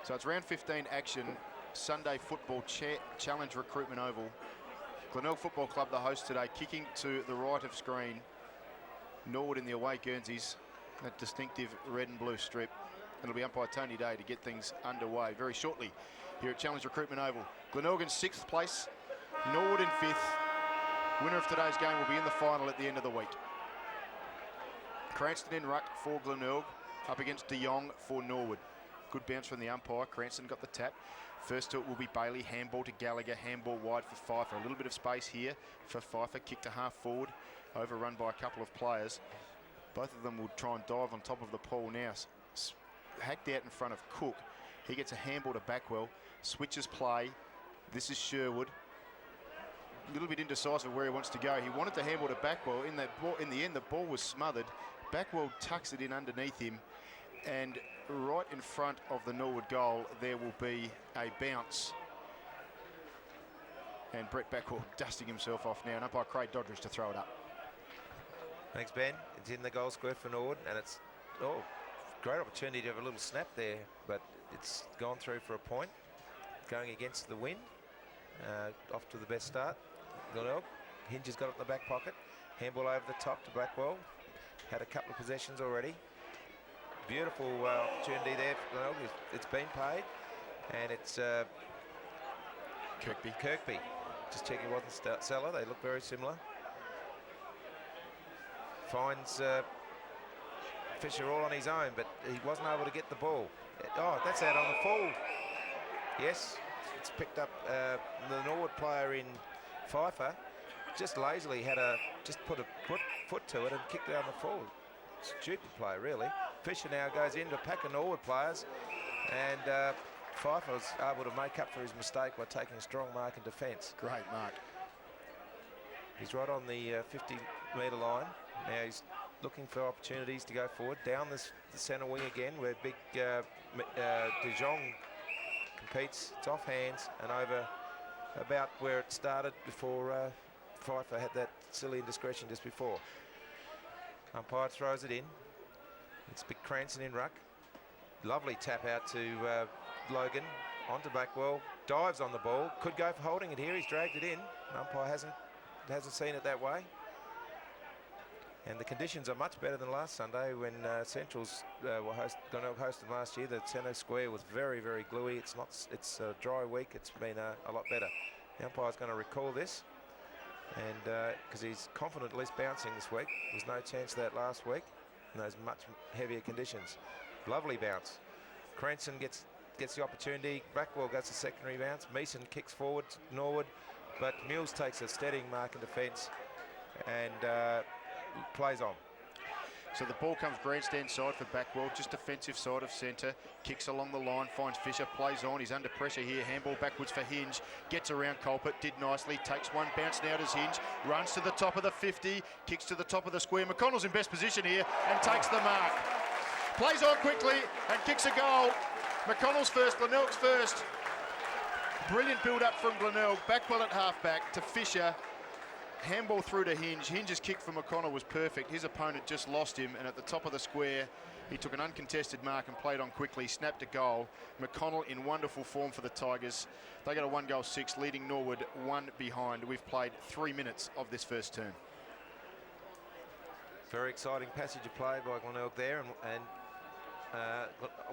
So it's round 15 action, Sunday Football Challenge Recruitment Oval. Glenelg Football Club, the host today, kicking to the right of screen. Norwood in the away Guernseys, that distinctive red and blue strip. It'll be umpire Tony Day to get things underway very shortly here at Challenge Recruitment Oval. Glenelg in 6th place, Norwood in 5th. Winner of today's game will be in the final at the end of the week. Cranston in ruck for Glenelg, up against De Jong for Norwood. Good bounce from the umpire. Cranston got the tap. First to it will be Bailey. Handball to Gallagher. Handball wide for Pfeiffer. A little bit of space here for Pfeiffer. Kick to half forward. Overrun by a couple of players. Both of them will try and dive on top of the pole now. Hacked out in front of Cook. He gets a handball to Backwell. Switches play. This is Sherwood. A little bit indecisive where he wants to go. He wanted to handball to Backwell. In the end, the ball was smothered. Backwell tucks it in underneath him. And right in front of the Norwood goal, there will be a bounce. And Brett Backwell dusting himself off now. And umpire Craig Doddridge to throw it up. Thanks, Ben. It's in the goal square for Norwood, and it's great opportunity to have a little snap there, but it's gone through for a point. Going against the wind. Off to the best start. Glenelg. Hinge has got it in the back pocket. Handball over the top to Blackwell. Had a couple of possessions already. Beautiful opportunity there for Glenelg. It's been paid, and it's Kirkby. Just checking it wasn't Seller. They look very similar. Finds Fisher all on his own, but he wasn't able to get the ball. Oh, that's out on the full. Yes, it's picked up the Norwood player in Pfeiffer. Just lazily just put a foot to it and kicked it on the full. Stupid play, really. Fisher now goes into a pack of Norwood players, and Pfeiffer was able to make up for his mistake by taking a strong mark in defence. Great mark. He's right on the 50-metre line. Now he's looking for opportunities to go forward. Down the centre wing again, where big De Jong competes. It's off hands and over about where it started before Pfeiffer had that silly indiscretion just before. Umpire throws it in. It's Big Cranston in ruck. Lovely tap out to Logan. Onto Backwell. Dives on the ball. Could go for holding it here. He's dragged it in. Umpire hasn't seen it that way. And the conditions are much better than last Sunday when Centrals Glenelg hosted last year. The centre square was very, very gluey. It's a dry week. It's been a lot better. The umpire's going to recall this, and because he's confident at least bouncing this week. There was no chance of that last week in those much heavier conditions. Lovely bounce. Cranston gets the opportunity. Blackwell gets a secondary bounce. Meeson kicks forward to Norwood, but Mills takes a steadying mark in defence and plays on. So the ball comes grandstand side for Backwell, just defensive side of centre. Kicks along the line, finds Fisher, plays on. He's under pressure here. Handball backwards for Hinge. Gets around Colpert, did nicely. Takes one bounce now to Hinge. Runs to the top of the 50. Kicks to the top of the square. McConnell's in best position here and takes the mark. Plays on quickly and kicks a goal. McConnell's first, Glenelg's first. Brilliant build-up from Glenelg. Backwell at half-back to Fisher. Handball through to Hinge. Hinge's kick for McConnell was perfect. His opponent just lost him, and at the top of the square, he took an uncontested mark and played on quickly, snapped a goal. McConnell in wonderful form for the Tigers. They got a 1-goal-6, leading Norwood 1 behind. We've played 3 minutes of this first term. Very exciting passage of play by Glenelg there, and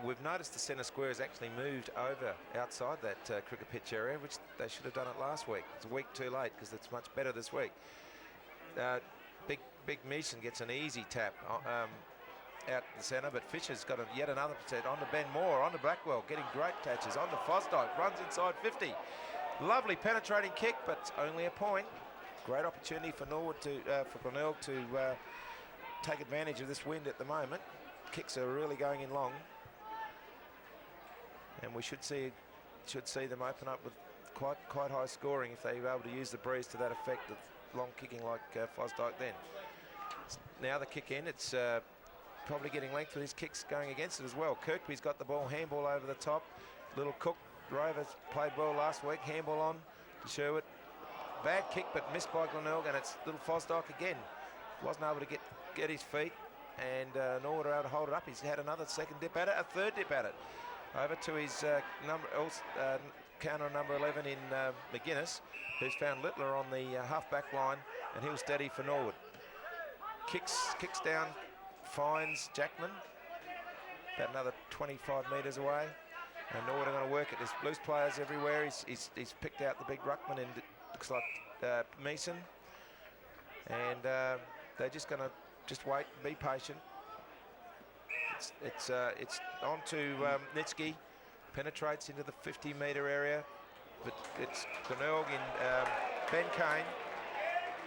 we've noticed the centre square has actually moved over outside that cricket pitch area, which they should have done it last week. It's a week too late because it's much better this week. Big Meeson gets an easy tap out the centre, but Fisher's got yet another set on to Ben Moore, on to Blackwell, getting great catches, on to Fosdyke, runs inside 50. Lovely penetrating kick, but it's only a point. Great opportunity for Norwood for Glenelg to take advantage of this wind at the moment. Kicks are really going in long, and we should see them open up with quite high scoring if they're able to use the breeze to that effect of long kicking like Fosdyke then. Now the kick in, it's probably getting length with his kicks going against it as well. Kirkby's got the ball, handball over the top. Little Cook, Rovers played well last week, handball on to Sherwood. Bad kick but missed by Glenelg, and it's little Fosdyke again. Wasn't able to get his feet, and Norwood are able to hold it up. He's had another second dip at it, a third dip at it. Over to his counter number 11 in McGuinness, who's found Littler on the half-back line, and he'll steady for Norwood. Kicks down, finds Jackman, about another 25 metres away. And Norwood are going to work it. There's loose players everywhere. He's picked out the big ruckman, and it looks like Meeson. And they're just going to wait and be patient. It's on to Nitsky. Penetrates into the 50-metre area, but it's Glenelg in Ben Kane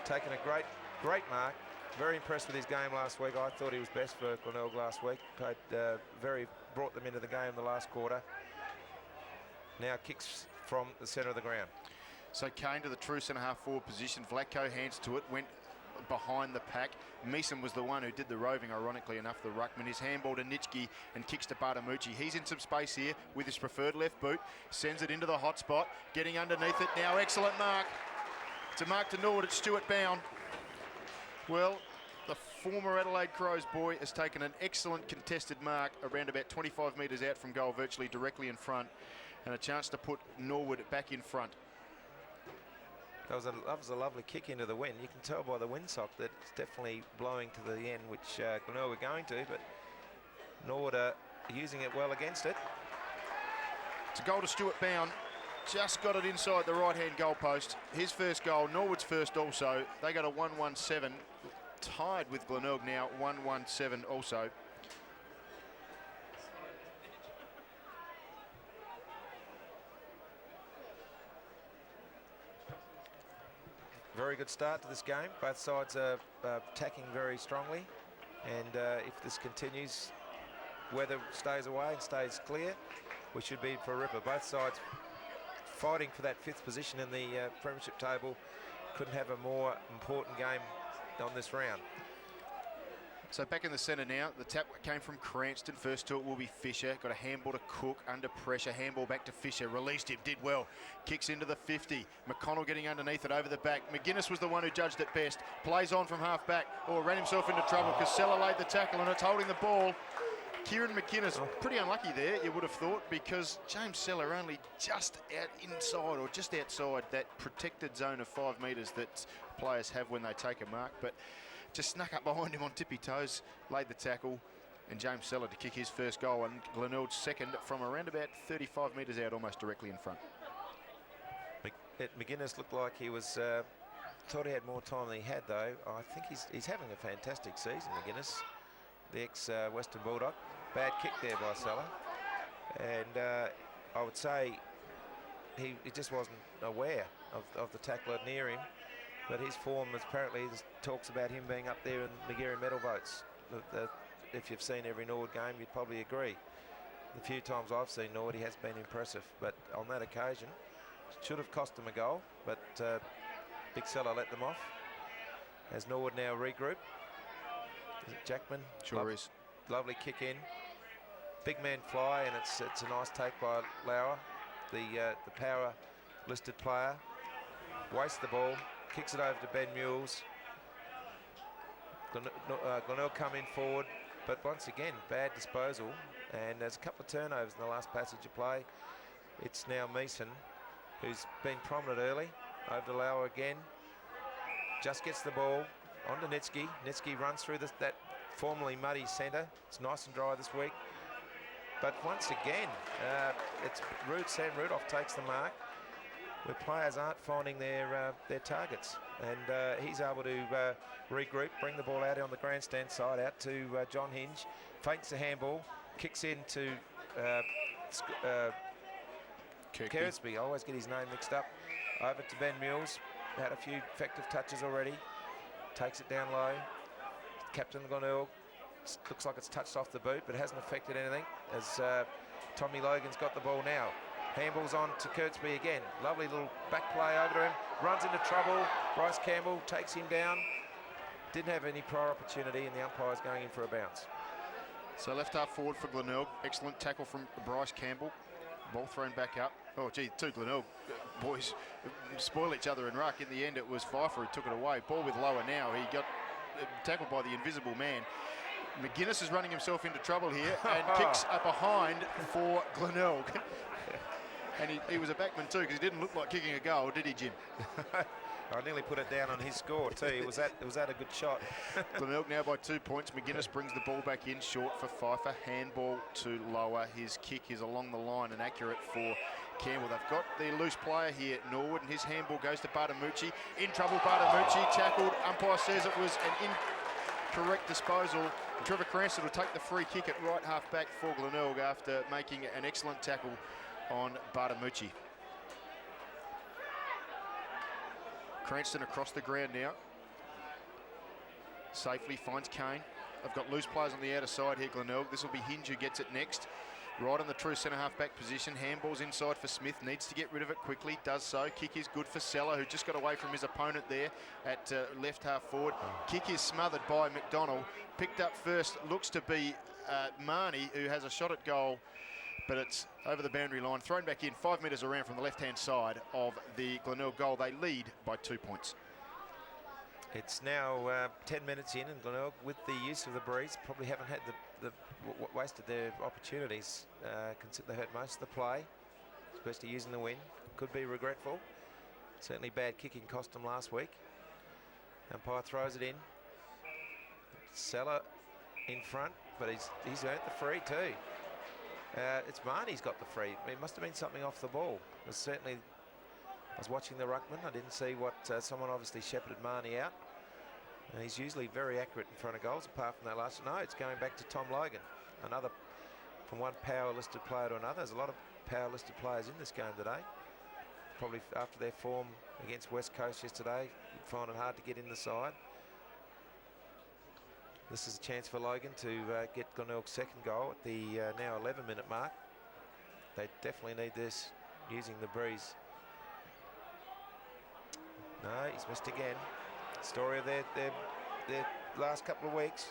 taking a great mark. Very impressed with his game last week. I thought he was best for Glenelg last week. Brought them into the game in the last quarter. Now kicks from the centre of the ground. So Kane to the true centre-half forward position. Vlatko hands to it, went behind the pack. Meeson was the one who did the roving, ironically enough, the ruckman. His handball to Nitschke and kicks to Bartamucci. He's in some space here with his preferred left boot. Sends it into the hot spot, getting underneath it. Now excellent mark. It's a mark to Norwood at Stuart Bound. Well, the former Adelaide Crows boy has taken an excellent contested mark around about 25 metres out from goal, virtually directly in front, and a chance to put Norwood back in front. That was a lovely kick into the wind. You can tell by the windsock that it's definitely blowing to the end, which Glenelg were going to, but Norwood are using it well against it. It's a goal to Stuart Bound. Just got it inside the right-hand goal post. His first goal, Norwood's first also. They got a 1-1-7, tied with Glenelg now, 1-1-7 also. Very good start to this game. Both sides are attacking very strongly, and if this continues, weather stays away and stays clear, we should be for a ripper. Both sides fighting for that 5th position in the premiership table. Couldn't have a more important game on this round. So back in the centre now, the tap came from Cranston. First to it will be Fisher. Got a handball to Cook, under pressure. Handball back to Fisher, released him, did well. Kicks into the 50. McConnell getting underneath it over the back. McGuinness was the one who judged it best. Plays on from half back, or ran himself into trouble. Casella laid the tackle and it's holding the ball. Kieran McGuinness, pretty unlucky there, you would have thought, because James Seller only just out inside or just outside that protected zone of 5 metres that players have when they take a mark, but just snuck up behind him on tippy toes, laid the tackle, and James Seller to kick his first goal, and Glenelg's second from around about 35 metres out, almost directly in front. McGuinness looked like he was, thought he had more time than he had, though. I think he's having a fantastic season, McGuinness, the ex-Western Bulldog. Bad kick there by Seller, and I would say he just wasn't aware of the tackler near him, but his form is apparently talks about him being up there in Magarey medal votes. If you've seen every Norwood game, you'd probably agree. The few times I've seen Norwood, he has been impressive, but on that occasion, should have cost him a goal, but Big Seller let them off. As Norwood now regroup. Is it Jackman? Sure is. Lovely kick in. Big man fly, and it's a nice take by Lauer, the power listed player. Wastes the ball, kicks it over to Ben Mules. Glenelg come in forward, but once again, bad disposal. And there's a couple of turnovers in the last passage of play. It's now Meeson, who's been prominent early. Over to Lauer again. Just gets the ball onto Nitsky. Nitsky runs through that formerly muddy centre. It's nice and dry this week. But once again, it's Sam Rudolph takes the mark, where players aren't finding their targets. And he's able to regroup, bring the ball out on the grandstand side, out to John Hinge. Fakes the handball, kicks in to Kersby. I always get his name mixed up. Over to Ben Mules. Had a few effective touches already. Takes it down low. Captain Glenelg. Looks like it's touched off the boot, but hasn't affected anything, as Tommy Logan's got the ball now. Handballs on to Kurtzby again. Lovely little back play over to him. Runs into trouble. Bryce Campbell takes him down. Didn't have any prior opportunity, and the umpire's going in for a bounce. So left half forward for Glenelg. Excellent tackle from Bryce Campbell. Ball thrown back up. Oh, gee, two Glenelg boys spoil each other in ruck. In the end, it was Pfeiffer who took it away. Ball with Lower now. He got tackled by the invisible man. McGuinness is running himself into trouble here and kicks a behind for Glenelg. And he was a backman too, because he didn't look like kicking a goal, did he, Jim? I nearly put it down on his score too. Was that a good shot? Glenelg now by 2 points. McGuinness brings the ball back in short for Pfeiffer. Handball to lower. His kick is along the line and accurate for Campbell. They've got the loose player here, Norwood, and his handball goes to Bartamucci. In trouble, Bartamucci, tackled. Umpire says it was an incorrect disposal. Trevor Cranston will take the free kick at right half back for Glenelg after making an excellent tackle on Bartamucci. Cranston across the ground now. Safely finds Kane. They've got loose players on the outer side here, Glenelg. This will be Hinge who gets it next. Right on the true centre half back position. Handball's inside for Smith. Needs to get rid of it quickly. Does so. Kick is good for Seller, who just got away from his opponent there at left half forward. Kick is smothered by McDonald. Picked up first looks to be Marnie, who has a shot at goal, but it's over the boundary line. Thrown back in 5 metres around from the left-hand side of the Glenelg goal. They lead by 2 points. It's now 10 minutes in, and Glenelg, with the use of the breeze, probably haven't had wasted their opportunities. Consider they hurt most of the play, especially using the wind. Could be regretful. Certainly bad kicking cost them last week. Umpire throws it in. Seller in front, but he's earned the free too. It's Marnie's got the free. I mean, it must have been something off the ball. It was certainly. I was watching the ruckman. I didn't see what someone obviously shepherded Marnie out. And he's usually very accurate in front of goals. Apart from that last, no, it's going back to Tom Logan. Another from one power listed player to another. There's a lot of power listed players in this game today. Probably after their form against West Coast yesterday, find it hard to get in the side. This is a chance for Logan to get Glenelg's second goal at the now 11-minute mark. They definitely need this using the breeze. No, he's missed again. Story of their last couple of weeks.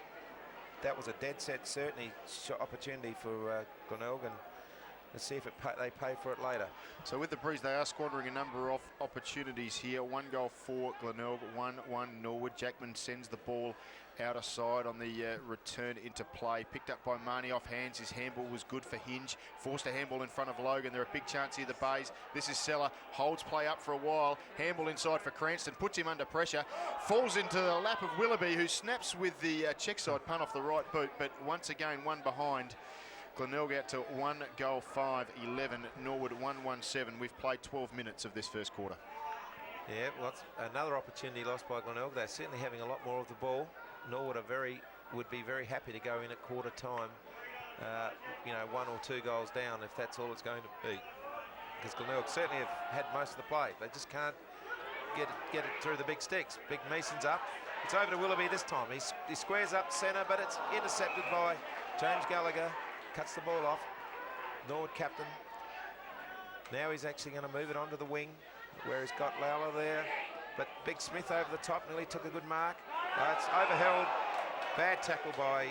That was a dead set, certainly shot opportunity for Glenelg, and let's see if they pay for it later. So with the breeze, they are squandering a number of opportunities here. 1 goal for Glenelg, 1-1 Norwood. Jackman sends the ball outer side on the return into play. Picked up by Marnie off hands. His handball was good for Hinge. Forced a handball in front of Logan. They're a big chance here, the Bays. This is Seller. Holds play up for a while. Handball inside for Cranston. Puts him under pressure. Falls into the lap of Willoughby, who snaps with the check side punt off the right boot. But once again, one behind. Glenelg out to 1 goal 5-11. Norwood 1-1-7. We've played 12 minutes of this first quarter. Yeah, well, it's another opportunity lost by Glenelg. They're certainly having a lot more of the ball. Norwood would be very happy to go in at quarter time, 1 or 2 goals down if that's all it's going to be. Because Glenelg certainly have had most of the play. They just can't get it through the big sticks. Big Mason's up. It's over to Willoughby this time. He squares up centre, but it's intercepted by James Gallagher. Cuts the ball off. Norwood captain. Now he's actually going to move it onto the wing, where he's got Lowler there. But Big Smith over the top nearly took a good mark. It's overheld. Bad tackle by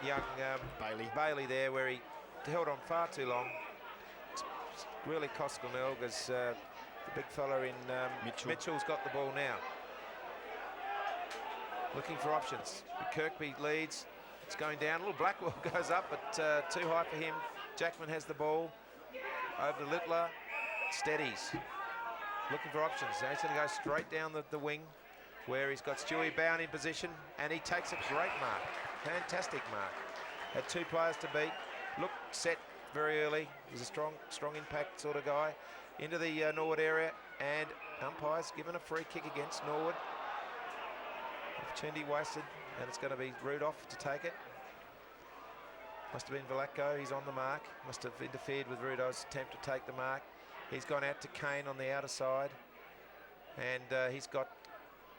young Bailey there, where he held on far too long. It's really cost Glenelg as the big fella in Mitchell's got the ball now. Looking for options. Kirkby leads. It's going down. A little Blackwell goes up, but too high for him. Jackman has the ball. Over to Littler. Steadies. Looking for options. Now he's going to go straight down the wing, where he's got Stewie bound in position, and he takes a great mark. Fantastic mark. Had 2 players to beat. Looked set very early. He's a strong impact sort of guy. Into the Norwood area, and umpire's given a free kick against Norwood. Opportunity wasted, and it's going to be Rudolph to take it. Must have been Velasco. He's on the mark. Must have interfered with Rudolph's attempt to take the mark. He's gone out to Kane on the outer side, and he's got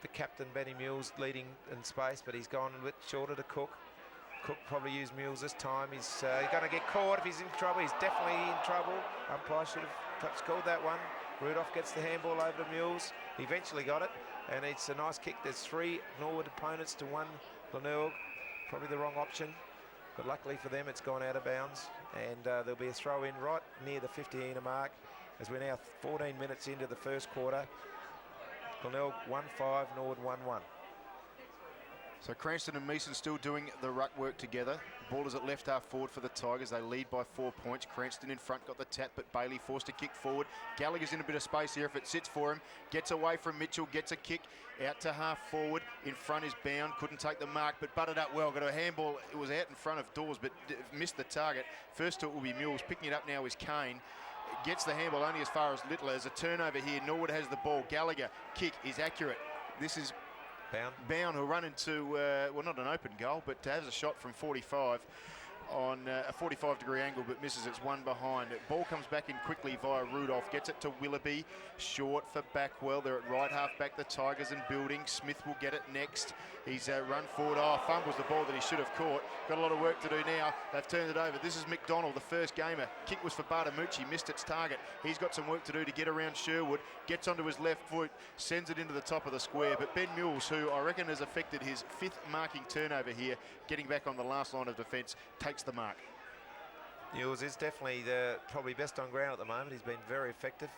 the captain Benny Mules leading in space, but he's gone a bit shorter to Cook. Cook probably used Mules this time. He's going to get caught if he's in trouble. He's definitely in trouble. Umpire should have perhaps called that one. Rudolph gets the handball over to Mules. He eventually got it, and it's a nice kick. There's 3 Norwood opponents to 1 Glenelg. Probably the wrong option, but luckily for them, it's gone out of bounds, and there'll be a throw in right near the 15-metre mark, as we're now 14 minutes into the first quarter. Glenelg 1-5, Norwood 1-1. So Cranston and Meeson still doing the ruck work together. Ball is at left half forward for the Tigers. They lead by 4 points. Cranston in front got the tap, but Bailey forced to kick forward. Gallagher's in a bit of space here if it sits for him. Gets away from Mitchell, gets a kick out to half forward. In front is Bound, couldn't take the mark, but butted up well. Got a handball, it was out in front of Dawes, but missed the target. First to it will be Mules. Picking it up now is Kane. Gets the handball only as far as Littler. There's a turnover here. Norwood has the ball. Gallagher, kick is accurate. This is Bound who'll run into, well, not an open goal, but has a shot from 45 on a 45-degree angle, but misses. It's one behind. Ball comes back in quickly via Rudolph. Gets it to Willoughby. Short for Backwell. They're at right half back, the Tigers, and building. Smith will get it next. He's run forward. Oh, fumbles the ball that he should have caught. Got a lot of work to do now. They've turned it over. This is McDonald, the first gamer. Kick was for Bartamucci. Missed its target. He's got some work to do to get around Sherwood. Gets onto his left foot. Sends it into the top of the square. But Ben Mules, who I reckon has affected his 5th marking turnover here, getting back on the last line of defence, takes the mark. Mules is definitely the probably best on ground at the moment. He's been very effective.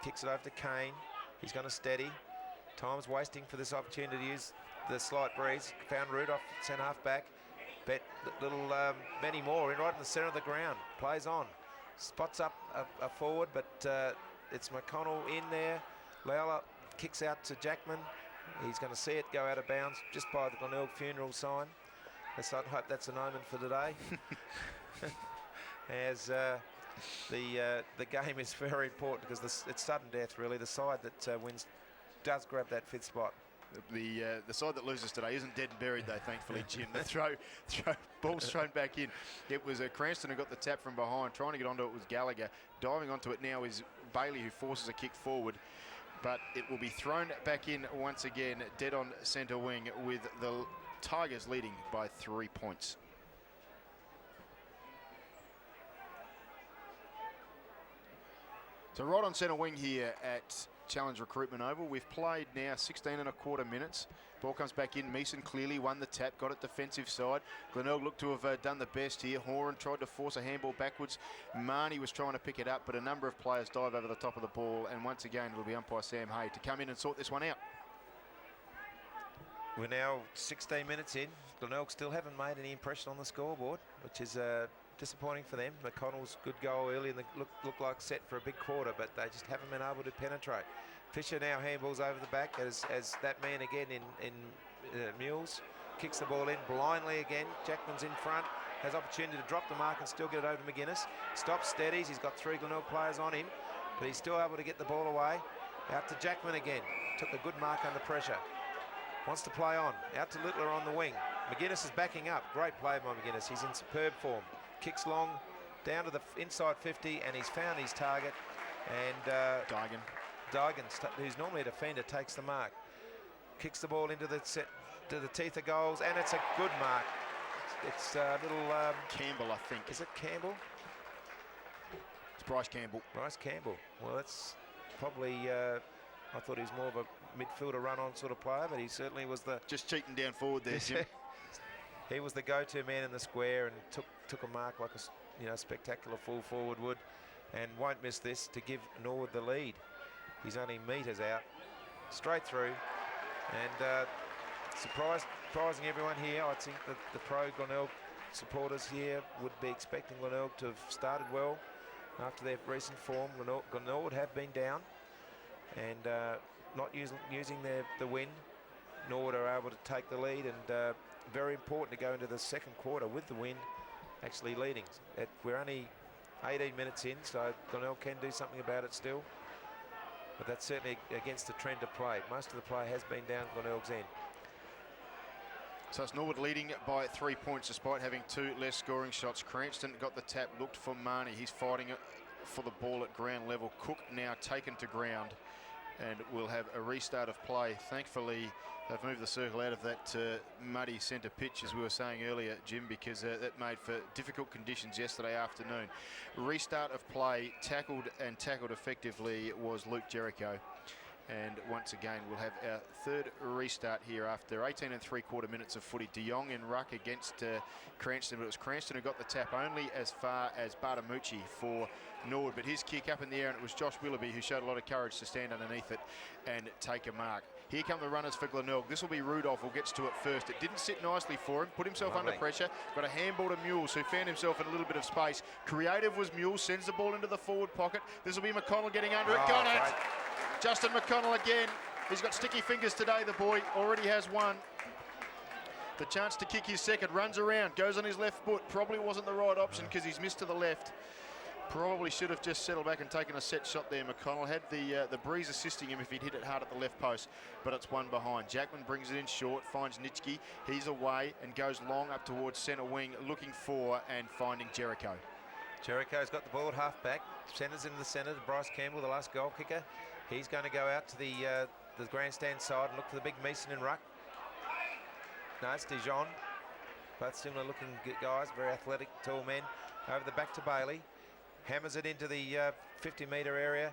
Kicks it over to Kane. He's going to steady. Time's wasting for this opportunity to use the slight breeze. Found Rudolph, centre half back. Bet little Benny Moore in right in the centre of the ground. Plays on. Spots up a forward, but it's McConnell in there. Lowler kicks out to Jackman. He's going to see it go out of bounds just by the Glenelg funeral sign. Let's not hope that's an omen for today. As the game is very important because it's sudden death really. The side that wins does grab that 5th spot. The side that loses today isn't dead and buried though, thankfully, Jim. The ball's thrown back in. It was Cranston who got the tap from behind. Trying to get onto it was Gallagher. Diving onto it now is Bailey, who forces a kick forward. But it will be thrown back in once again, dead on centre wing, with the Tigers leading by 3 points. So right on centre wing here at Challenge Recruitment Oval. We've played now 16.25 minutes. Ball comes back in. Meeson clearly won the tap, got it defensive side. Glenelg looked to have done the best here. Horan tried to force a handball backwards. Marnie was trying to pick it up, but a number of players dive over the top of the ball. And once again, it'll be umpire Sam Hay to come in and sort this one out. We're now 16 minutes in. Glenelg still haven't made any impression on the scoreboard, which is disappointing for them. McConnell's good goal early and looked like set for a big quarter, but they just haven't been able to penetrate. Fisher now handballs over the back as that man again in Mules. Kicks the ball in blindly again. Jackman's in front. Has opportunity to drop the mark and still get it over to McGuinness. Stops, steadies. He's got 3 Glenelg players on him, but he's still able to get the ball away. Out to Jackman again. Took a good mark under pressure. Wants to play on. Out to Littler on the wing. McGuinness is backing up. Great play by McGuinness. He's in superb form. Kicks long down to the inside 50 and he's found his target. And Dygan, who's normally a defender, takes the mark. Kicks the ball into the teeth of goals, and it's a good mark. It's a little Campbell, I think. Is it Campbell? It's Bryce Campbell. Bryce Campbell. Well, that's probably. I thought he was more of a midfielder run-on sort of player, but he certainly was the. Just cheating down forward there, Jim. He was the go-to man in the square and took a mark like a spectacular full forward would, and won't miss this to give Norwood the lead. He's only metres out, straight through, and surprising everyone here. I think that the pro Glenelg supporters here would be expecting Glenelg to have started well after their recent form. Glenelg have been down and not using the win. Norwood are able to take the lead, and very important to go into the second quarter with the win, actually leading. We're only 18 minutes in, so Glenelg can do something about it still. But that's certainly against the trend of play. Most of the play has been down Glenelg's end. So it's Norwood leading by 3 points despite having 2 less scoring shots. Cranston got the tap, looked for Marnie. He's fighting for the ball at ground level. Cook now taken to ground, and we'll have a restart of play. Thankfully, they've moved the circle out of that muddy centre pitch, as we were saying earlier, Jim, because that made for difficult conditions yesterday afternoon. Restart of play, tackled effectively was Luke Jericho. And once again, we'll have our third restart here after 18.75 minutes of footy. De Jong in ruck against Cranston, but it was Cranston who got the tap only as far as Bartamucci for Norwood. But his kick up in the air, and it was Josh Willoughby who showed a lot of courage to stand underneath it and take a mark. Here come the runners for Glenelg. This will be Rudolph who gets to it first. It didn't sit nicely for him, put himself under pressure, got a handball to Mules, who found himself in a little bit of space. Creative was Mules, sends the ball into the forward pocket. This will be McConnell getting under it, got it! Justin McConnell again. He's got sticky fingers today, the boy, already has one. The chance to kick his second, runs around, goes on his left foot. Probably wasn't the right option because he's missed to the left. Probably should have just settled back and taken a set shot there. McConnell had the breeze assisting him if he'd hit it hard at the left post, but it's one behind. Jackman brings it in short, finds Nitschke. He's away and goes long up towards centre wing, looking for and finding Jericho. Jericho's got the ball at half back. Centres into the centre to Bryce Campbell, the last goal kicker. He's going to go out to the grandstand side and look for the big Meeson and ruck. No, it's Dijon. Both similar looking guys, very athletic, tall men. Over the back to Bailey. Hammers it into the 50-metre area.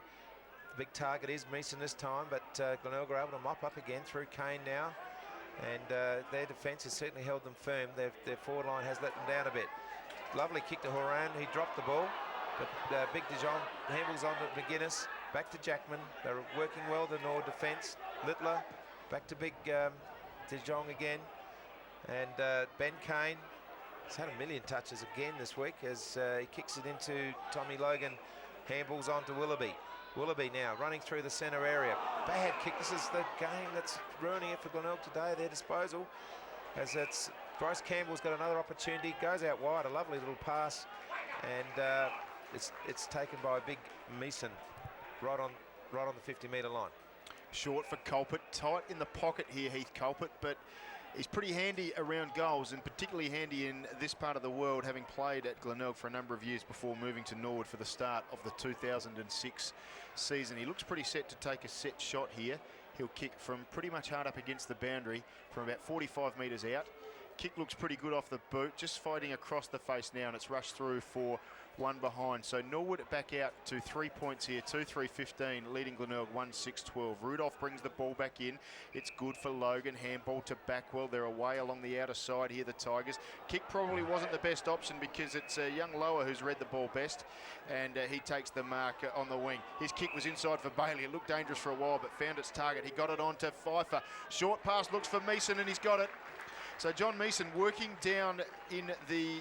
The big target is Meeson this time, but Glenelg are able to mop up again through Kane now. And their defence has certainly held them firm. Their forward line has let them down a bit. Lovely kick to Horan. He dropped the ball, but big Dijon handles on to McGuinness. Back to Jackman. They're working well, the Norwood defence. Littler, back to big Dijon again. And Ben Kane has had a million touches again this week as he kicks it into Tommy Logan. Handballs on to Willoughby. Willoughby now running through the centre area. Bad kick. This is the game that's ruining it for Glenelg today, their disposal. As it's Bryce Campbell's got another opportunity. Goes out wide, a lovely little pass. And it's taken by big Meeson right on the 50-metre line. Short for Culpet. Tight in the pocket here, Heath Culpet, but he's pretty handy around goals, and particularly handy in this part of the world, having played at Glenelg for a number of years before moving to Norwood for the start of the 2006 season. He looks pretty set to take a set shot here. He'll kick from pretty much hard up against the boundary from about 45 metres out. Kick looks pretty good off the boot, just fighting across the face now, and it's rushed through for one behind. So Norwood back out to 3 points here, 2-3-15, leading Glenelg 1-6-12. Rudolph brings the ball back in. It's good for Logan. Handball to Backwell. They're away along the outer side here, the Tigers. Kick probably wasn't the best option because it's a young Lower who's read the ball best, and he takes the mark on the wing. His kick was inside for Bailey. It looked dangerous for a while, but found its target. He got it on to Pfeiffer. Short pass looks for Meeson, and he's got it. So John Meeson, working down in the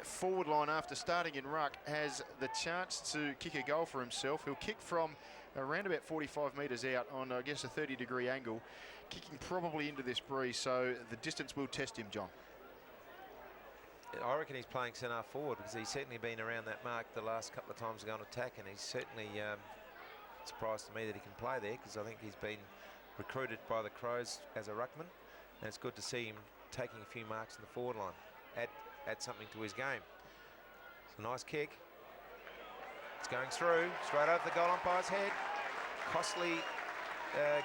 forward line after starting in ruck, has the chance to kick a goal for himself. He'll kick from around about 45 metres out on, I guess, a 30-degree angle, kicking probably into this breeze, so the distance will test him, John. I reckon he's playing centre forward because he's certainly been around that mark the last couple of times going to attack, and he's certainly surprised to me that he can play there because I think he's been recruited by the Crows as a ruckman, and it's good to see him taking a few marks in the forward line. Add something to his game. It's a nice kick. It's going through, straight over the goal umpire's head. Costly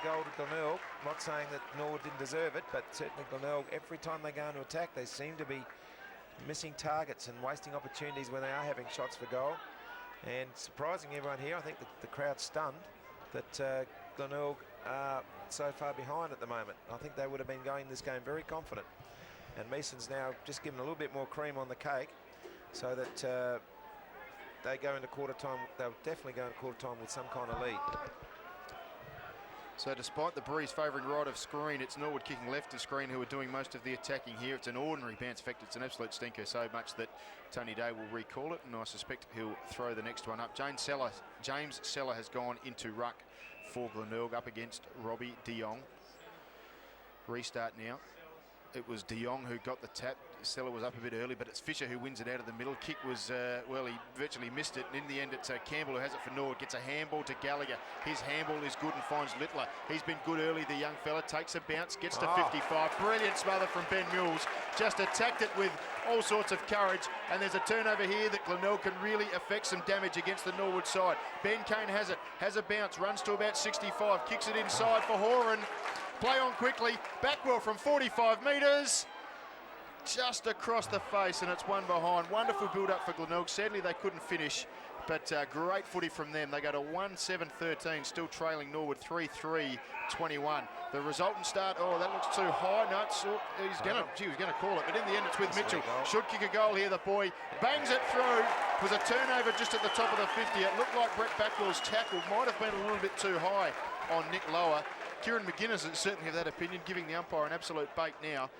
goal to Glenelg. Not saying that Norwood didn't deserve it, but certainly Glenelg, every time they go into attack, they seem to be missing targets and wasting opportunities when they are having shots for goal. And surprising everyone here, I think the crowd's stunned that Glenelg are so far behind at the moment. I think they would have been going this game very confident. And Meeson's now just given a little bit more cream on the cake so that they go into quarter time. They'll definitely go into quarter time with some kind of lead. So despite the breeze favouring right of screen, it's Norwood kicking left of screen who are doing most of the attacking here. It's an ordinary bounce. In fact, it's an absolute stinker, so much that Tony Day will recall it, and I suspect he'll throw the next one up. James Seller has gone into ruck for Glenelg up against Robbie de Jong. Restart now. It was de Jong who got the tap. Seller was up a bit early, but it's Fisher who wins it out of the middle. Kick was, well, he virtually missed it. And in the end, it's Campbell who has it for Norwood. Gets a handball to Gallagher. His handball is good and finds Littler. He's been good early, the young fella. Takes a bounce, gets to 55. Brilliant smother from Ben Mules. Just attacked it with all sorts of courage. And there's a turnover here that Glenelg can really affect some damage against the Norwood side. Ben Kane has it. Has a bounce. Runs to about 65. Kicks it inside for Horan. Play on quickly. Backwell from 45 metres. Just across the face, and it's one behind. Wonderful build-up for Glenelg. Sadly, they couldn't finish, but great footy from them. They go to 1-7-13, still trailing Norwood 3-3-21. The resultant start, oh, that looks too high. No, he's going to call it, but in the end, it's with Mitchell. Should kick a goal here, the boy. Bangs it through. It was a turnover just at the top of the 50. It looked like Brett Backwell's tackle might have been a little bit too high on Nick Lower. Kieran McGuinness is certainly of that opinion, giving the umpire an absolute bait now.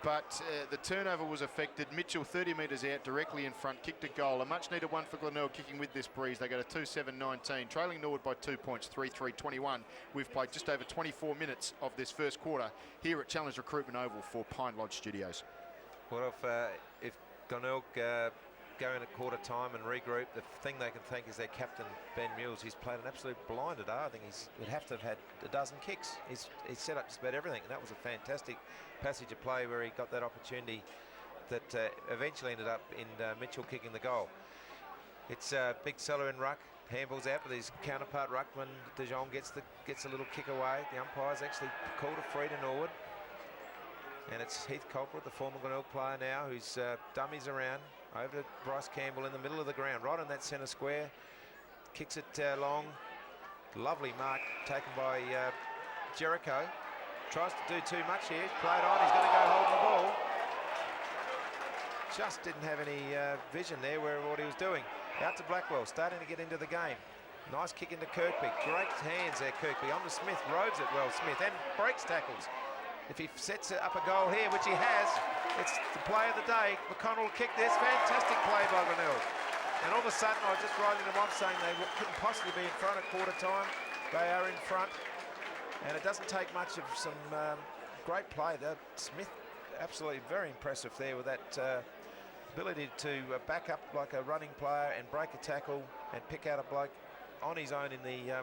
But the turnover was affected. Mitchell 30 metres out, directly in front, kicked a goal. A much needed one for Glenelg, kicking with this breeze. They go to 2-7-19, trailing Norwood by 2 points, 3-3-21. We've played just over 24 minutes of this first quarter here at Challenge Recruitment Oval for Pine Lodge Studios. Well, if Glenelg go in at quarter time and regroup, the thing they can thank is their captain, Ben Mules. He's played an absolute blinder today. I think he'd have to have had a dozen kicks. He's set up just about everything, and that was a fantastic passage of play where he got that opportunity that eventually ended up in Mitchell kicking the goal. It's Big Seller in ruck, handballs out with his counterpart ruckman. De Jong gets a little kick away. The umpire's actually called a free to Norwood. And it's Heath Colquitt, the former Glenelg player now, who's dummies around. Over to Bryce Campbell in the middle of the ground, right in that centre square. Kicks it long. Lovely mark taken by Jericho. Tries to do too much here. Played on. He's going to go holding the ball. Just didn't have any vision there where what he was doing. Out to Blackwell, starting to get into the game. Nice kick into Kirkby. Great hands there, Kirkby. On to Smith. Roads it well, Smith. And breaks tackles. If he sets up a goal here, which he has, it's the play of the day. McConnell kicked this. Fantastic play by Glenelg. And all of a sudden, I was just writing them off saying they couldn't possibly be in front at quarter time. They are in front. And it doesn't take much of some great play. Smith, absolutely very impressive there with that ability to back up like a running player and break a tackle and pick out a bloke on his own in the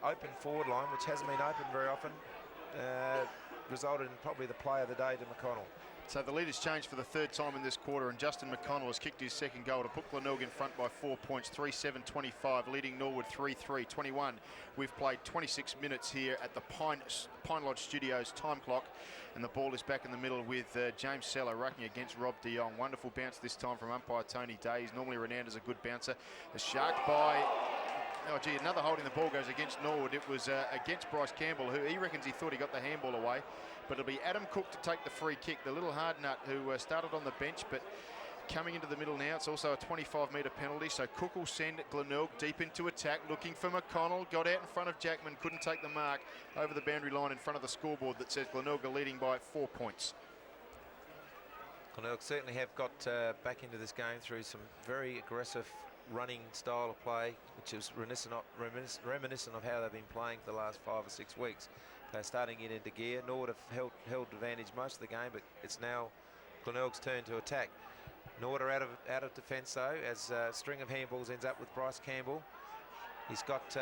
open forward line, which hasn't been open very often. Resulted in probably the play of the day to McConnell. So the lead has changed for the third time in this quarter, and Justin McConnell has kicked his second goal to put Glenelg in front by 4 points, 3-7-25, leading Norwood 3-3-21. We've played 26 minutes here at the Pine Lodge Studios time clock, and the ball is back in the middle with James Seller rucking against Rob de Jong. Wonderful bounce this time from umpire Tony Day. He's normally renowned as a good bouncer. A shark by... Oh, gee, another holding the ball goes against Norwood. It was against Bryce Campbell, who he reckons he thought he got the handball away. But it'll be Adam Cook to take the free kick, the little hard nut who started on the bench, but coming into the middle now. It's also a 25-metre penalty, so Cook will send Glenelg deep into attack, looking for McConnell. Got out in front of Jackman, couldn't take the mark over the boundary line in front of the scoreboard that says Glenelg are leading by 4 points. Glenelg certainly have got back into this game through some very aggressive running style of play, which is reminiscent of how they've been playing for the last 5 or 6 weeks. They're starting to get into gear. Norwood have held advantage most of the game, but it's now Glenelg's turn to attack. Norwood are out of defence though, as a string of handballs ends up with Bryce Campbell. He's got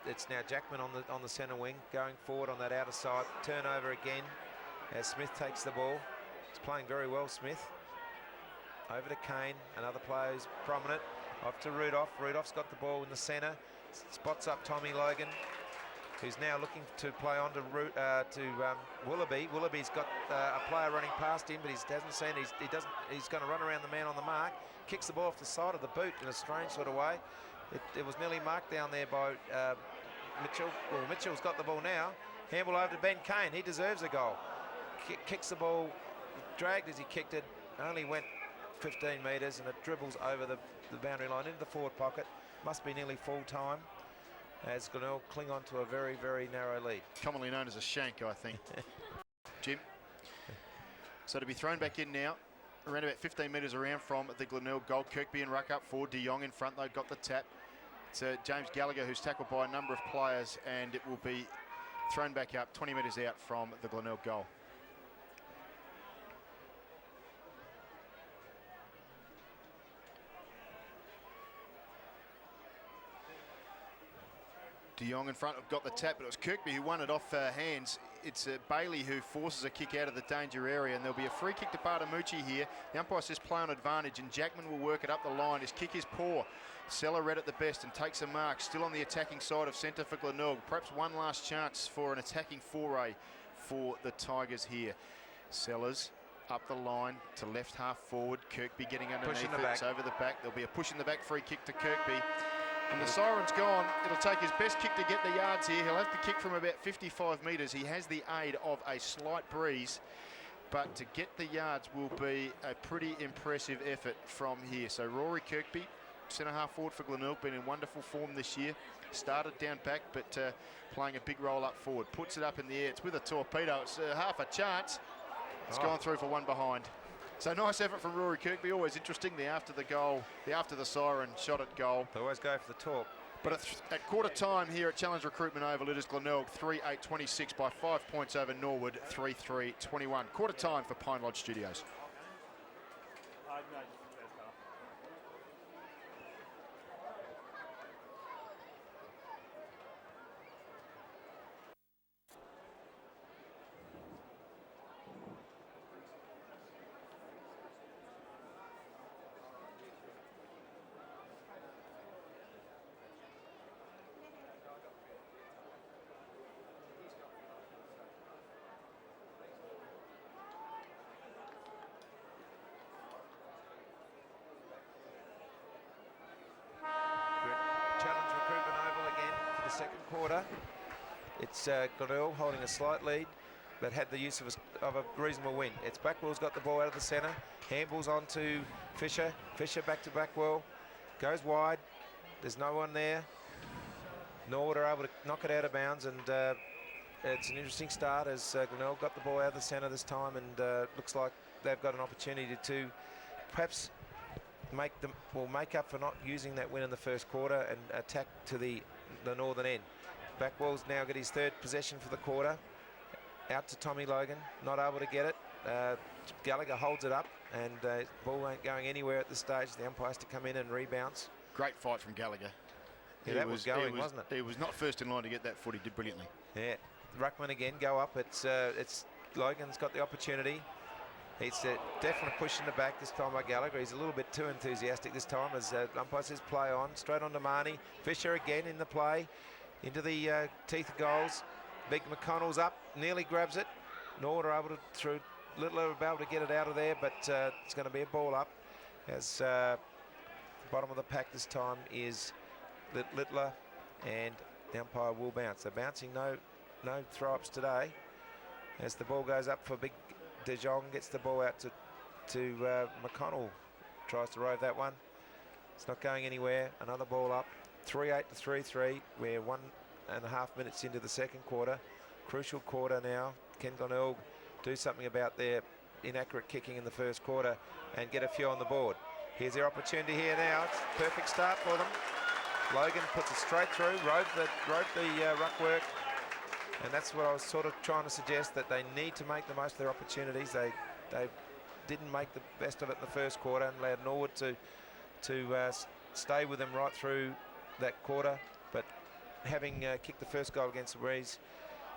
it's now Jackman on the centre wing, going forward on that outer side. Turnover again as Smith takes the ball. He's playing very well, Smith. Over to Kane, another player who's prominent. Off to Rudolph. Rudolph's got the ball in the centre. Spots up Tommy Logan, who's now looking to play on to Willoughby. Willoughby's got a player running past him, but he hasn't seen. He's going to run around the man on the mark. Kicks the ball off the side of the boot in a strange sort of way. It was nearly marked down there by Mitchell. Well, Mitchell's got the ball now. Handball over to Ben Kane. He deserves a goal. Kicks the ball, dragged as he kicked it. Only went 15 metres, and it dribbles over the boundary line into the forward pocket. Must be nearly full time as Glenelg cling on to a very, very narrow lead. Commonly known as a shank, I think. Jim. So to be thrown back in now, around about 15 metres around from the Glenelg goal. Kirkby and ruck up forward. De Jong in front, they've got the tap. It's James Gallagher who's tackled by a number of players, and it will be thrown back up 20 metres out from the Glenelg goal. De Jong in front, got the tap, but it was Kirkby who won it off hands. It's Bailey who forces a kick out of the danger area, and there'll be a free kick to Bartamucci here. The umpire says play on advantage, and Jackman will work it up the line. His kick is poor. Seller read it the best and takes a mark. Still on the attacking side of centre for Glenelg. Perhaps one last chance for an attacking foray for the Tigers here. Sellers up the line to left half forward. Kirkby getting underneath it. It's over the back. There'll be a push in the back free kick to Kirkby. And the siren's gone. It'll take his best kick to get the yards here. He'll have to kick from about 55 metres. He has the aid of a slight breeze, but to get the yards will be a pretty impressive effort from here. So Rory Kirkby centre-half forward for Glenelg, been in wonderful form this year. Started down back, but playing a big role up forward. Puts it up in the air. It's with a torpedo. It's half a chance. It's gone through for one behind. So nice effort from Rory Kirkby. Always interesting. The after the goal, the after the siren shot at goal. They always go for the talk. But at quarter time here at Challenge Recruitment Oval, it is Glenelg 3-8-26 by 5 points over Norwood 3-3-21. Quarter time for Pine Lodge Studios. Challenge Recruitment Oval again for the second quarter. It's Glenelg holding a slight lead, but had the use of a reasonable win. It's Backwell's got the ball out of the centre. Handballs on to Fisher. Fisher back to Backwell. Goes wide. There's no one there. Norwood are able to knock it out of bounds, and it's an interesting start as Glenelg got the ball out of the centre this time, and looks like they've got an opportunity to perhaps make up for not using that win in the first quarter and attack to the northern end. Backwell's now got his third possession for the quarter. Out to Tommy Logan, not able to get it. Gallagher holds it up, and ball ain't going anywhere at this stage. The umpire has to come in and rebounds. Great fight from Gallagher. Yeah, that was going, wasn't it? He was not first in line to get that foot. He did brilliantly. Yeah, Ruckman again, go up. It's Logan's got the opportunity. He's definitely pushing the back this time by Gallagher. He's a little bit too enthusiastic this time as umpire says play on. Straight on to Marnie. Fisher again in the play. Into the teeth of goals. Big McConnell's up, nearly grabs it. Norwood are able to, through Littler, are able to get it out of there, but it's going to be a ball up. As the bottom of the pack this time is Littler, and the umpire will bounce. They're bouncing, no throw-ups today. As the ball goes up for Big De Jong, gets the ball out to McConnell. Tries to rove that one. It's not going anywhere. Another ball up. 3-8 to 3-3. We're 1.5 minutes into the second quarter. Crucial quarter now. Can Glenelg do something about their inaccurate kicking in the first quarter and get a few on the board? Here's their opportunity here now. It's a perfect start for them. Logan puts it straight through, rode the ruck work. And that's what I was sort of trying to suggest, that they need to make the most of their opportunities. They didn't make the best of it in the first quarter and allowed Norwood to stay with them right through that quarter. But having kicked the first goal against the Breeze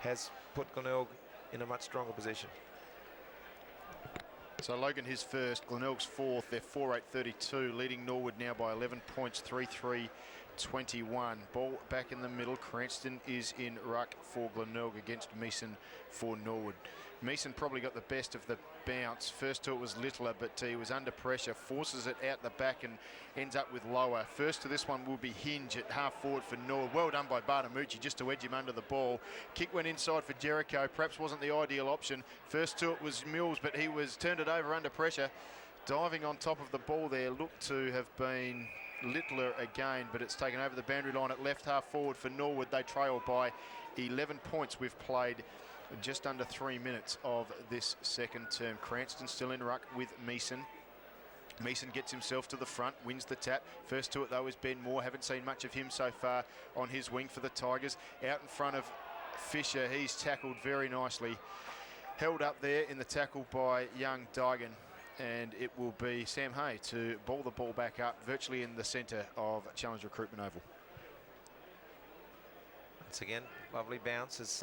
has put Glenelg in a much stronger position. So Logan his first, Glenelg's fourth. They're 4-8-32, leading Norwood now by 11 points, 3-3-21. Ball back in the middle. Cranston is in ruck for Glenelg against Meeson for Norwood. Meeson probably got the best of the bounce. First to it was Littler, but he was under pressure, forces it out the back and ends up with Lower. First to this one will be Hinge at half forward for Norwood. Well done by Barnamucci just to edge him under the ball. Kick went inside for Jericho. Perhaps wasn't the ideal option. First to it was Mills, but he was turned it over under pressure. Diving on top of the ball there looked to have been Littler again, but it's taken over the boundary line at left half forward for Norwood. They trail by 11 points. We've played just under 3 minutes of this second term. Cranston still in ruck with Meeson. Meeson gets himself to the front, wins the tap. First to it though is Ben Moore. Haven't seen much of him so far on his wing for the Tigers. Out in front of Fisher, he's tackled very nicely. Held up there in the tackle by young Dygan. And it will be Sam Hay to ball the ball back up virtually in the centre of Challenge Recruitment Oval. Once again, lovely bounce as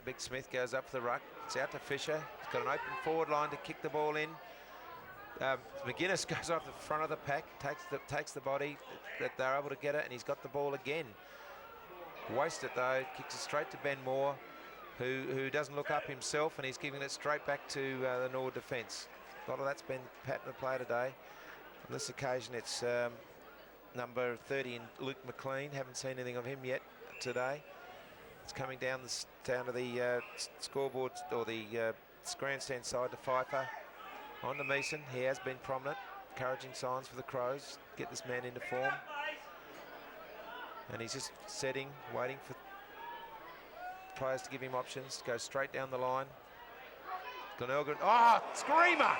Big Smith goes up for the ruck. It's out to Fisher. He's got an open forward line to kick the ball in. McGuinness goes off the front of the pack, takes the body, that they're able to get it, and he's got the ball again. Waste it though, kicks it straight to Ben Moore, who doesn't look up himself, and he's giving it straight back to the Norwood defence. A lot of that's been pattern of play today. On this occasion, it's number 30 in Luke McLean. Haven't seen anything of him yet today. It's coming down to the scoreboard or the grandstand side to Pfeiffer. On to Meeson. He has been prominent. encouraging signs for the Crows. Get this man into form. And he's just setting, waiting for players to give him options. Go straight down the line. Glenelg, oh, screamer!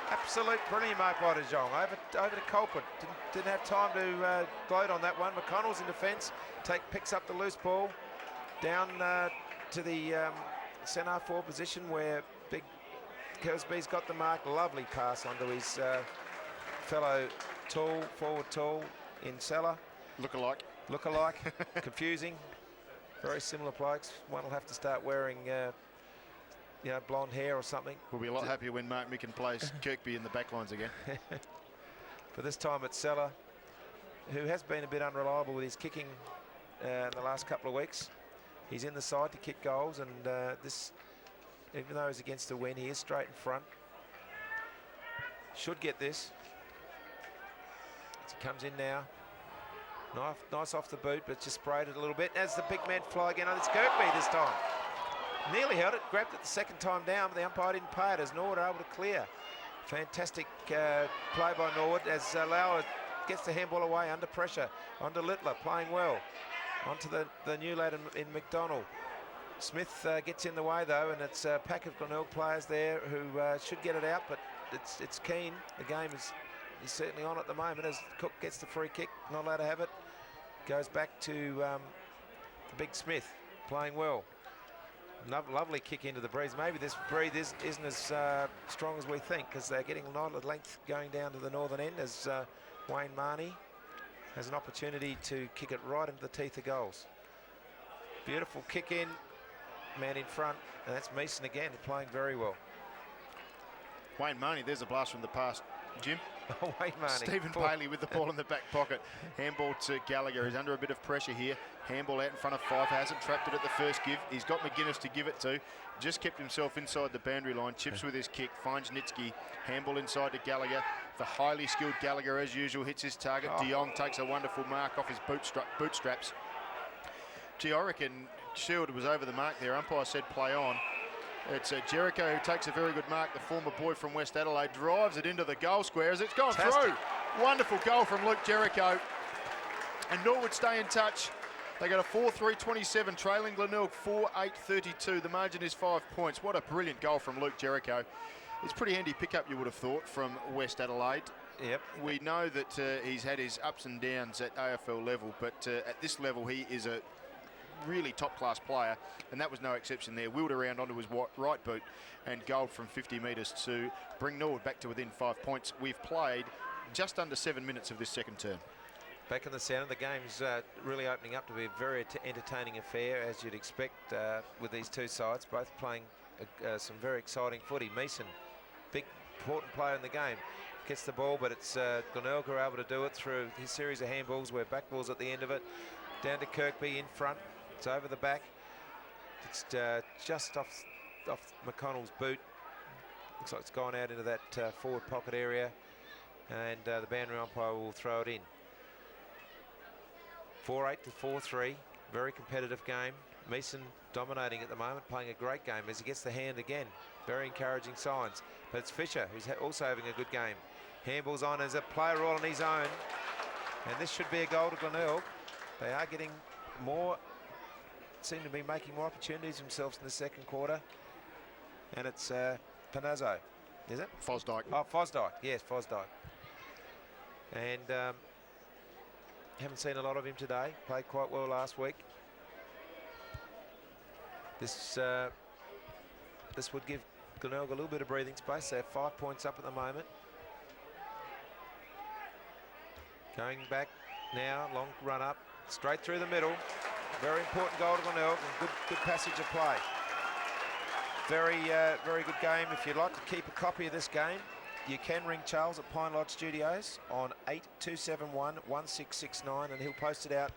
Absolute brilliant mark by De Jong. Over to Culprit. Didn't have time to gloat on that one. McConnell's in defence. Picks up the loose ball. Down to the centre forward position where big Kersby's got the mark. Lovely pass onto his fellow forward tall in Salah. Look-alike. Confusing. Very similar blokes. One will have to start wearing blonde hair or something. We'll be a lot happier when Mark Micken plays Kirkby in the backlines again. But this time it's Salah, who has been a bit unreliable with his kicking in the last couple of weeks. He's in the side to kick goals, and this, even though he's against the wind, he is straight in front. Should get this. As he comes in now. Nice off the boot, but just sprayed it a little bit. As the big men fly again, it's Kirkby this time. Nearly held it, grabbed it the second time down, but the umpire didn't pay it as Norwood are able to clear. Fantastic play by Norwood as Lauer gets the handball away under pressure. Onto Littler, playing well. Onto the new lad in McDonald. Smith gets in the way though, and it's a pack of Glenelg players there who should get it out, but it's keen. The game is certainly on at the moment as Cook gets the free kick, not allowed to have it. Goes back to the big Smith, playing well. Lovely kick into the breeze. Maybe this breeze isn't as strong as we think, because they're getting a lot of length going down to the northern end as Wayne Marnie has an opportunity to kick it right into the teeth of goals. Beautiful kick in, man in front, and that's Mason again, playing very well. Wayne Marnie, there's a blast from the past, Jim. Wayne Marnie. Stephen Paley with the ball in the back pocket. Handball to Gallagher. He's under a bit of pressure here. Handball out in front of Fife. Hasn't trapped it at the first give. He's got McGuinness to give it to. Just kept himself inside the boundary line. Chips with his kick. Finds Nitsky. Handball inside to Gallagher. The highly skilled Gallagher, as usual, hits his target. De Jong takes a wonderful mark off his bootstraps. Gee, I reckon Shield was over the mark there. Umpire said play on. It's Jericho who takes a very good mark. The former boy from West Adelaide drives it into the goal square as it's gone through. Wonderful goal from Luke Jericho. And Norwood stay in touch. They got a 4-3-27, trailing Glenelg 4-8-32. The margin is 5 points. What a brilliant goal from Luke Jericho. It's pretty handy pickup, you would have thought, from West Adelaide. Yep. We know that he's had his ups and downs at AFL level, but at this level he is a really top-class player, and that was no exception there. Wheeled around onto his right boot and goal from 50 metres to bring Norwood back to within 5 points. We've played just under 7 minutes of this second term. Back in the centre, the game's really opening up to be a very entertaining affair, as you'd expect with these two sides, both playing some very exciting footy. Meeson, big, important player in the game, gets the ball, but it's Glenelg are able to do it through his series of handballs, where backballs at the end of it. Down to Kirkby in front. It's over the back. It's just off McConnell's boot. Looks like it's gone out into that forward pocket area, and the boundary umpire will throw it in. 4-8 to 4-3. Very competitive game. Meeson dominating at the moment, playing a great game as he gets the hand again. Very encouraging signs. But it's Fisher who's also having a good game. Handballs on as a player all on his own, and this should be a goal to Glenelg. They are getting more. Seem to be making more opportunities themselves in the second quarter, and it's Panazzo, is it? Fosdyke. Oh, Fosdyke, yes, Fosdyke. And haven't seen a lot of him today. Played quite well last week. This would give Glenelg a little bit of breathing space. They have 5 points up at the moment. Going back now, long run up, straight through the middle. Very important goal to Glenelg, and good passage of play. Very good game. If you'd like to keep a copy of this game, you can ring Charles at Pine Lodge Studios on 8271-1669, and he'll post it out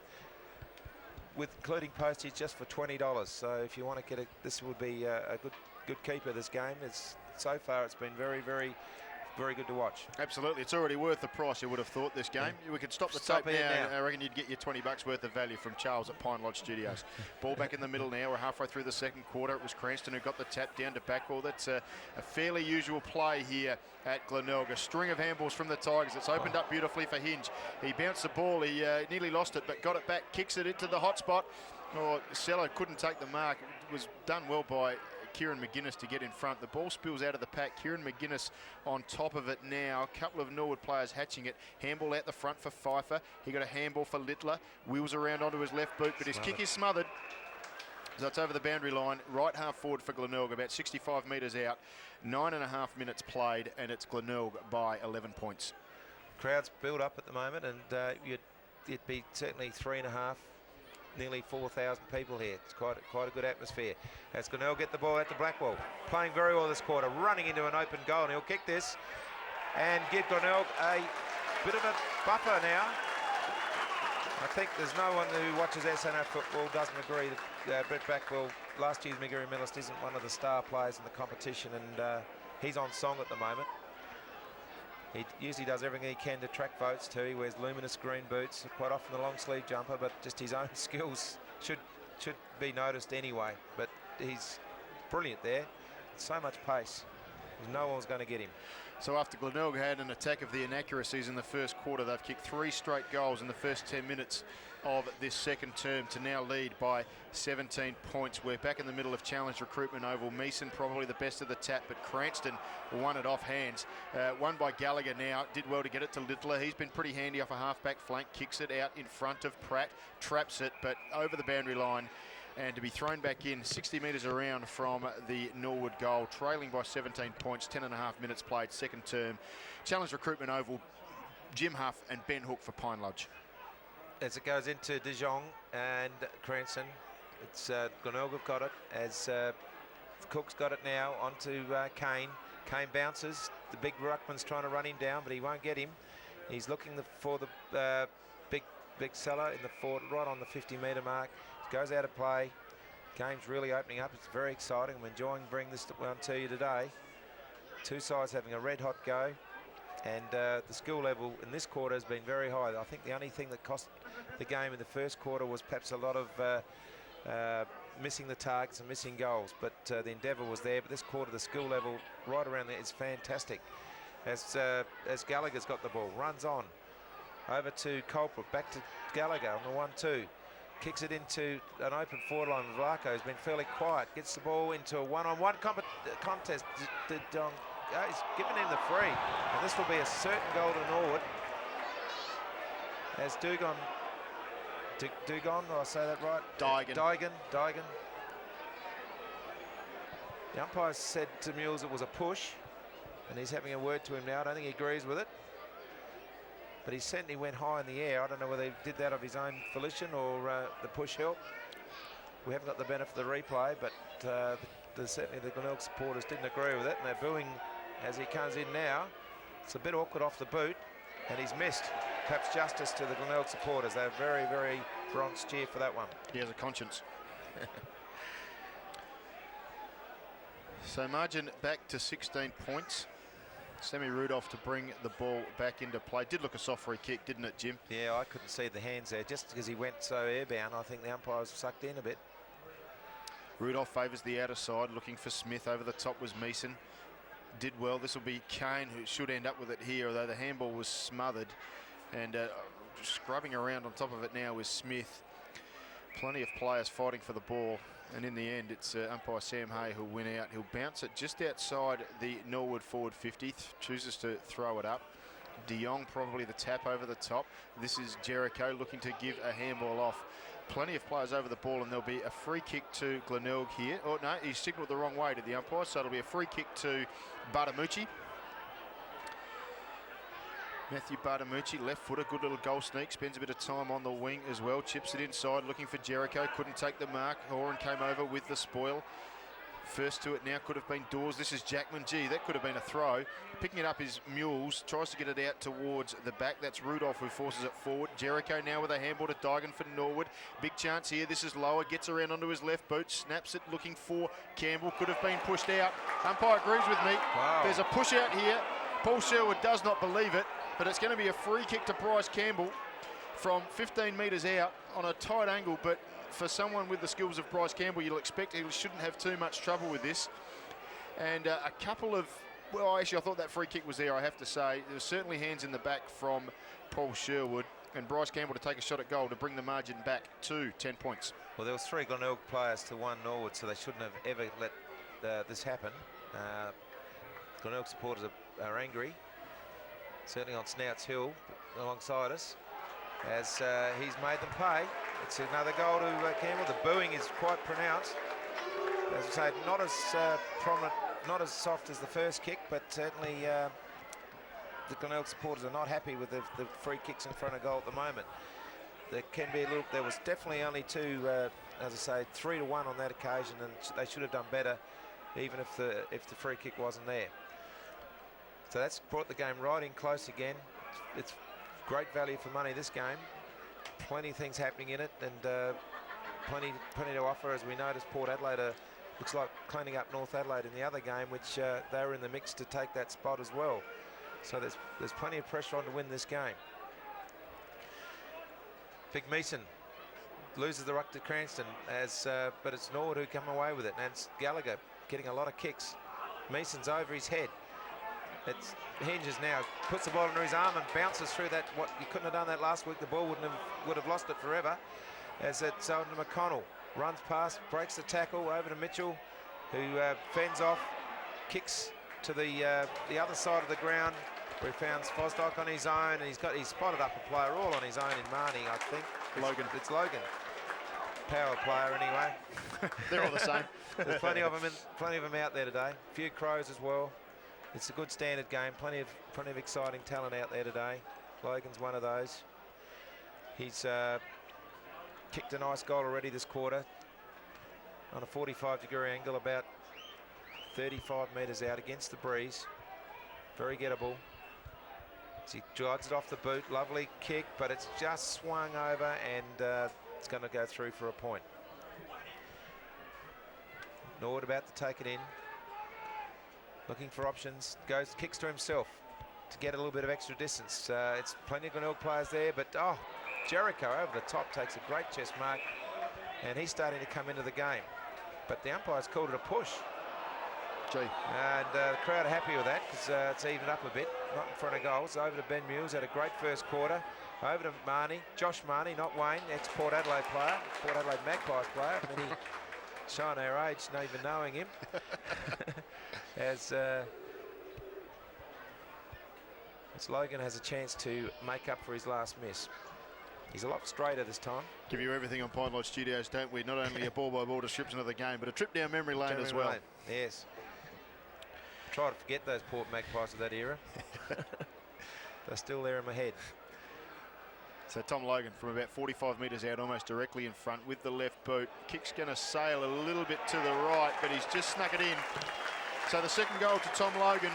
with including postage just for $20. So if you want to get this would be a good keeper. This game. So far it's been very very good to watch. Absolutely, it's already worth the price, you would have thought, this game. We could stop the tape now, and I reckon you'd get your $20 worth of value from Charles at Pine Lodge Studios. Ball back in the middle now. We're halfway through the second quarter. It was Cranston who got the tap down to backball. That's a fairly usual play here at Glenelg. A string of handballs from the Tigers. It's opened up beautifully for Hinge. He bounced the ball. He nearly lost it, but got it back, kicks it into the hot spot. Oh, Sello couldn't take the mark. It was done well by Kieran McGuinness to get in front. The ball spills out of the pack. Kieran McGuinness on top of it now. A couple of Norwood players hatching it. Handball out the front for Pfeiffer. He got a handball for Littler. Wheels around onto his left boot, but his kick is smothered. So it's over the boundary line. Right half forward for Glenelg, about 65 metres out. 9.5 minutes played, and it's Glenelg by 11 points. Crowds build up at the moment, and it'd be certainly 3.5. Nearly 4,000 people here. It's quite a good atmosphere. As Glenelg get the ball at the Blackwell. Playing very well this quarter, running into an open goal, and he'll kick this and give Glenelg a bit of a buffer now. I think there's no one who watches SANFL football doesn't agree that Brett Blackwell, last year's Miggery medalist, isn't one of the star players in the competition, and he's on song at the moment. He usually does everything he can to attract votes too. He wears luminous green boots, quite often the long sleeve jumper, but just his own skills should be noticed anyway. But he's brilliant there. So much pace. No one's going to get him. So after Glenelg had an attack of the inaccuracies in the first quarter, they've kicked 3 straight goals in the first 10 minutes of this second term to now lead by 17 points. We're back in the middle of Challenge Recruitment Oval. Meeson probably the best of the tap, but Cranston won it off hands. Won by Gallagher now. Did well to get it to Littler. He's been pretty handy off a half-back flank. Kicks it out in front of Pratt. Traps it, but over the boundary line. And to be thrown back in 60 metres around from the Norwood goal, trailing by 17 points, 10.5 minutes played, second term. Challenge Recruitment Oval, Jim Huff and Ben Hook for Pine Lodge. As it goes into De Jong and Cranston, it's Glenelg have got it, as Cook's got it now onto Kane. Kane bounces, the big ruckman's trying to run him down, but he won't get him. He's looking for the big seller in the forward, right on the 50-metre mark. Goes out of play. Game's really opening up. It's very exciting. I'm enjoying bringing this one to you today. Two sides having a red hot go, and the skill level in this quarter has been very high. I think the only thing that cost the game in the first quarter was perhaps a lot of missing the targets and missing goals, but the endeavour was there. But this quarter, the skill level right around there is fantastic. As Gallagher's got the ball, runs on over to Culprit, back to Gallagher on the 1-2. Kicks it into an open forward line. Vlaco has been fairly quiet. Gets the ball into a one-on-one contest. He's given him the free. And this will be a certain goal to Norwood. As Dugon, do I say that right? Dygan. The umpire said to Mules it was a push. And he's having a word to him now. I don't think he agrees with it. But he certainly went high in the air. I don't know whether he did that of his own volition or the push help. We haven't got the benefit of the replay, but certainly the Glenelg supporters didn't agree with it, and they're booing as he comes in now. It's a bit awkward off the boot, and he's missed. Perhaps justice to the Glenelg supporters. They're very, very bronze cheer for that one. He has a conscience. So margin back to 16 points. Sammy Rudolph to bring the ball back into play. Did look a soft free kick, didn't it, Jim? Yeah, I couldn't see the hands there. Just because he went so airbound, I think the umpire was sucked in a bit. Rudolph favours the outer side, looking for Smith. Over the top was Meeson. Did well. This will be Kane, who should end up with it here, although the handball was smothered. And just scrubbing around on top of it now was Smith. Plenty of players fighting for the ball. And in the end, it's umpire Sam Hay who'll win out. He'll bounce it just outside the Norwood forward 50, chooses to throw it up. De Jong probably the tap over the top. This is Jericho looking to give a handball off. Plenty of players over the ball, and there'll be a free kick to Glenelg here. Oh, no, he signalled the wrong way to the umpire, so it'll be a free kick to Bartamucci. Matthew Bartamucci, left footer, good little goal sneak, spends a bit of time on the wing as well, chips it inside, looking for Jericho, couldn't take the mark. Horan came over with the spoil. First to it now could have been Dawes. This is Jackman. Gee, that could have been a throw. Picking it up is Mules, tries to get it out towards the back. That's Rudolph who forces it forward. Jericho now with a handball to Dygan for Norwood. Big chance here. This is lower, gets around onto his left boot, snaps it, looking for Campbell. Could have been pushed out. Umpire agrees with me. Wow. There's a push out here. Paul Sherwood does not believe it, but it's going to be a free kick to Bryce Campbell from 15 metres out on a tight angle. But for someone with the skills of Bryce Campbell, you'll expect he shouldn't have too much trouble with this. And a couple of, well, actually, I thought that free kick was there, I have to say. There was certainly hands in the back from Paul Sherwood, and Bryce Campbell to take a shot at goal to bring the margin back to 10 points. Well, there was 3 Glenelg players to 1 Norwood, so they shouldn't have ever let this happen. Glenelg supporters are angry, certainly on Snouts Hill alongside us, as he's made them pay. It's another goal to Campbell. The booing is quite pronounced. As I say, not as prominent, not as soft as the first kick, but certainly the Glenelg supporters are not happy with the free kicks in front of goal at the moment. There can be a little. There was definitely only 2, as I say, 3 to 1 on that occasion, and they should have done better, even if the free kick wasn't there. So that's brought the game right in close again. It's great value for money, this game. Plenty of things happening in it, and plenty to offer. As we noticed, Port Adelaide looks like cleaning up North Adelaide in the other game, which they were in the mix to take that spot as well. So there's plenty of pressure on to win this game. Big Meeson loses the ruck to Cranston, but it's Norwood who come away with it, and it's Gallagher getting a lot of kicks. Meeson's over his head. It's hinges now, puts the ball under his arm and bounces through that. What you couldn't have done that last week. The ball would have lost it forever. As it's over to McConnell, runs past, breaks the tackle over to Mitchell, who fends off, kicks to the other side of the ground, where he found Fosdock on his own, and he's spotted up a player all on his own in Marnie, I think. It's Logan. Power player anyway. They're all the same. There's plenty of them out there today. A few Crows as well. It's a good standard game. Plenty of exciting talent out there today. Logan's one of those. He's kicked a nice goal already this quarter on a 45-degree angle, about 35 metres out against the breeze. Very gettable. As he drives it off the boot. Lovely kick, but it's just swung over, and it's going to go through for a point. Norwood about to take it in. Looking for options, kicks to himself to get a little bit of extra distance. It's plenty of Glenelg players there, but Jericho over the top takes a great chest mark, and he's starting to come into the game. But the umpire's called it a push. Gee. And the crowd are happy with that, because it's evened up a bit, not in front of goals. Over to Ben Mules, had a great first quarter. Over to Marnie, Josh Marnie, not Wayne, ex-Port Adelaide player, Port Adelaide Magpies player. Many showing our age, not even knowing him. As Logan has a chance to make up for his last miss. He's a lot straighter this time. Give you everything on Pine Lodge Studios, don't we? Not only a ball-by-ball description of the game, but a trip down memory lane as well. Yes. Try to forget those Port Magpies of that era. They're still there in my head. So Tom Logan from about 45 metres out, almost directly in front with the left boot. Kick's going to sail a little bit to the right, but he's just snuck it in. So the second goal to Tom Logan.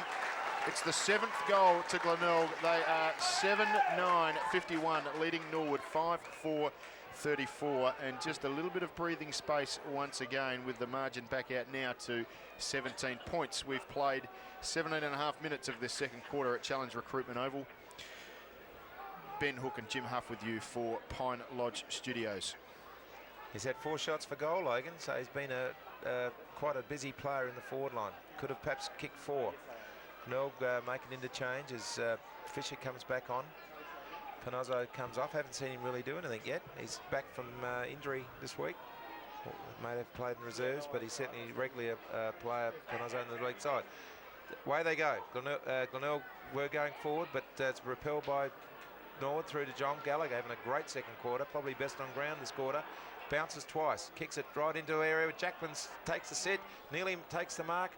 It's the 7th goal to Glenelg. They are 7-9-51, leading Norwood 5-4-34, and just a little bit of breathing space once again, with the margin back out now to 17 points. We've played 17.5 minutes of this second quarter at Challenge Recruitment Oval. Ben Hook and Jim Huff with you for Pine Lodge Studios. He's had 4 shots for goal, Logan, so he's been quite a busy player in the forward line. Could have perhaps kicked 4. Glenelg make an interchange as Fisher comes back on. Panozzo comes off. Haven't seen him really do anything yet. He's back from injury this week. Well, may have played in reserves, but he's certainly regularly a player, Panozzo, in the league side. Away they go. Glenelg were going forward, but it's repelled by Norwood through to John Gallagher, having a great second quarter, probably best on ground this quarter. Bounces twice, kicks it right into the area. Jackman takes the set, nearly takes the mark.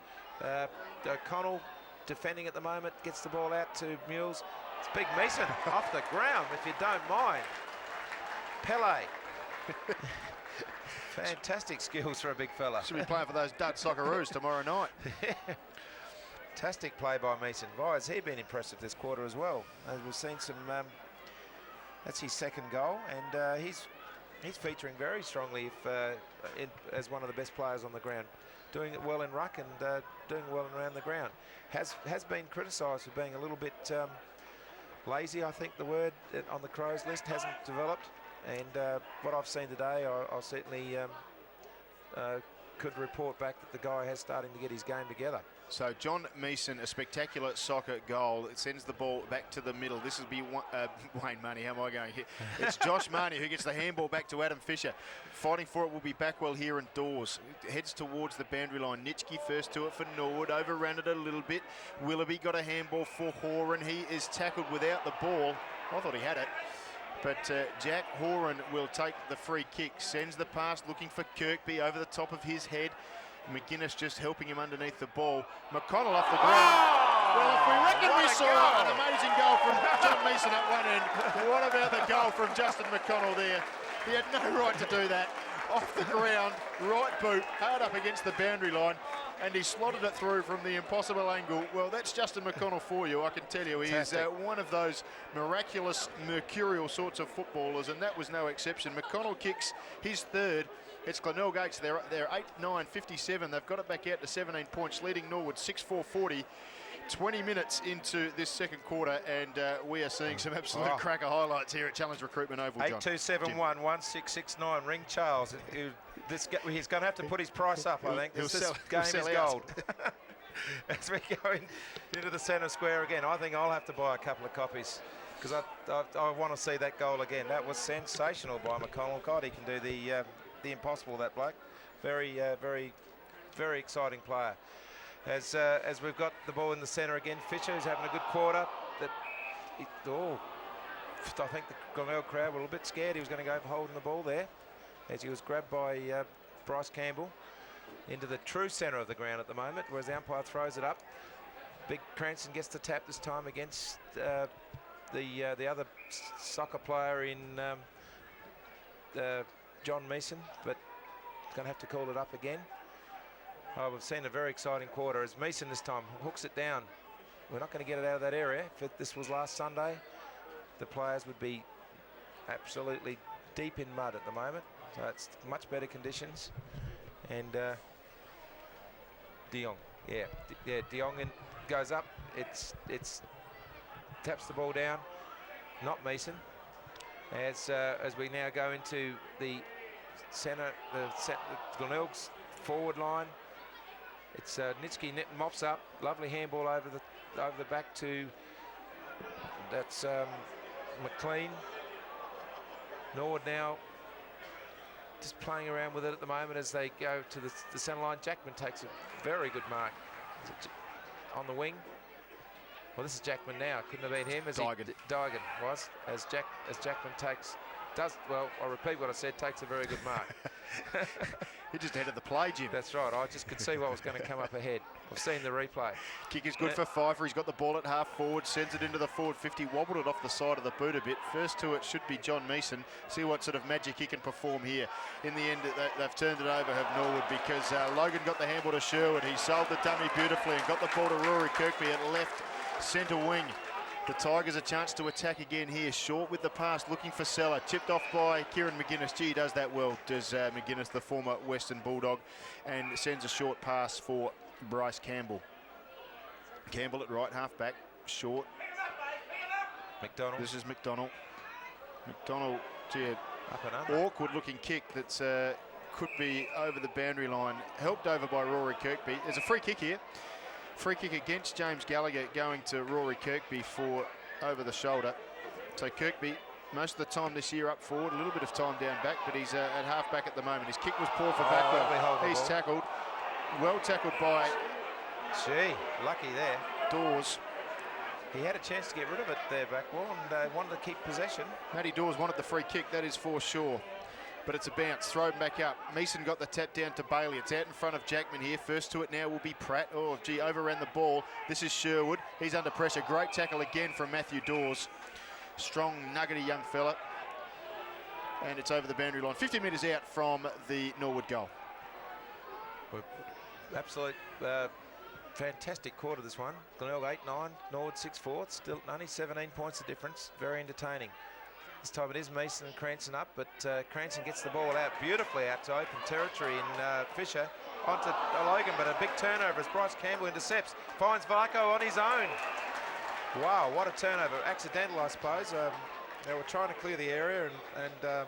O'Connell defending at the moment, gets the ball out to Mules. It's Big Meeson off the ground, if you don't mind. Pele. Fantastic skills for a big fella. Should be playing for those Dud Socceroos tomorrow night. Fantastic play by Meeson. Why has he been impressive this quarter as well? As we've seen some, that's his second goal, and he's featuring very strongly as one of the best players on the ground. doing it well in ruck and doing well around the ground. Has been criticised for being a little bit lazy, I think the word on the Crows list, hasn't developed. And what I've seen today, I certainly could report back that the guy has starting to get his game together. So John Meeson, a spectacular soccer goal. It sends the ball back to the middle. This will be Wayne Money. How am I going here? It's Josh Marnie who gets the handball back to Adam Fisher. Fighting for it will be Backwell here and Dawes. Heads towards the boundary line. Nitschke first to it for Norwood. Overran it a little bit. Willoughby got a handball for Horan. He is tackled without the ball. I thought he had it. But Jack Horan will take the free kick. Sends the pass looking for Kirkby over the top of his head. McGuinness just helping him underneath the ball. McConnell off the ground. Well, if we reckon we saw an amazing goal from John Meeson at one end, what about the goal from Justin McConnell there? He had no right to do that. Off the ground, right boot, hard up against the boundary line, and he slotted it through from the impossible angle. Well, that's Justin McConnell for you, I can tell you. He is one of those miraculous, mercurial sorts of footballers, and that was no exception. McConnell kicks his third. It's Glenelg 8. They're 8-9-57. They've got it back out to 17 points, leading Norwood 6-4-40. 20 minutes into this second quarter, and we are seeing some absolute cracker highlights here at Challenge Recruitment Oval. 8271-1669. Ring Charles. He's going to have to put his price up, I think. This game is gold. As we go into the centre square again, I think I'll have to buy a couple of copies because I want to see that goal again. That was sensational by McConnell. God, he can do the impossible, that bloke. Very, very exciting player. As we've got the ball in the centre again, Fisher is having a good quarter. I think the Glenelg crowd were a little bit scared he was going to go for holding the ball there, as he was grabbed by Bryce Campbell into the true centre of the ground at the moment, whereas the umpire throws it up. Big Cranston gets the tap this time against the other soccer player in John Meeson, but going to have to call it up again. Oh, we've seen a very exciting quarter as Meeson this time hooks it down. We're not going to get it out of that area. If this was last Sunday, the players would be absolutely deep in mud at the moment. So it's much better conditions. And De Jong, De Jong goes up. It's taps the ball down. Not Meeson. As we now go into the centre, the Glenelg's forward line. It's Nitschke mops up, lovely handball over the back to McLean. Norwood now just playing around with it at the moment as they go to the centre line. Jackman takes a very good mark on the wing. Well, this is Jackman now. Couldn't have been him. Dygan was as Jackman I repeat what I said, takes a very good mark. He just headed the play, Jim. That's right. I just could see what was going to come up ahead. I've seen the replay. Kick is good for Pfeiffer. He's got the ball at half forward, sends it into the forward 50, wobbled it off the side of the boot a bit. First to it should be John Meeson. See what sort of magic he can perform here. In the end, they've turned it over, have Norwood, because Logan got the handball to Sherwood. He sold the dummy beautifully and got the ball to Rory Kirkby at left centre wing. The Tigers a chance to attack again here. Short with the pass, looking for Seller. Tipped off by Kieran McGuinness. Gee, he does that well, does McGuinness, the former Western Bulldog, and sends a short pass for Bryce Campbell. Campbell at right half back, short. McDonald. This is McDonald. McDonald, gee, up and under. Awkward looking kick that's could be over the boundary line. Helped over by Rory Kirkby. There's a free kick here. Free kick against James Gallagher going to Rory Kirkby for over the shoulder. So Kirkby, most of the time this year up forward, a little bit of time down back, but he's at half back at the moment. His kick was poor for Backwell. He's tackled. Well tackled by... Gee, lucky there. Dawes. He had a chance to get rid of it there, Backwell, and wanted to keep possession. Matty Dawes wanted the free kick, that is for sure. But it's a bounce, thrown back up. Meeson got the tap down to Bailey. It's out in front of Jackman here. First to it now will be Pratt. Oh, gee, overran the ball. This is Sherwood. He's under pressure. Great tackle again from Matthew Dawes. Strong, nuggety young fella. And it's over the boundary line. 50 metres out from the Norwood goal. Absolute fantastic quarter, this one. Glenelg 8-9, Norwood 6-4. Still only 17 points of difference. Very entertaining. This time it is Meeson and Cranston up, but Cranston gets the ball out beautifully out to open territory in Fisher. onto Logan, but a big turnover as Bryce Campbell intercepts. Finds Varco on his own. Wow, what a turnover. Accidental, I suppose. They were trying to clear the area, and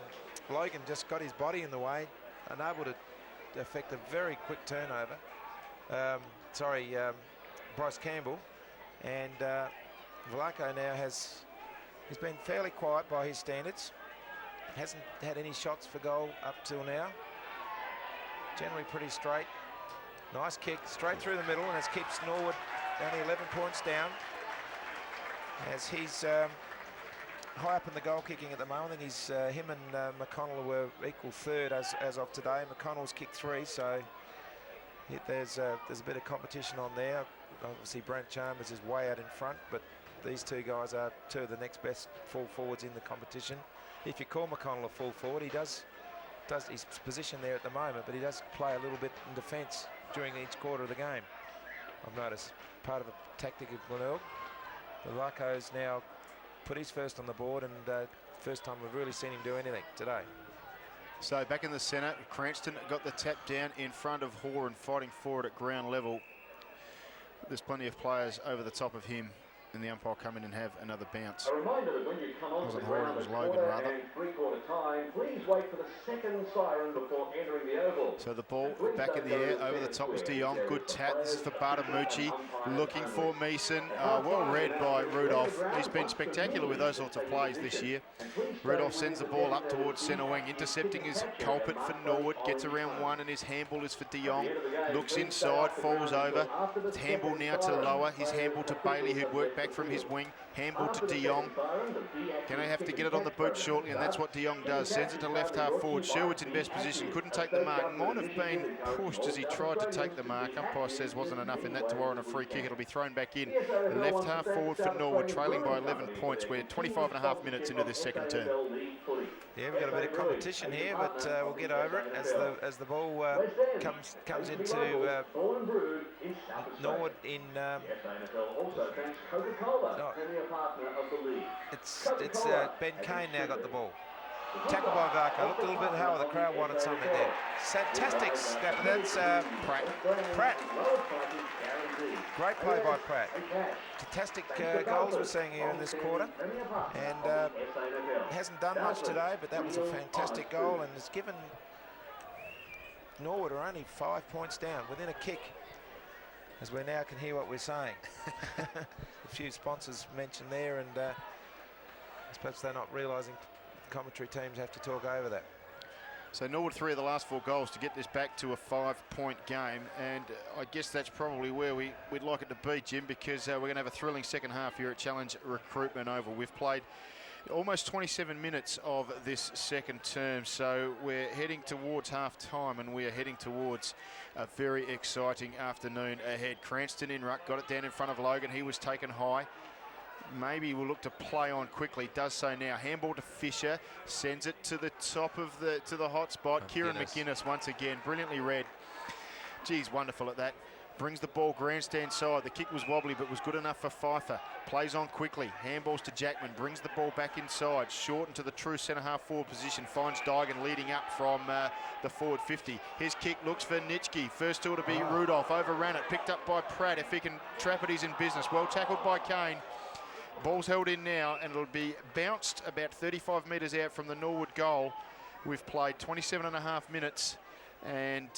Logan just got his body in the way, unable to effect a very quick turnover. Bryce Campbell. And Vlaco now he's been fairly quiet by his standards. Hasn't had any shots for goal up till now. Generally pretty straight. Nice kick straight through the middle, and it keeps Norwood only 11 points down. As he's high up in the goal kicking at the moment. I think he's him and McConnell were equal third as of today. McConnell's kicked 3, so there's a bit of competition on there. Obviously Brent Chalmers is way out in front, but these two guys are two of the next best full forwards in the competition. If you call McConnell a full forward, he does his position there at the moment, but he does play a little bit in defence during each quarter of the game. I've noticed part of a tactic of Glenelg. Vlaco's now put his first on the board, and first time we've really seen him do anything today. So back in the centre, Cranston got the tap down in front of Hoare and fighting for it at ground level. There's plenty of players over the top of him, and the umpire come in and have another bounce. A reminder that when you come on Wasn't the Hoare, ground it was at Logan quarter rather. and three-quarter time, please wait for the second siren before entering the oval. So the ball back in the air, over the top was De Jong. Good tap. This is for Bartamucci, looking for Meeson. Well read by Rudolph. He's been spectacular with those sorts of plays this year. Rudolph sends the ball up towards centre wing. Intercepting is Culpet for Norwood. Gets around one, and his handball is for De Jong. Looks inside, falls over. Handball now to lower. His handball to Bailey, who'd worked back from his wing. Handball to De Jong. Going to have to get it on the boot shortly, and that's what De Jong does. Sends it to left half forward. Sherwood's in best position. Couldn't take the mark. Might have been pushed as he tried to take the mark. Umpire says wasn't enough in that to warrant a free kick. It'll be thrown back in. Left half forward for Norwood, trailing by 11 points. We're 25.5 minutes into this second term. Yeah, we've got a bit of competition here, but we'll get over it as the ball comes into Norwood in. It's Ben Kane now got the ball. Tackled by Varco. Looked a little bit how the crowd wanted something there. Fantastic snap. That's Pratt. Great play by Pratt. Fantastic goals we're seeing here in this quarter. And hasn't done much today, but that was a fantastic goal, and has given Norwood are only 5 points down within a kick, as we now can hear what we're saying. A few sponsors mentioned there, and perhaps they're not realising commentary teams have to talk over that. So Norwood 3 of the last 4 goals to get this back to a 5-point game, and I guess that's probably where we'd like it to be, Jim, because we're going to have a thrilling second half here at Challenge Recruitment Oval. We've played almost 27 minutes of this second term, so we're heading towards half time, and we are heading towards a very exciting afternoon ahead. Cranston in ruck, got it down in front of Logan. He was taken high. Maybe we'll look to play on quickly. Does so now. Handball to Fisher. Sends it to the top of the hot spot. Kieran McGuinness once again. Brilliantly read. Geez, wonderful at that. Brings the ball grandstand side. The kick was wobbly, but was good enough for Pfeiffer. Plays on quickly. Handballs to Jackman. Brings the ball back inside. Short into the true centre half forward position. Finds Dygan leading up from the forward 50. His kick looks for Nitschke. First tool to be Rudolph. Overran it. Picked up by Pratt. If he can trap it, he's in business. Well tackled by Kane. Ball's held in now, and it'll be bounced about 35 metres out from the Norwood goal. We've played 27.5 minutes, and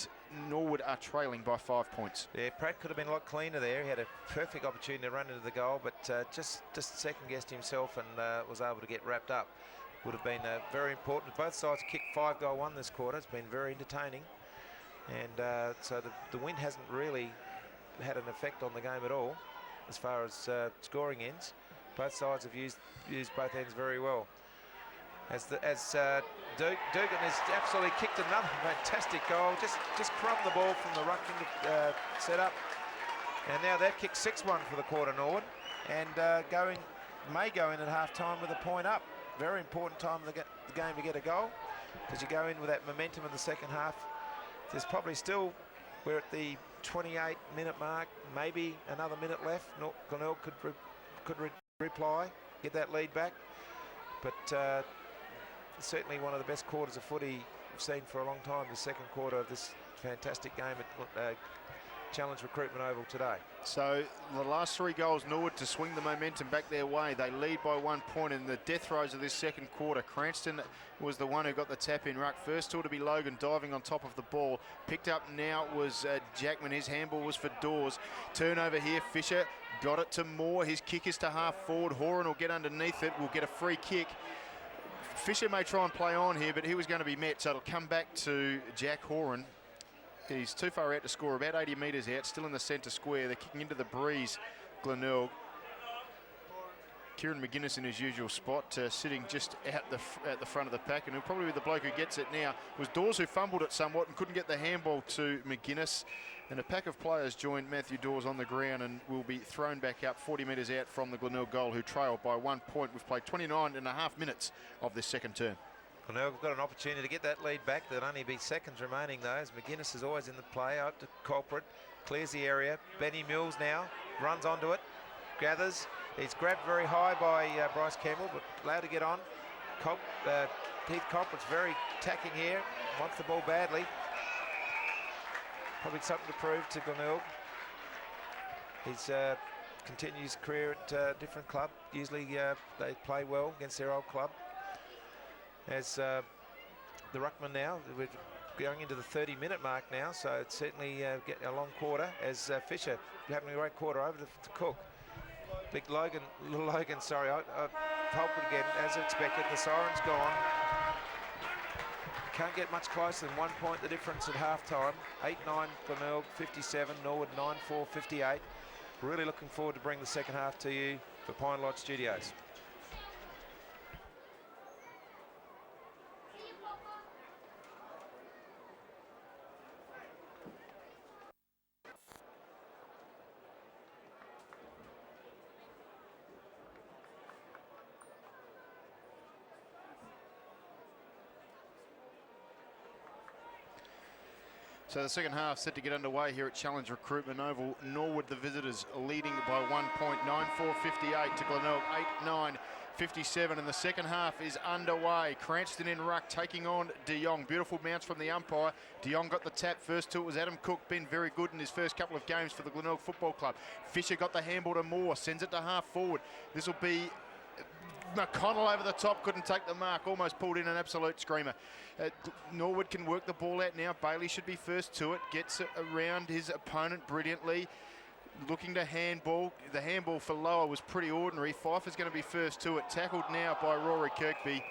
Norwood are trailing by 5 points. Yeah, Pratt could have been a lot cleaner there. He had a perfect opportunity to run into the goal, but just second-guessed himself and was able to get wrapped up. Would have been very important. Both sides kicked 5-goal-1 this quarter. It's been very entertaining. And so the wind hasn't really had an effect on the game at all as far as scoring ends. Both sides have used both ends very well. As Dugan has absolutely kicked another fantastic goal. Just crumbed the ball from the ruck into set-up. And now they've kicked 6-1 for the quarter, Norwood. And may go in at half-time with a point up. Very important time of the game to get a goal, because you go in with that momentum in the second half. There's probably still, we're at the 28-minute mark, maybe another minute left. Glenelg could reply, get that lead back. But certainly one of the best quarters of footy seen for a long time, the second quarter of this fantastic game at Challenge Recruitment Oval today. So the last 3 goals, Norwood to swing the momentum back their way. They lead by 1 point in the death throes of this second quarter. Cranston was the one who got the tap in ruck. First tool to be Logan diving on top of the ball. Picked up now was Jackman. His handball was for Dawes. Turnover here, Fisher got it to Moore. His kick is to half forward. Horan will get underneath it. Will get a free kick. Fisher may try and play on here, but he was going to be met, so it'll come back to Jack Horan. He's too far out to score, about 80 metres out, still in the centre square. They're kicking into the breeze, Glenelg. Kieran McGuinness in his usual spot, sitting just at the front of the pack, and he'll probably be the bloke who gets it now. It was Dawes who fumbled it somewhat and couldn't get the handball to McGuinness. And a pack of players joined Matthew Dawes on the ground and will be thrown back up 40 metres out from the Glenelg goal, who trail by 1 point. We've played 29.5 minutes of this second term. Glenelg have got an opportunity to get that lead back. There'll only be seconds remaining though, as McGuinness is always in the play. Up to Culprit, clears the area. Benny Mills now runs onto it, gathers. He's grabbed very high by Bryce Campbell, but allowed to get on. Heath Culprit's very attacking here, wants the ball badly. Probably something to prove to Glenelg. He's continued his career at a different club. Usually they play well against their old club. As the ruckman now, we're going into the 30-minute mark now, so it's certainly getting a long quarter as Fisher having a great quarter over to Cook. Little Logan, sorry, Culprit again, as expected. The siren's gone. Can't get much closer than 1 point the difference at half-time. 8-9 Glenelg, 57, Norwood 9-4, 58. Really looking forward to bring the second half to you for Pine Lodge Studios. So the second half set to get underway here at Challenge Recruitment Oval. Norwood, the visitors, leading by 1 point, 9-4-58 to Glenelg, 8-9-57, and the second half is underway. Cranston in ruck, taking on De Jong. Beautiful bounce from the umpire. De Jong got the tap first to it was Adam Cook, been very good in his first couple of games for the Glenelg Football Club. Fisher got the handball to Moore, sends it to half forward. This will be McConnell over the top, couldn't take the mark, almost pulled in an absolute screamer. Norwood can work the ball out now. Bailey should be first to it, gets around his opponent brilliantly. Looking to handball. The handball for Lower was pretty ordinary. Pfeiffer's going to be first to it. Tackled now by Rory Kirkby.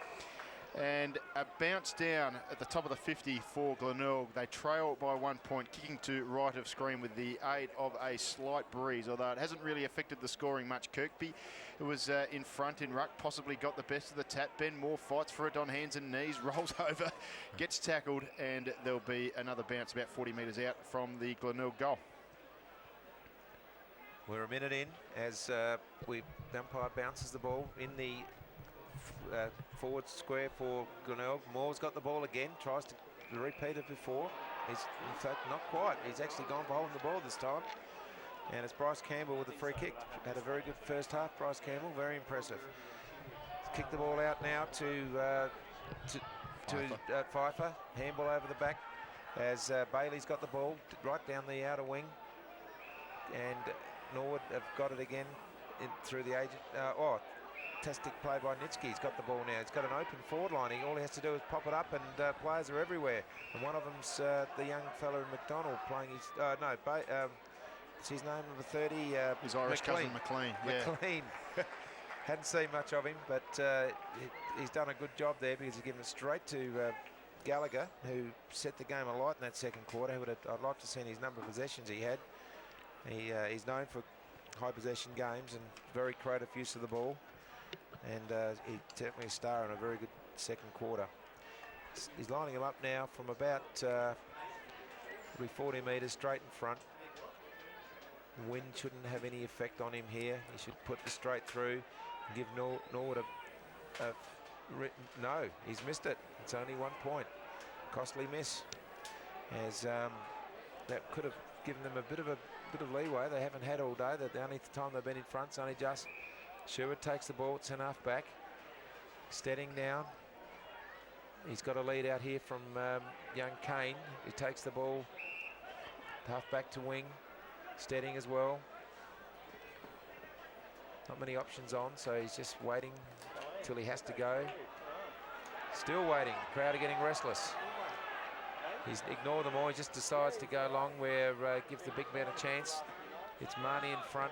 And a bounce down at the top of the 50 for Glenelg. They trail by 1 point, kicking to right of screen with the aid of a slight breeze, although it hasn't really affected the scoring much. Kirkby, who was in front in ruck, possibly got the best of the tap. Ben Moore fights for it on hands and knees, rolls over, gets tackled, and there'll be another bounce about 40 metres out from the Glenelg goal. We're a minute in as the umpire bounces the ball in the forward square for Glenelg. Moore's got the ball again, tries to repeat it before. He's in fact not quite. He's actually gone for holding the ball this time. And it's Bryce Campbell with the free kick. Had a very good first half, Bryce Campbell, very impressive. Kick the ball out now to Pfeiffer. Handball over the back as Bailey's got the ball right down the outer wing. And Norwood have got it again through the agent. Fantastic play by Nitsky. He's got the ball now. He's got an open forward line. All he has to do is pop it up, and players are everywhere. And one of them's the young fella in McDonald playing his. What's his name? Number 30. His Irish cousin McLean. McLean. Hadn't seen much of him, but he's done a good job there because he's given it straight to Gallagher, who set the game alight in that second quarter. I'd like to have seen his number of possessions he had. He's known for high possession games and very creative use of the ball. And he's certainly a star in a very good second quarter. He's lining him up now from about 40 metres straight in front. Wind shouldn't have any effect on him here. He should put the straight through and give Norwood no, he's missed it. It's only 1 point. Costly miss. As that could have given them a bit of leeway. They haven't had all day. The only time they've been in front's only just. Sherwood takes the ball, it's half back. Steading down. He's got a lead out here from young Kane, who takes the ball half back to wing, steadying as well. Not many options on, so he's just waiting till he has to go. Still waiting. Crowd are getting restless. He's ignored them all. He just decides to go long where gives the big man a chance. It's Marnie in front.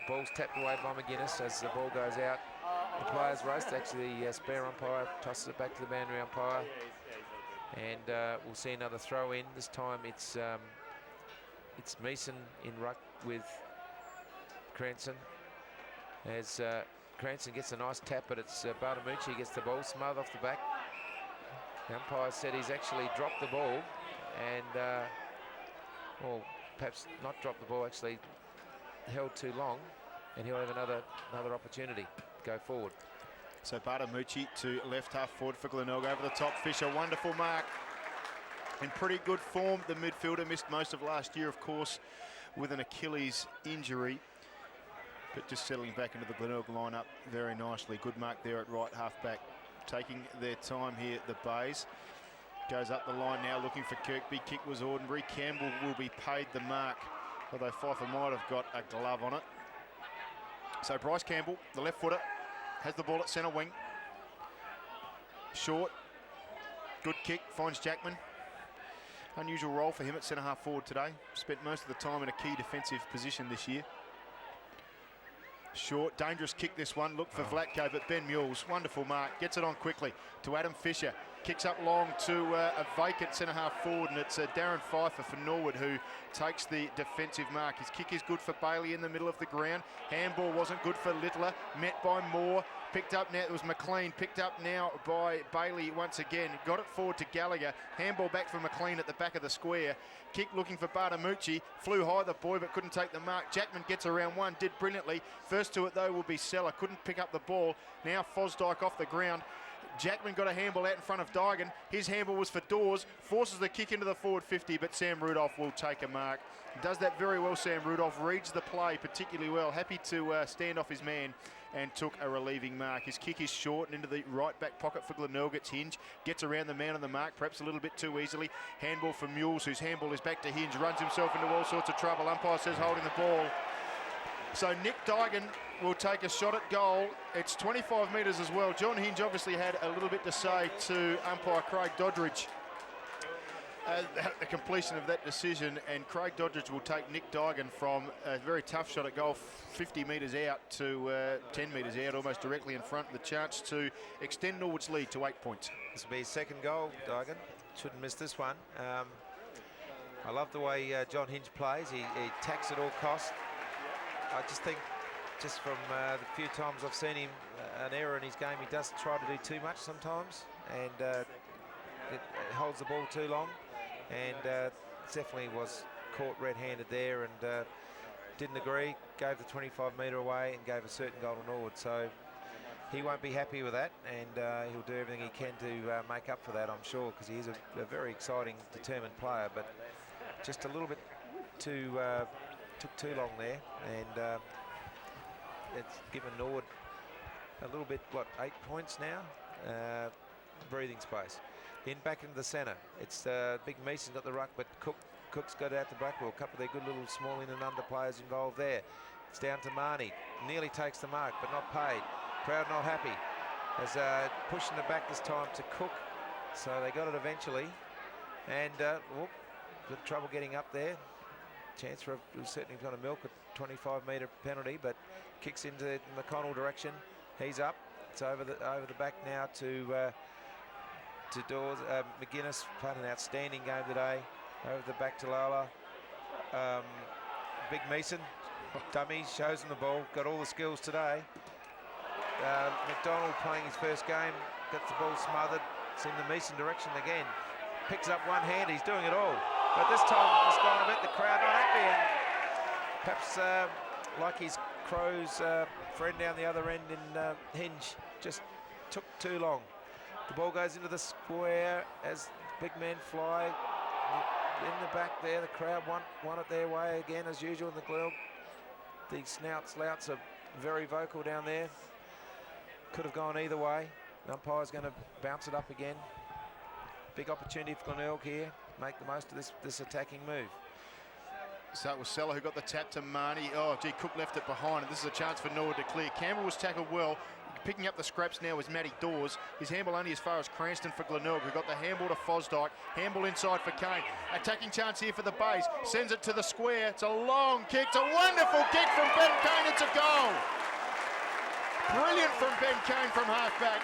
Ball's tapped away by McGuinness as the ball goes out. The players race. Actually, the spare umpire tosses it back to the boundary umpire. And we'll see another throw in. This time it's Meeson in ruck with Cranston. As Cranston gets a nice tap, but it's Bartamucci gets the ball smothered off the back. The umpire said he's actually dropped the ball and, well, perhaps not dropped the ball, actually held too long, and he'll have another opportunity to go forward. So Bartamucci to left half forward for Glenelg over the top. Fisher, wonderful mark. In pretty good form. The midfielder missed most of last year, of course, with an Achilles injury. But just settling back into the Glenelg lineup very nicely. Good mark there at right half back. Taking their time here at the Bays. Goes up the line now looking for Kirkby. Kick was ordinary. Campbell will be paid the mark, although Pfeiffer might have got a glove on it. So Bryce Campbell, the left footer, has the ball at centre wing. Short. Good kick. Finds Jackman. Unusual role for him at centre half forward today. Spent most of the time in a key defensive position this year. Short, dangerous kick this one. Look for Vlatko, but Ben Mules, wonderful mark. Gets it on quickly to Adam Fisher. Kicks up long to a vacant centre half forward, and it's Darren Pfeiffer for Norwood who takes the defensive mark. His kick is good for Bailey in the middle of the ground. Handball wasn't good for Littler. Met by Moore. Picked up now, it was McLean. Picked up now by Bailey once again. Got it forward to Gallagher. Handball back for McLean at the back of the square. Kick looking for Bartamucci. Flew high the boy, but couldn't take the mark. Jackman gets around one, did brilliantly. First to it though will be Seller. Couldn't pick up the ball. Now Fosdyke off the ground. Jackman got a handball out in front of Dygan. His handball was for Dawes. Forces the kick into the forward 50, but Sam Rudolph will take a mark. Does that very well, Sam Rudolph. Reads the play particularly well. Happy to stand off his man and took a relieving mark. His kick is short and into the right back pocket for Glenelg. It's Hinge. Gets around the man on the mark, perhaps a little bit too easily. Handball for Mules, whose handball is back to Hinge. Runs himself into all sorts of trouble. Umpire says holding the ball. So Nick Dygan will take a shot at goal. It's 25 metres as well. John Hinge obviously had a little bit to say to umpire Craig Doddridge at the completion of that decision, and Craig Doddridge will take Nick Dygan from a very tough shot at goal 50 metres out to 10 metres out, almost directly in front, the chance to extend Norwood's lead to 8 points. This will be his second goal, Dygan. Shouldn't miss this one. I love the way John Hinge plays. He attacks at all costs. I just think, just from the few times I've seen him, an error in his game, he does try to do too much sometimes, and it holds the ball too long, and definitely was caught red-handed there, and didn't agree, gave the 25-metre away and gave a certain goal to Norwood. So he won't be happy with that, and he'll do everything he can to make up for that, I'm sure, because he is a very exciting, determined player, but just a little bit too took too long there, and it's given Norwood a little bit, 8 points now, breathing space. In back into the centre, it's Big Meeson got the ruck, but Cook's got out the back. Well, a couple of their good little small in and under players involved there. It's down to Marnie, nearly takes the mark, but not paid. Crowd not happy, as pushing it back this time to Cook, so they got it eventually, and good trouble getting up there. Chance for certainly going to milk a 25-metre penalty, but kicks into the McConnell direction. He's up. It's over the back now to Dawes. McGuinness played an outstanding game today. Over the back to Lala. Big Meeson, dummy, shows him the ball. Got all the skills today. McDonald playing his first game. Got the ball smothered. It's in the Meeson direction again. Picks up one hand. He's doing it all. But this time it's gone a bit, the crowd not happy, and perhaps like his Crows friend down the other end in Hinge, just took too long. The ball goes into the square as big men fly in the back there. The crowd want it their way again as usual in the Glenelg. The louts are very vocal down there. Could have gone either way. The umpire's going to bounce it up again. big opportunity for Glenelg here. Make the most of this attacking move. So it was Seller who got the tap to Marnie. Oh, gee, Cook left it behind, and this is a chance for Norwood to clear. Campbell was tackled well. Picking up the scraps now was Matty Dawes. His handball only as far as Cranston for Glenelg, who got the handball to Fosdyke. Handball inside for Kane. Attacking chance here for the Bays. Sends it to the square. It's a long kick. It's a wonderful kick from Ben Kane. It's a goal. Brilliant from Ben Kane from half-back.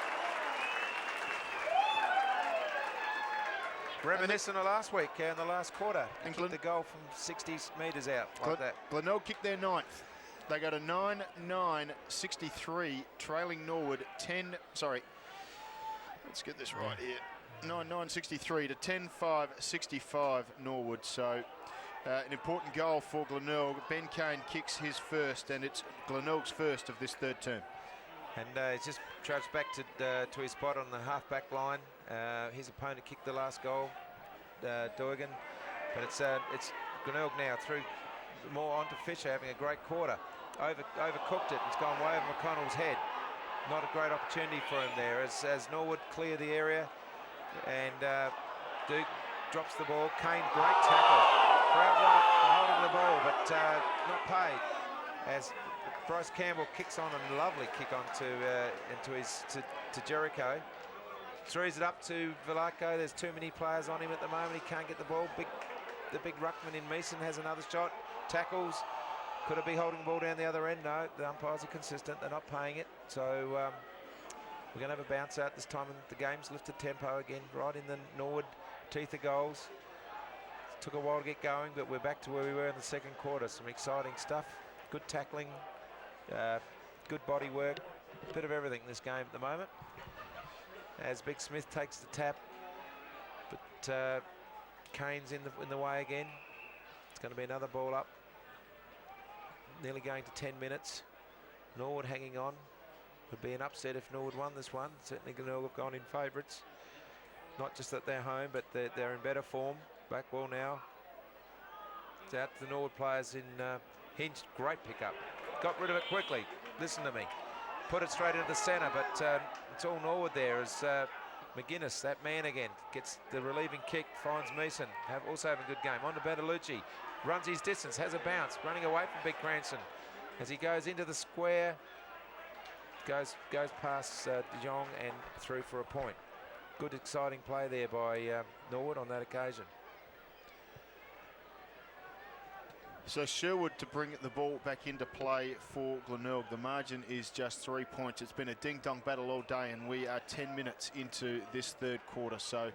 Reminiscent of last week in the last quarter. And Kicked the goal from 60 metres out like that. Glenelg kicked their 9th. They go to 9-9-63, trailing Norwood 10. Sorry, let's get this right here. 9-9-63 to 10-5-65 Norwood. So an important goal for Glenelg. Ben Kane kicks his first, and it's Glenelg's first of this third term. And he's just trudged back to his spot on the half-back line. His opponent kicked the last goal, Duigan, but it's Glenelg now through more onto Fisher, having a great quarter. Overcooked it. It's gone way over McConnell's head. Not a great opportunity for him there as Norwood clear the area, and Duke drops the ball. Kane, great tackle. Crowd holding the ball, but not paid. As Bryce Campbell kicks on, a lovely kick on to Jericho. Throws it up to Velarco. There's too many players on him at the moment. He can't get the ball. The big ruckman in Meeson has another shot. Tackles. Could it be holding the ball down the other end? No, the umpires are consistent. They're not paying it. So we're going to have a bounce out this time, and the game's lifted tempo again, right in the Norwood teeth of goals. It took a while to get going, but we're back to where we were in the second quarter. Some exciting stuff. Good tackling. Good body work. A bit of everything in this game at the moment. As Big Smith takes the tap, but Kane's in the way again. It's going to be another ball up. Nearly going to 10 minutes. Norwood hanging on. Would be an upset if Norwood won this one. Certainly Glenelg have gone in favourites. Not just that they're home, but they're in better form. Back ball now. It's out to the Norwood players in Hinge. Great pickup. Got rid of it quickly. Listen to me. Put it straight into the centre, but it's all Norwood there as McGuinness, that man again, gets the relieving kick, finds Meeson. Also having a good game. On to Bertolucci. Runs his distance, has a bounce, running away from Big Cranston. As he goes into the square, goes past De Jong and through for a point. Good exciting play there by Norwood on that occasion. So Sherwood to bring the ball back into play for Glenelg. The margin is just 3 points. It's been a ding-dong battle all day, and we are 10 minutes into this third quarter. So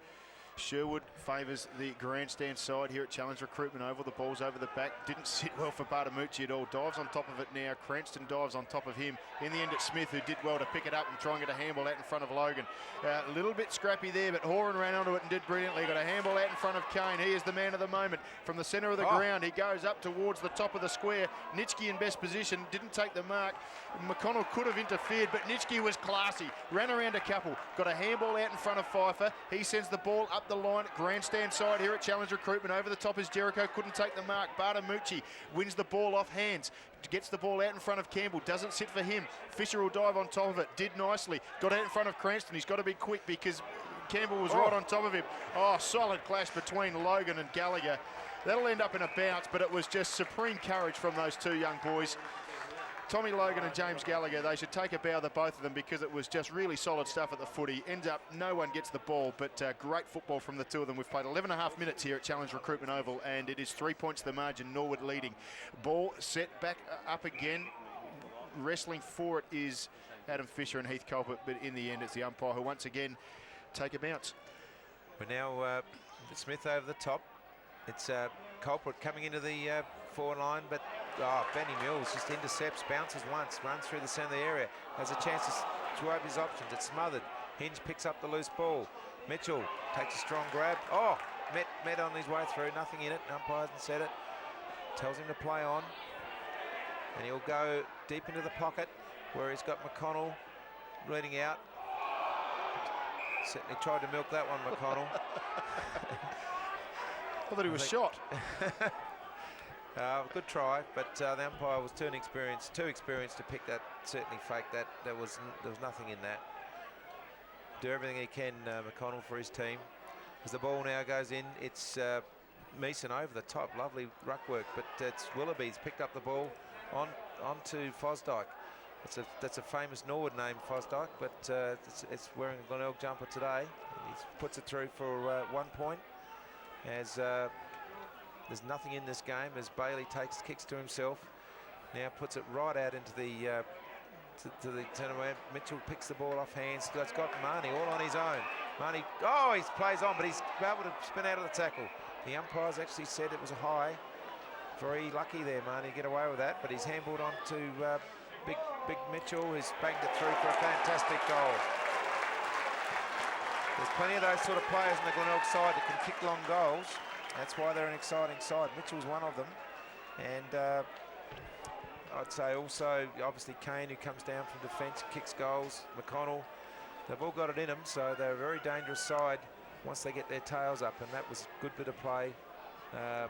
Sherwood favours the grandstand side here at Challenge Recruitment Oval. The ball's over the back. Didn't sit well for Bartamucci at all. Dives on top of it now. Cranston dives on top of him. In the end, it's Smith who did well to pick it up and try and get a handball out in front of Logan. A little bit scrappy there, but Horan ran onto it and did brilliantly. Got a handball out in front of Kane. He is the man of the moment. From the centre of the ground, he goes up towards the top of the square. Nitschke in best position. Didn't take the mark. McConnell could have interfered, but Nitschke was classy. Ran around a couple. Got a handball out in front of Pfeiffer. He sends the ball up the line. Grandstand side here at Challenge Recruitment. Over the top is Jericho. Couldn't take the mark. Bartamucci wins the ball off hands. Gets the ball out in front of Campbell. Doesn't sit for him. Fisher will dive on top of it. Did nicely. Got out in front of Cranston. He's got to be quick because Campbell was right on top of him. Oh, solid clash between Logan and Gallagher. That'll end up in a bounce, but it was just supreme courage from those two young boys. Tommy Logan and James Gallagher, they should take a bow, the both of them, because it was just really solid stuff at the footy. Ends up, no one gets the ball, but great football from the two of them. We've played 11 and a half minutes here at Challenge Recruitment Oval, and it is 3 points the margin, Norwood leading. Ball set back up again. Wrestling for it is Adam Fisher and Heath Culpert, but in the end, it's the umpire who once again take a bounce. We're now Smith over the top. It's Culprit coming into the forward line, but Benny Mills just intercepts, bounces once, runs through the centre of the area, has a chance to open his options. It's smothered. Hinge picks up the loose ball. Mitchell takes a strong grab. Oh, met on his way through, nothing in it. Umpire hasn't said it. Tells him to play on, and he'll go deep into the pocket where he's got McConnell leading out. Certainly tried to milk that one, McConnell. I thought he was shot. Good try, but the umpire was too experienced to pick that. Certainly fake that. There was nothing in that. Do everything he can, McConnell, for his team. As the ball now goes in, it's Meeson over the top. Lovely ruck work, but it's Willoughby's picked up the ball onto Fosdyke. That's a famous Norwood name, Fosdyke, but it's wearing a Glenelg jumper today. He puts it through for 1 point. As there's nothing in this game, as Bailey kicks to himself. Now puts it right out into the to the turnaround. Mitchell picks the ball off hands. It's got Marnie all on his own. Marnie, oh, he plays on, but he's able to spin out of the tackle. The umpires actually said it was a high. Very lucky there, Marnie, to get away with that, but he's handballed on to Big Mitchell, who's banged it through for a fantastic goal. There's plenty of those sort of players in the Glenelg side that can kick long goals. That's why they're an exciting side. Mitchell's one of them. And I'd say also, obviously, Kane, who comes down from defence, kicks goals. McConnell, they've all got it in them, so they're a very dangerous side once they get their tails up, and that was a good bit of play.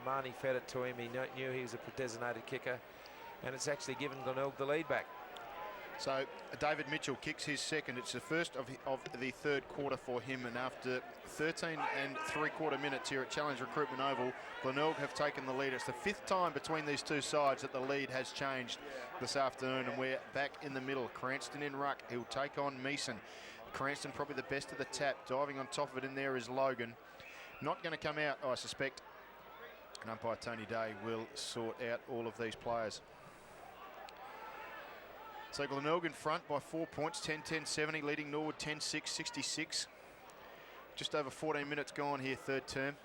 Marnie fed it to him. He knew he was a designated kicker, and it's actually given Glenelg the lead back. So David Mitchell kicks his second. It's the first of the third quarter for him, and after 13 3/4 minutes here at Challenge Recruitment Oval, Glenelg have taken the lead. It's the 5th time between these two sides that the lead has changed this afternoon, and we're back in the middle. Cranston in ruck. He'll take on Meeson. Cranston probably the best of the tap. Diving on top of it in there is Logan. Not going to come out, I suspect. And umpire Tony Day will sort out all of these players. So Glenelg in front by 4 points, 10-10-70, leading Norwood 10-6-66. Just over 14 minutes gone here, third term.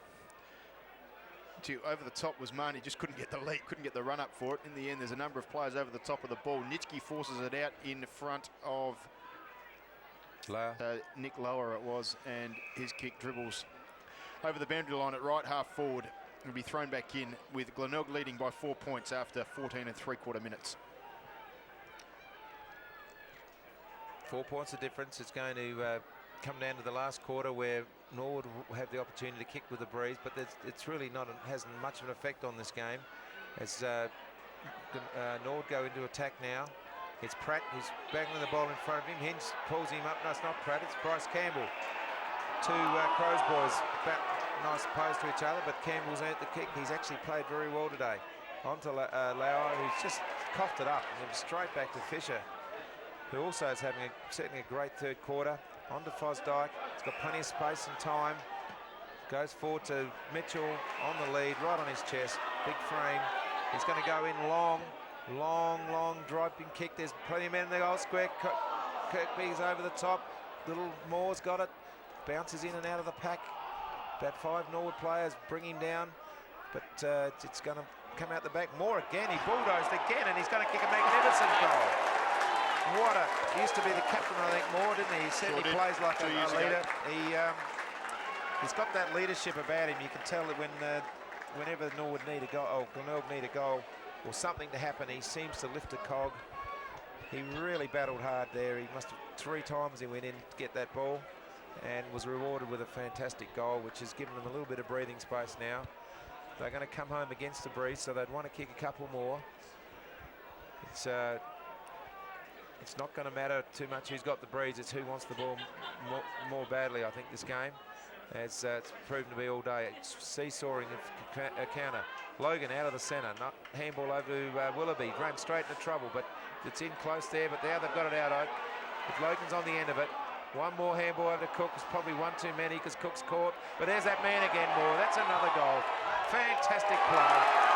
Over the top was Marnie, just couldn't get the lead, couldn't get the run up for it. In the end, there's a number of players over the top of the ball. Nitschke forces it out in front of Nick Lower it was, and his kick dribbles over the boundary line at right half forward. Will be thrown back in with Glenelg leading by 4 points after 14 3/4 minutes. 4 points of difference. It's going to come down to the last quarter where Norwood will have the opportunity to kick with the breeze, but it's really hasn't much of an effect on this game as Norwood go into attack now. It's Pratt who's banging the ball in front of him. Hinge pulls him up. No, it's not Pratt, it's Bryce Campbell. Two Crows boys about nice opposed to each other, but Campbell's earned the kick. He's actually played very well today. On to Lauer, who's just coughed it up and straight back to Fisher, who also is having certainly a great third quarter. On to Fosdyke. He's got plenty of space and time. Goes forward to Mitchell on the lead, right on his chest. Big frame. He's going to go in long dropping kick. There's plenty of men in the goal square. Kirkby's over the top. Little Moore's got it. Bounces in and out of the pack. About 5 Norwood players bring him down, but it's going to come out the back. Moore again. He bulldozed again, and he's going to kick a magnificent goal. He used to be the captain, I think, Moore, didn't he? He certainly plays like a leader. He's got that leadership about him. You can tell that whenever Norwood need a goal, or Glenelg need a goal, or something to happen, he seems to lift a cog. He really battled hard there. He must have 3 times he went in to get that ball, and was rewarded with a fantastic goal, which has given them a little bit of breathing space now. They're going to come home against the breeze, so they'd want to kick a couple more. It's not going to matter too much who's got the breeze, it's who wants the ball more badly, I think, this game, as it's proven to be all day. It's seesawing a counter. Logan out of the centre, handball over to Willoughby, ran straight into trouble, but it's in close there, but now they've got it out. If Logan's on the end of it, one more handball over to Cook is probably one too many because Cook's caught, but there's that man again, Moore. That's another goal. Fantastic play.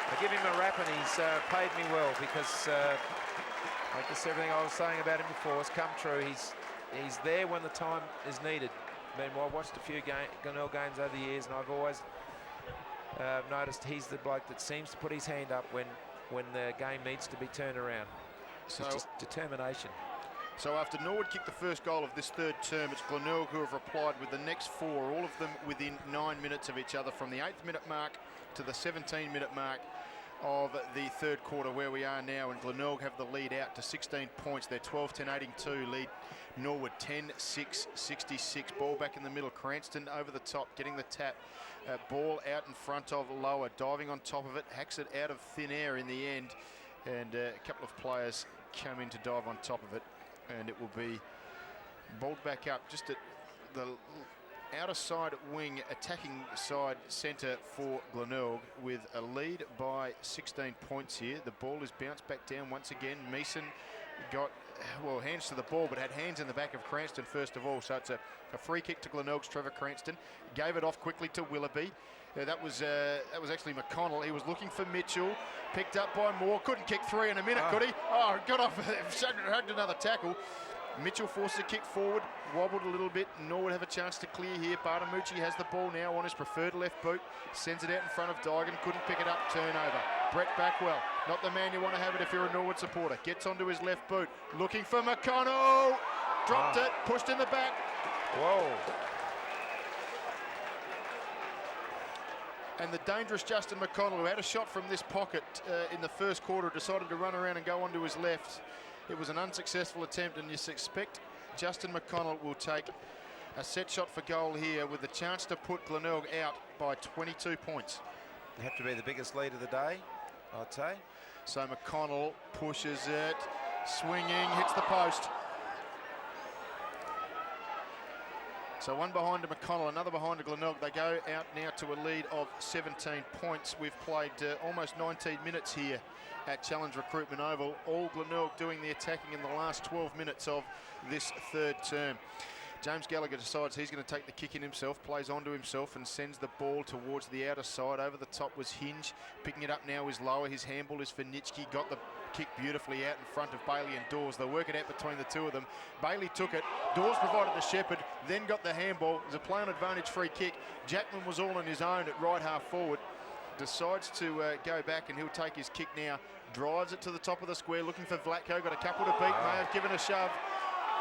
I give him a rap, and he's paid me well, because I guess everything I was saying about him before has come true. He's there when the time is needed. Meanwhile, I've watched a few Glenelg games over the years, and I've always noticed he's the bloke that seems to put his hand up when the game needs to be turned around. So it's just determination. So after Norwood kicked the first goal of this third term, it's Glenelg who have replied with the next 4, all of them within 9 minutes of each other, from the 8th minute mark to the 17-minute mark of the third quarter, where we are now, and Glenelg have the lead out to 16 points. They're 12-10-82, lead Norwood 10-6-66. Ball back in the middle. Cranston over the top, getting the tap. Ball out in front of Lower, diving on top of it, hacks it out of thin air in the end, and a couple of players come in to dive on top of it, and it will be balled back up just at the outer side wing attacking side centre for Glenelg with a lead by 16 points here. The ball is bounced back down once again. Meeson got, well, hands to the ball, but had hands in the back of Cranston first of all. So it's a free kick to Glenelg's Trevor Cranston. Gave it off quickly to Willoughby. That was actually McConnell. He was looking for Mitchell. Picked up by Moore. Couldn't kick three in a minute, could he? Oh, got off, hugged another tackle. Mitchell forces a kick forward, wobbled a little bit. Norwood have a chance to clear here. Bartamucci has the ball now on his preferred left boot. Sends it out in front of Dygan. Couldn't pick it up. Turnover. Brett Backwell, not the man you want to have it if you're a Norwood supporter. Gets onto his left boot. Looking for McConnell. Dropped it. Pushed in the back. Whoa. And the dangerous Justin McConnell, who had a shot from this pocket in the first quarter, decided to run around and go onto his left. It was an unsuccessful attempt, and you suspect Justin McConnell will take a set shot for goal here with the chance to put Glenelg out by 22 points. It'd have to be the biggest lead of the day, I'd say. So McConnell pushes it, swinging, hits the post. So one behind to McConnell, another behind to Glenelg. They go out now to a lead of 17 points. We've played almost 19 minutes here at Challenge Recruitment Oval. All Glenelg doing the attacking in the last 12 minutes of this third term. James Gallagher decides he's going to take the kick in himself, plays onto himself and sends the ball towards the outer side. Over the top was Hinge. Picking it up now is Lower. His handball is for Nitschke. Got the kick beautifully out in front of Bailey and Dawes. They'll work it out between the two of them. Bailey took it. Dawes provided the shepherd, then got the handball. It was a play on advantage free kick. Jackman was all on his own at right half forward. Decides to go back, and he'll take his kick now. Drives it to the top of the square, looking for Vlatko. Got a couple to beat. May have given a shove.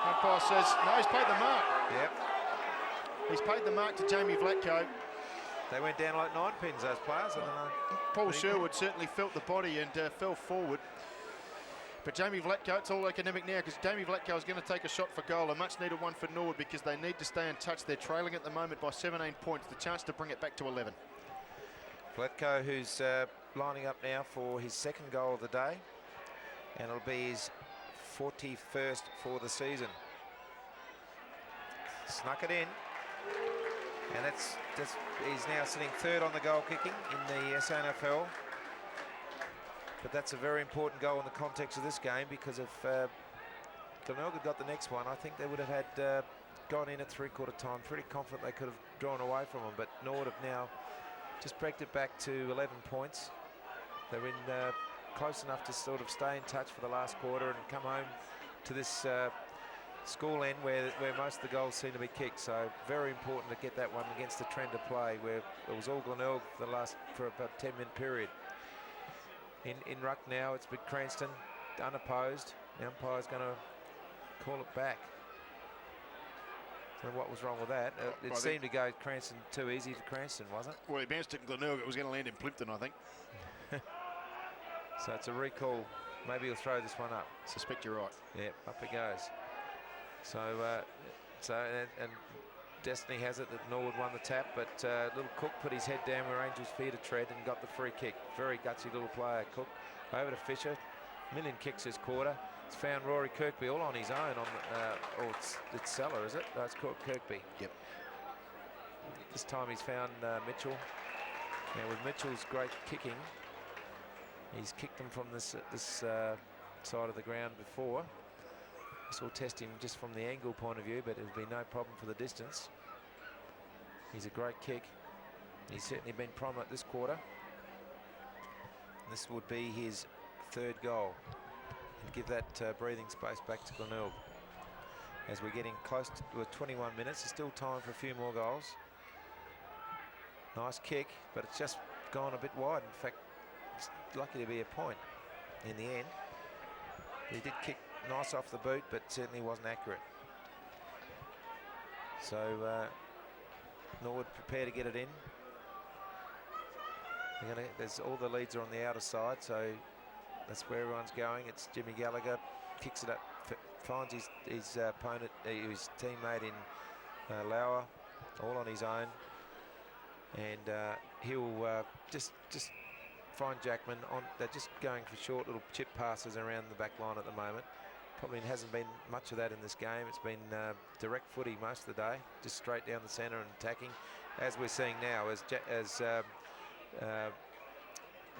Umpire says, no, he's paid the mark. Yep. He's paid the mark to Jamie Vlatko. They went down like 9 pins, those players. I don't know. Paul Sherwood certainly felt the body and fell forward. But Jamie Vlatko, it's all academic now, because Jamie Vlatko is going to take a shot for goal, a much needed one for Norwood, because they need to stay in touch. They're trailing at the moment by 17 points. The chance to bring it back to 11. Vlatko, who's lining up now for his second goal of the day, and it'll be his 41st for the season. Snuck it in, and that's he's now sitting third on the goal kicking in the SANFL. But that's a very important goal in the context of this game, because if Glenelg had got the next one, I think they would have had gone in at three-quarter time. Pretty confident they could have drawn away from them, but Norwood have now just breaked it back to 11 points. They're in close enough to sort of stay in touch for the last quarter and come home to this school end where most of the goals seem to be kicked. So very important to get that one against the trend of play, where it was all Glenelg for about a 10-minute period. In ruck now, it's been Cranston, unopposed. The umpire's going to call it back. So what was wrong with that? It seemed to go Cranston too easy for Cranston, wasn't it? Well, he bounced it in Glenelg. It was going to land in Plimpton, I think. So it's a recall. Maybe he'll throw this one up. Suspect you're right. Yeah, up it goes. So, and Destiny has it that Norwood won the tap, but little Cook put his head down where Angel's feet to tread and got the free kick. Very gutsy little player, Cook. Over to Fisher. Million kicks this quarter. It's found Rory Kirkby all on his own. Or it's Seller, is it? No, it's Kirkby. Yep. This time he's found Mitchell. Now with Mitchell's great kicking, he's kicked them from this side of the ground before. This will test him just from the angle point of view, but it'll be no problem for the distance. He's a great kick. He's certainly been prominent this quarter. This would be his third goal, and give that breathing space back to Glenelg. As we're getting close to 21 minutes, there's still time for a few more goals. Nice kick, but it's just gone a bit wide. In fact, it's lucky to be a point in the end. He did kick nice off the boot, but certainly wasn't accurate. So Norwood prepare to get it in. There's all the leads are on the outer side, so that's where everyone's going. It's Jimmy Gallagher, kicks it up, finds his opponent, his teammate in Lauer, all on his own, and he'll just find Jackman on. They're just going for short little chip passes around the back line at the moment. Probably hasn't been much of that in this game. It's been direct footy most of the day, just straight down the centre and attacking, as we're seeing now.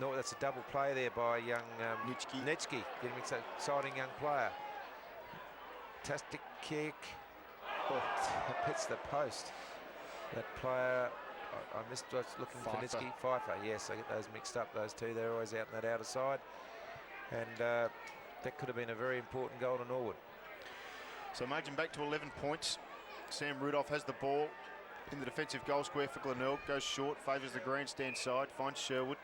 No, that's a double play there by young Nitschke, getting exciting young player. Fantastic kick. Oh, it hits the post. That player, I missed. I was looking for Nitschke. Pfeiffer, yes, I get those mixed up. Those two, they're always out on that outer side, and that could have been a very important goal to Norwood. So margin back to 11 points. Sam Rudolph has the ball in the defensive goal square for Glenelg. Goes short, favours the grandstand side, finds Sherwood.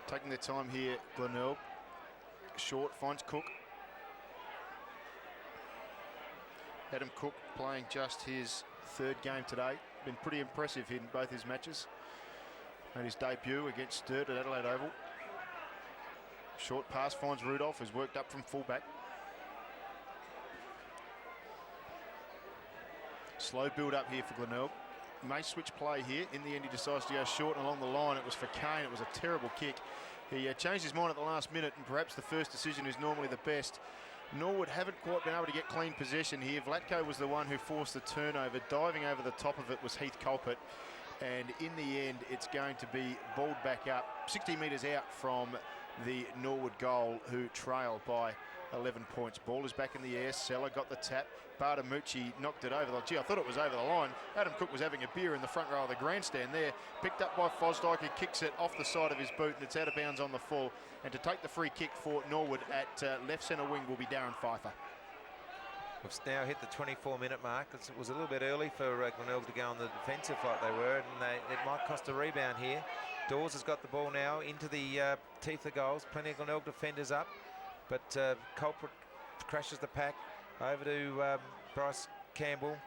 Taking their time here, Glenelg. Short, finds Cook. Adam Cook playing just his third game today. Been pretty impressive in both his matches. Made his debut against Sturt at Adelaide Oval. Short pass finds Rudolph, who's worked up from fullback. Slow build up here for Glenelg. May switch play here. In the end, he decides to go short and along the line. It was for Kane. It was a terrible kick. He changed his mind at the last minute, and perhaps the first decision is normally the best. Norwood haven't quite been able to get clean possession here. Vlatko was the one who forced the turnover. Diving over the top of it was Heath Culpet. And in the end, it's going to be balled back up 60 metres out from the Norwood goal, who trail by 11 points. Ball is back in the air. Seller got the tap. Bartamucci knocked it over. Gee, I thought it was over the line. Adam Cook was having a beer in the front row of the grandstand there. Picked up by Fosdyke, who kicks it off the side of his boot, and it's out of bounds on the full. And to take the free kick for Norwood at left centre wing will be Darren Pfeiffer. We've now hit the 24-minute mark. It was a little bit early for Glenelg to go on the defensive like they were, and it might cost a rebound here. Dawes has got the ball now into the teeth of goals. Plenty of Glenelg defenders up, but Culprit crashes the pack over to Bryce Campbell.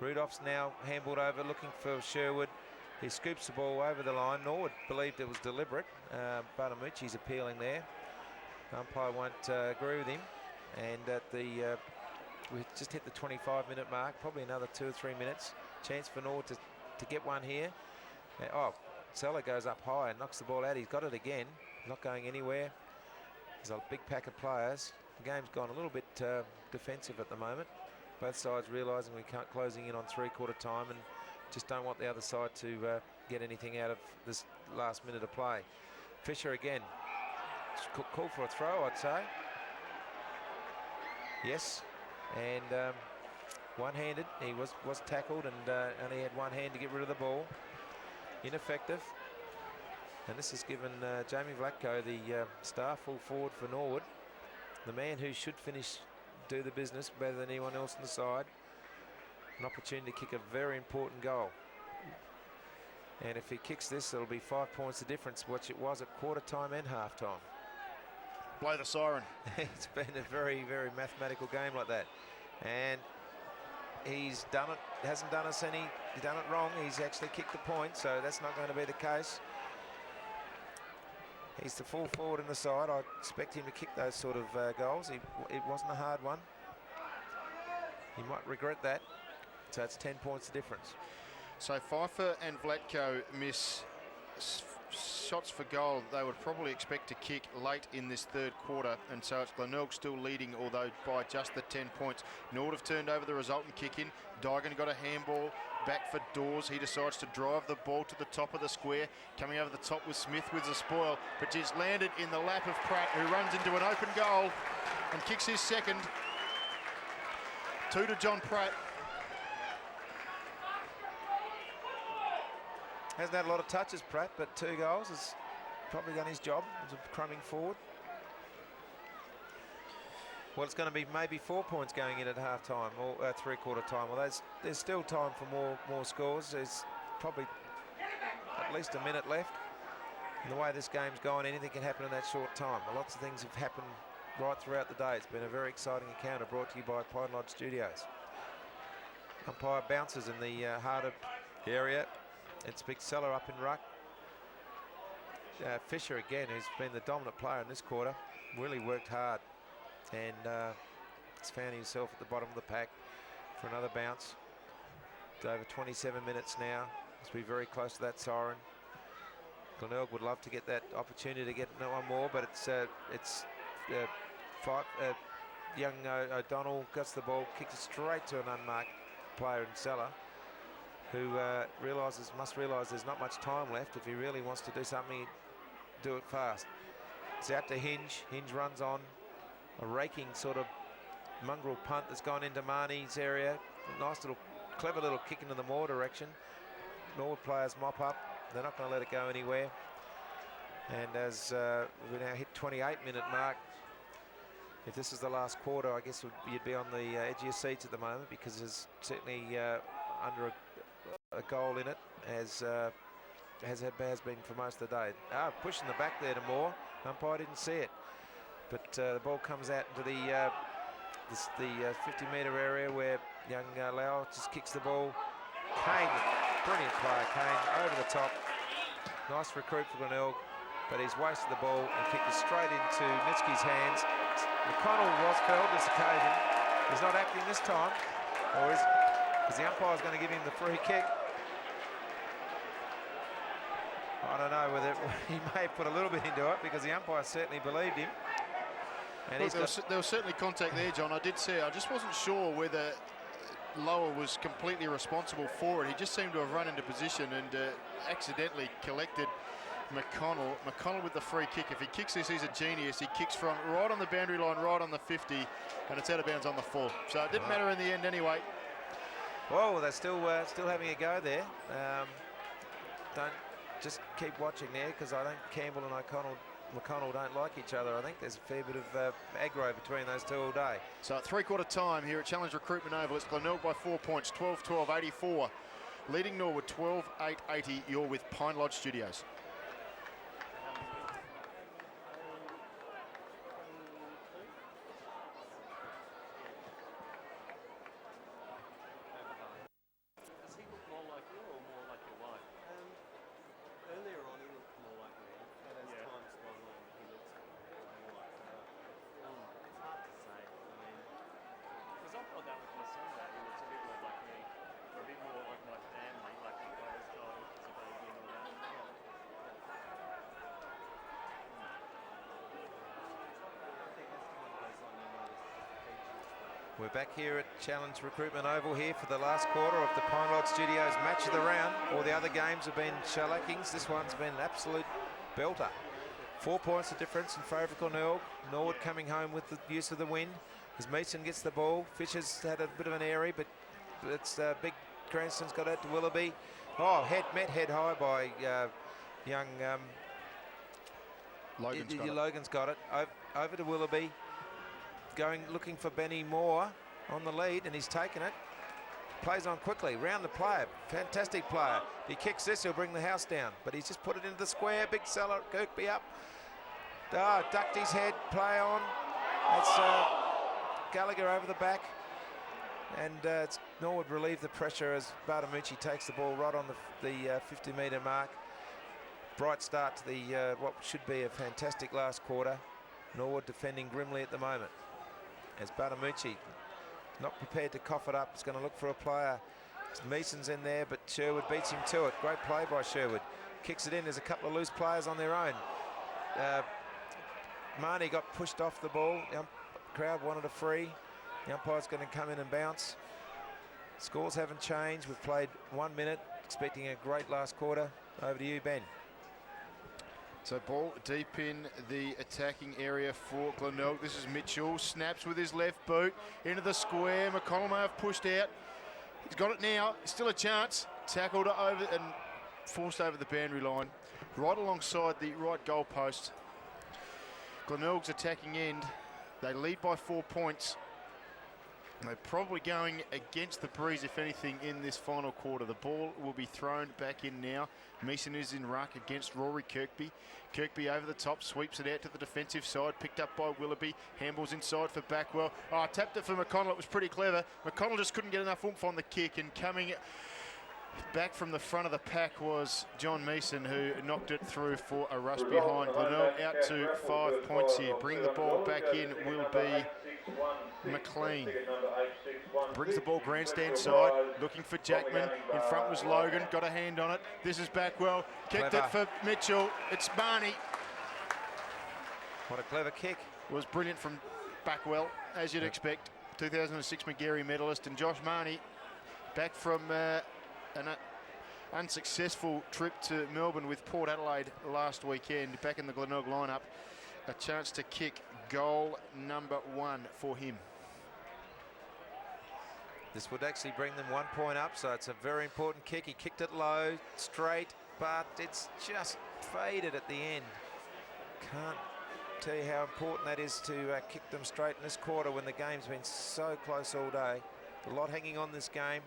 Rudolph's now handballed over, looking for Sherwood. He scoops the ball over the line. Norwood believed it was deliberate. Bartamucci's appealing there. Umpire won't agree with him. And at the we just hit the 25-minute mark, probably another 2 or 3 minutes. Chance for Norwood to get one here. Seller goes up high and knocks the ball out. He's got it again, not going anywhere. There's a big pack of players. The game's gone a little bit defensive at the moment. Both sides realising we can't closing in on three-quarter time and just don't want the other side to get anything out of this last minute of play. Fisher again. Call for a throw, I'd say. Yes. And one-handed. He was tackled and only had one hand to get rid of the ball. Ineffective. And this has given Jamie Vlatko, the star full forward for Norwood, the man who should do the business better than anyone else on the side, an opportunity to kick a very important goal. And if he kicks this, it'll be 5 points the difference, which it was at quarter time and half time. Blow the siren. It's been a very, very mathematical game like that. And he's done it, hasn't done us any, he's done it wrong. He's actually kicked the point, so that's not going to be the case. He's the full forward in the side. I expect him to kick those sort of goals. It wasn't a hard one. He might regret that. So it's 10 points the difference. So Pfeiffer and Vlatko miss shots for goal they would probably expect to kick late in this third quarter, and so it's Glenelg still leading, although by just the 10 points. Norwood have turned over the resultant kick in. Dygan got a handball back for Dawes. He decides to drive the ball to the top of the square, coming over the top with Smith with the spoil, but just landed in the lap of Pratt, who runs into an open goal and kicks his second. 2 to John Pratt. Hasn't had a lot of touches, Pratt, but 2 goals. Has probably done his job of crumbing forward. Well, it's going to be maybe 4 points going in at half-time or three-quarter time. Well, there's still time for more scores. There's probably at least a minute left. And the way this game's gone, anything can happen in that short time. Lots of things have happened right throughout the day. It's been a very exciting encounter brought to you by Pine Lodge Studios. Umpire bounces in the harder area. It's Big Seller up in ruck. Fisher again, who's been the dominant player in this quarter, really worked hard and has found himself at the bottom of the pack for another bounce. It's over 27 minutes now. Must be very close to that siren. Glenelg would love to get that opportunity to get one more, but it's young O'Donnell gets the ball, kicks it straight to an unmarked player in Seller, who must realise there's not much time left. If he really wants to do something, do it fast. It's out to Hinge. Hinge runs on. A raking sort of mongrel punt that's gone into Marnie's area. Nice little, clever little kick into the Moore direction. Norwood players mop up. They're not going to let it go anywhere. And as we now hit 28-minute mark, if this is the last quarter, I guess you'd be on the edge of your seats at the moment, because there's certainly under a goal in it, as has been for most of the day. Pushing the back there to Moore. Umpire didn't see it, but the ball comes out into the 50-metre area where young Lau just kicks the ball. Kane, brilliant player, Kane, over the top. Nice recruit for Glenelg, but he's wasted the ball and kicked it straight into Nitsky's hands. McConnell was felled this occasion. He's not acting this time, or is the umpire's going to give him the free kick? I don't know whether he may have put a little bit into it, because the umpire certainly believed him. And there was certainly contact there, John. I did see it. I just wasn't sure whether Lower was completely responsible for it. He just seemed to have run into position and accidentally collected McConnell. McConnell with the free kick. If he kicks this, he's a genius. He kicks from right on the boundary line, right on the 50, and it's out of bounds on the 4. So it didn't matter in the end anyway. Well, they're still having a go there. Don't just keep watching there, because I think Campbell and McConnell don't like each other. I think there's a fair bit of aggro between those two all day. So at three-quarter time here at Challenge Recruitment Oval, it's Glenelg by 4 points, 12-12, 84. Leading Norwood 12-8, 80. You're with Pine Lodge Studios. We're back here at Challenge Recruitment Oval here for the last quarter of the Pine Lodge Studios match of the round. All the other games have been shellackings. This one's been an absolute belter. 4 points of difference in favour of Glenelg. Norwood coming home with the use of the wind as Mason gets the ball. Fisher's had a bit of an airy, but it's big. Cranston's got out to Willoughby. Oh, head high by young Logan's got it. Over to Willoughby. Looking for Benny Moore on the lead, and he's taken it. Plays on quickly, round the player. Fantastic player. If he kicks this, he'll bring the house down, but he's just put it into the square. Big Seller, Kirkby up. Ducked his head, play on. That's Gallagher over the back. And it's Norwood relieve the pressure as Bartamucci takes the ball right on the 50-metre mark. Bright start to the what should be a fantastic last quarter. Norwood defending grimly at the moment, as Bartamucci not prepared to cough it up. He's going to look for a player. Meeson's in there, but Sherwood beats him to it. Great play by Sherwood. Kicks it in. There's a couple of loose players on their own. Marnie got pushed off the ball. The crowd wanted a free. The umpire's going to come in and bounce. Scores haven't changed. We've played 1 minute, expecting a great last quarter. Over to you, Ben. So ball deep in the attacking area for Glenelg. This is Mitchell, snaps with his left boot into the square. McConnell may have pushed out. He's got it now, still a chance. Tackled over and forced over the boundary line, right alongside the right goal post. Glenelg's attacking end, they lead by 4 points. They're probably going against the breeze, if anything, in this final quarter. The ball will be thrown back in now. Meeson is in ruck against Rory Kirkby. Kirkby over the top, sweeps it out to the defensive side, picked up by Willoughby. Handballs inside for Backwell. Tapped it for McConnell. It was pretty clever. McConnell just couldn't get enough oomph on the kick, and coming back from the front of the pack was John Meeson, who knocked it through for a rush behind. Glenelg out to 5 points here. Bring the ball back in will be McLean brings the ball grandstand side, looking for Jackman. In front was Logan, got a hand on it. This is Backwell, kicked it for Mitchell. It's Barney. What a clever kick. Was brilliant from Backwell, as you'd expect. 2006 McGarry medalist, and Josh Marnie back from an unsuccessful trip to Melbourne with Port Adelaide last weekend, back in the Glenelg lineup. A chance to kick goal number 1 for him. This would actually bring them 1 point up, so it's a very important kick. He kicked it low, straight, but it's just faded at the end. Can't tell you how important that is to kick them straight in this quarter when the game's been so close all day. A lot hanging on this game.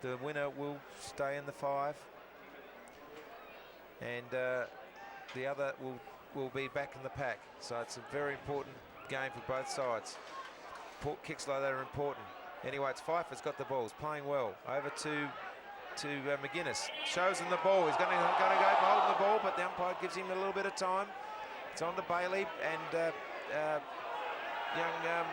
The winner will stay in the 5, and the other will be back in the pack. So it's a very important game for both sides. Kicks like that are important. Anyway, it's Pfeiffer's got the ball. He's playing well. Over to McGuinness. Shows him the ball. He's going to go for holding the ball, but the umpire gives him a little bit of time. It's on to Bailey and young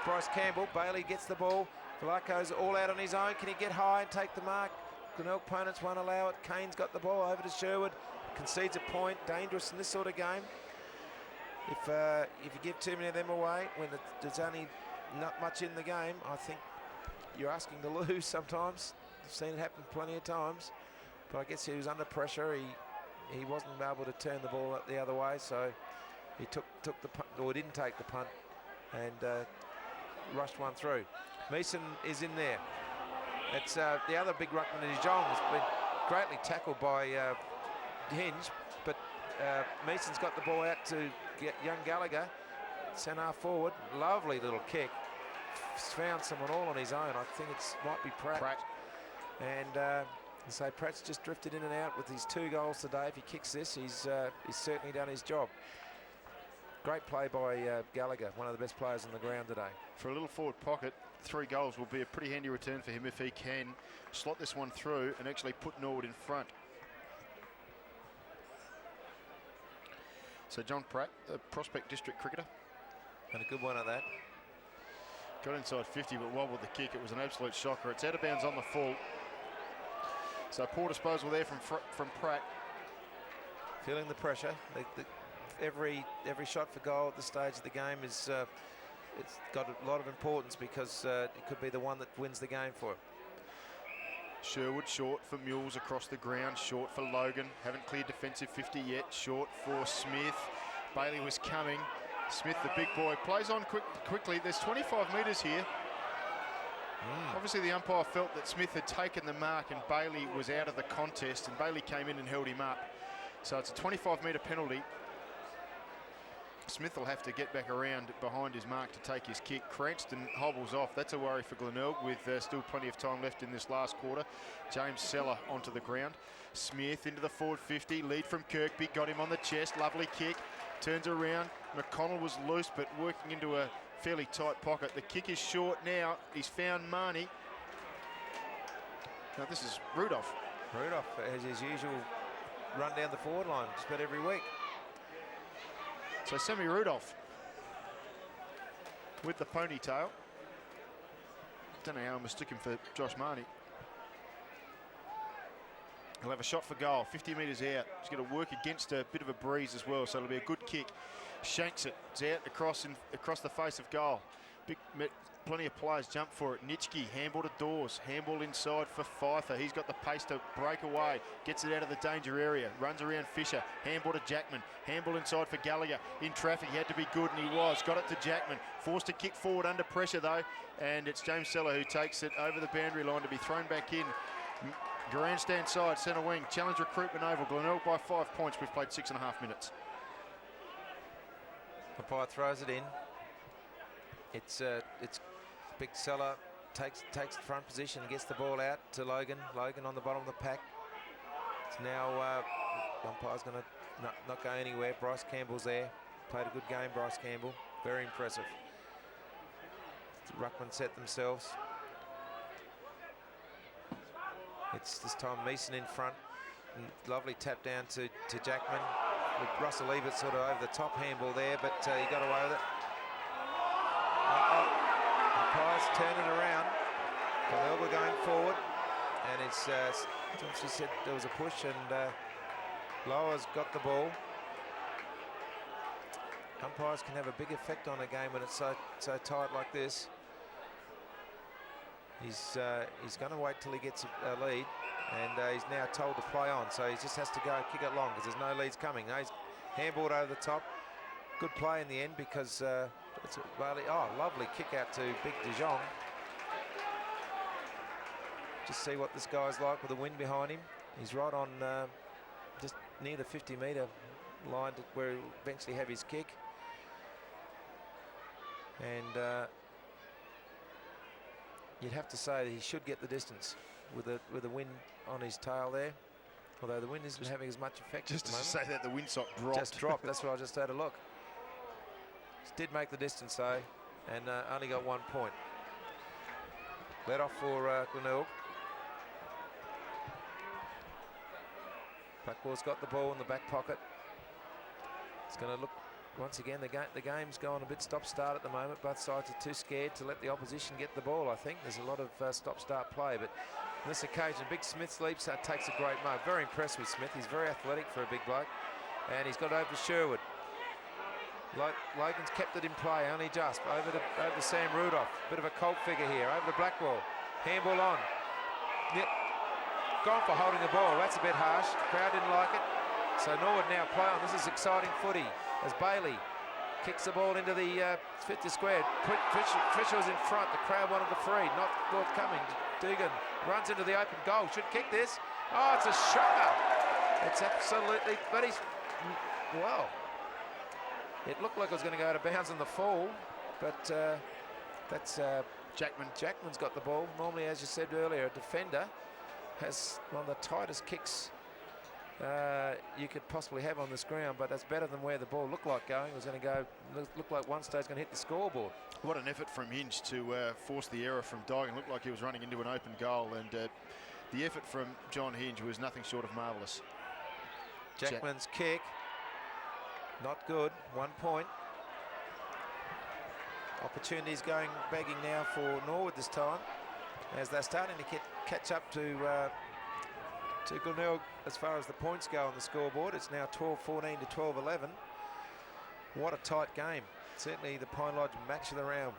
Bryce Campbell. Bailey gets the ball. Velarco's all out on his own. Can he get high and take the mark? Glenelg opponents won't allow it. Kane's got the ball over to Sherwood. Concedes a point. Dangerous in this sort of game. If you give too many of them away when there's only not much in the game, I think you're asking to lose sometimes. I've seen it happen plenty of times. But I guess he was under pressure. He wasn't able to turn the ball the other way, so he took the punt, or didn't take the punt, and rushed one through. Meeson is in there. It's the other big ruckman, Dijon, has been greatly tackled by Hinge, but Meeson's got the ball out to get young Gallagher, centre forward. Lovely little kick. Found someone all on his own. I think it might be Pratt. And so Pratt's just drifted in and out with his 2 goals today. If he kicks this, he's certainly done his job. Great play by Gallagher, one of the best players on the ground today. For a little forward pocket, 3 goals will be a pretty handy return for him if he can slot this one through and actually put Norwood in front. So John Pratt, a Prospect District cricketer. And a good one at that. Got inside 50 but wobbled the kick. It was an absolute shocker. It's out of bounds on the full. So poor disposal there from Pratt. Feeling the pressure. Every shot for goal at this stage of the game is it's got a lot of importance because it could be the one that wins the game for him. Sherwood short for Mules across the ground, short for Logan. Haven't cleared defensive 50 yet. Short for Smith. Bailey was coming. Smith, the big boy, plays on quickly. There's 25 metres here. Obviously the umpire felt that Smith had taken the mark and Bailey was out of the contest, and Bailey came in and held him up. So it's a 25-metre penalty. Smith will have to get back around behind his mark to take his kick. Cranston hobbles off. That's a worry for Glenelg with still plenty of time left in this last quarter. James Seller onto the ground. Smith into the forward 50. Lead from Kirkby. Got him on the chest. Lovely kick. Turns around. McConnell was loose but working into a fairly tight pocket. The kick is short now. He's found Marnie. Now this is Rudolph. Rudolph has his usual run down the forward line just about every week. So Sammy Rudolph with the ponytail. Don't know how I mistook him for Josh Marnie. He'll have a shot for goal, 50 metres out. He's going to work against a bit of a breeze as well, so it'll be a good kick. Shanks it. It's out across the face of goal. Plenty of players jump for it. Nitschke, handball to Dawes. Handball inside for Pfeiffer. He's got the pace to break away. Gets it out of the danger area. Runs around Fisher. Handball to Jackman. Handball inside for Gallagher. In traffic, he had to be good, and he was. Got it to Jackman. Forced to kick forward under pressure, though. And it's James Seller who takes it over the boundary line to be thrown back in. Grandstand side, centre wing. Challenge recruitment oval. Glenelg by 5 points. We've played 6.5 minutes. Umpire throws it in. It's Big Seller takes the front position, gets the ball out to Logan. Logan on the bottom of the pack. It's now umpire's going to not go anywhere. Bryce Campbell's there. Played a good game, Bryce Campbell. Very impressive. The ruckman set themselves. It's this time Meeson in front. And lovely tap down to Jackman. With Russell Ebert sort of over the top handball there, but he got away with it. turning around. Glenelg were going forward, and it's she said there was a push, and Lower's got the ball. Umpires can have a big effect on a game when it's so tight like this. He's going to wait till he gets a lead, and he's now told to play on, so he just has to go and kick it long because there's no leads coming. No, he's handballed over the top. Good play in the end because it's a lovely kick out to Big De Jong. Just see what this guy's like with the wind behind him. He's right on just near the 50-metre line to where he'll eventually have his kick. And you'd have to say that he should get the distance with the wind on his tail there. Although the wind isn't having as much effect. Just at to the say that the windsock dropped. Just dropped. That's why I just had a look. Did make the distance though, and only got 1 point. Let off for Glenelg. Blackwell's got the ball in the back pocket. It's going to look once again. The game's going a bit stop-start at the moment. Both sides are too scared to let the opposition get the ball. I think there's a lot of stop-start play, but on this occasion, Big Smith leaps, takes a great mark. Very impressed with Smith. He's very athletic for a big bloke, and he's got over to Sherwood. Logan's kept it in play, only just over to Sam Rudolph. Bit of a cult figure here. Over to Blackwell. Handball on. Yep. Gone for holding the ball. That's a bit harsh. The crowd didn't like it. So Norwood now play on. This is exciting footy as Bailey kicks the ball into the 50 square. Fisher was in front. The crowd wanted the free. Not forthcoming. Dugan runs into the open goal. Should kick this. Oh, it's a shocker. It's absolutely, but he's, well, it looked like it was going to go out of bounds in the fall, but that's Jackman. Jackman's got the ball. Normally, as you said earlier, a defender has one of the tightest kicks you could possibly have on this ground, but that's better than where the ball looked like going. It was going to go, looked like one stage going to hit the scoreboard. What an effort from Hinge to force the error from Duggan. Looked like he was running into an open goal, and the effort from John Hinge was nothing short of marvellous. Jackman's kick, not good, 1 point. Opportunities going begging now for Norwood this time, as they're starting to catch up to Glenelg as far as the points go on the scoreboard. It's now 12-14 to 12-11. What a tight game. Certainly the Pine Lodge match of the round.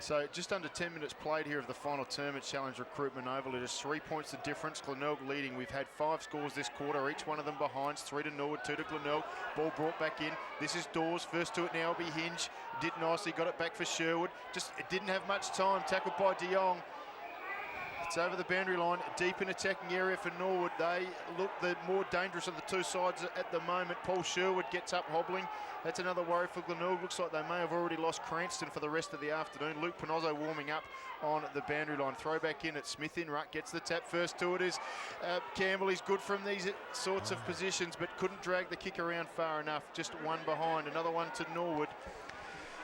So just under 10 minutes played here of the final tournament challenge recruitment oval. It is 3 points the difference. Glenelg leading. We've had 5 scores this quarter, each one of them behind. 3 to Norwood, 2 to Glenelg. Ball brought back in. This is Dawes. First to it now will be Hinge. Did nicely, got it back for Sherwood. Just it didn't have much time. Tackled by De Jong. It's over the boundary line, deep in attacking area for Norwood. They look the more dangerous of the two sides at the moment. Paul Sherwood gets up hobbling. That's another worry for Glenelg. Looks like they may have already lost Cranston for the rest of the afternoon. Luke Panozzo warming up on the boundary line. Throw back in at Smith in ruck. Gets the tap first to it is Campbell. He's good from these sorts of positions, but couldn't drag the kick around far enough. Just one behind. Another one to Norwood.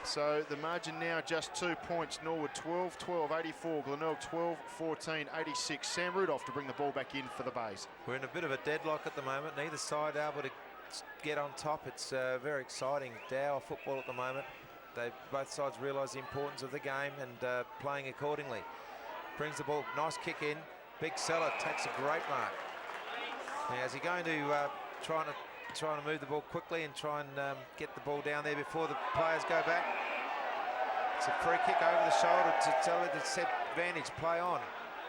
So the margin now just 2 points. Norwood 12-12, 84. Glenelg 12-14, 86. Sam Rudolph to bring the ball back in for the Bays. We're in a bit of a deadlock at the moment. Neither side able to get on top. It's very exciting Dower football at the moment. Both sides realise the importance of the game and playing accordingly. Brings the ball, nice kick in. Big Seller takes a great mark. Now is he going to trying to move the ball quickly and try and get the ball down there before the players go back? It's a free kick over the shoulder to tell it to set advantage, play on.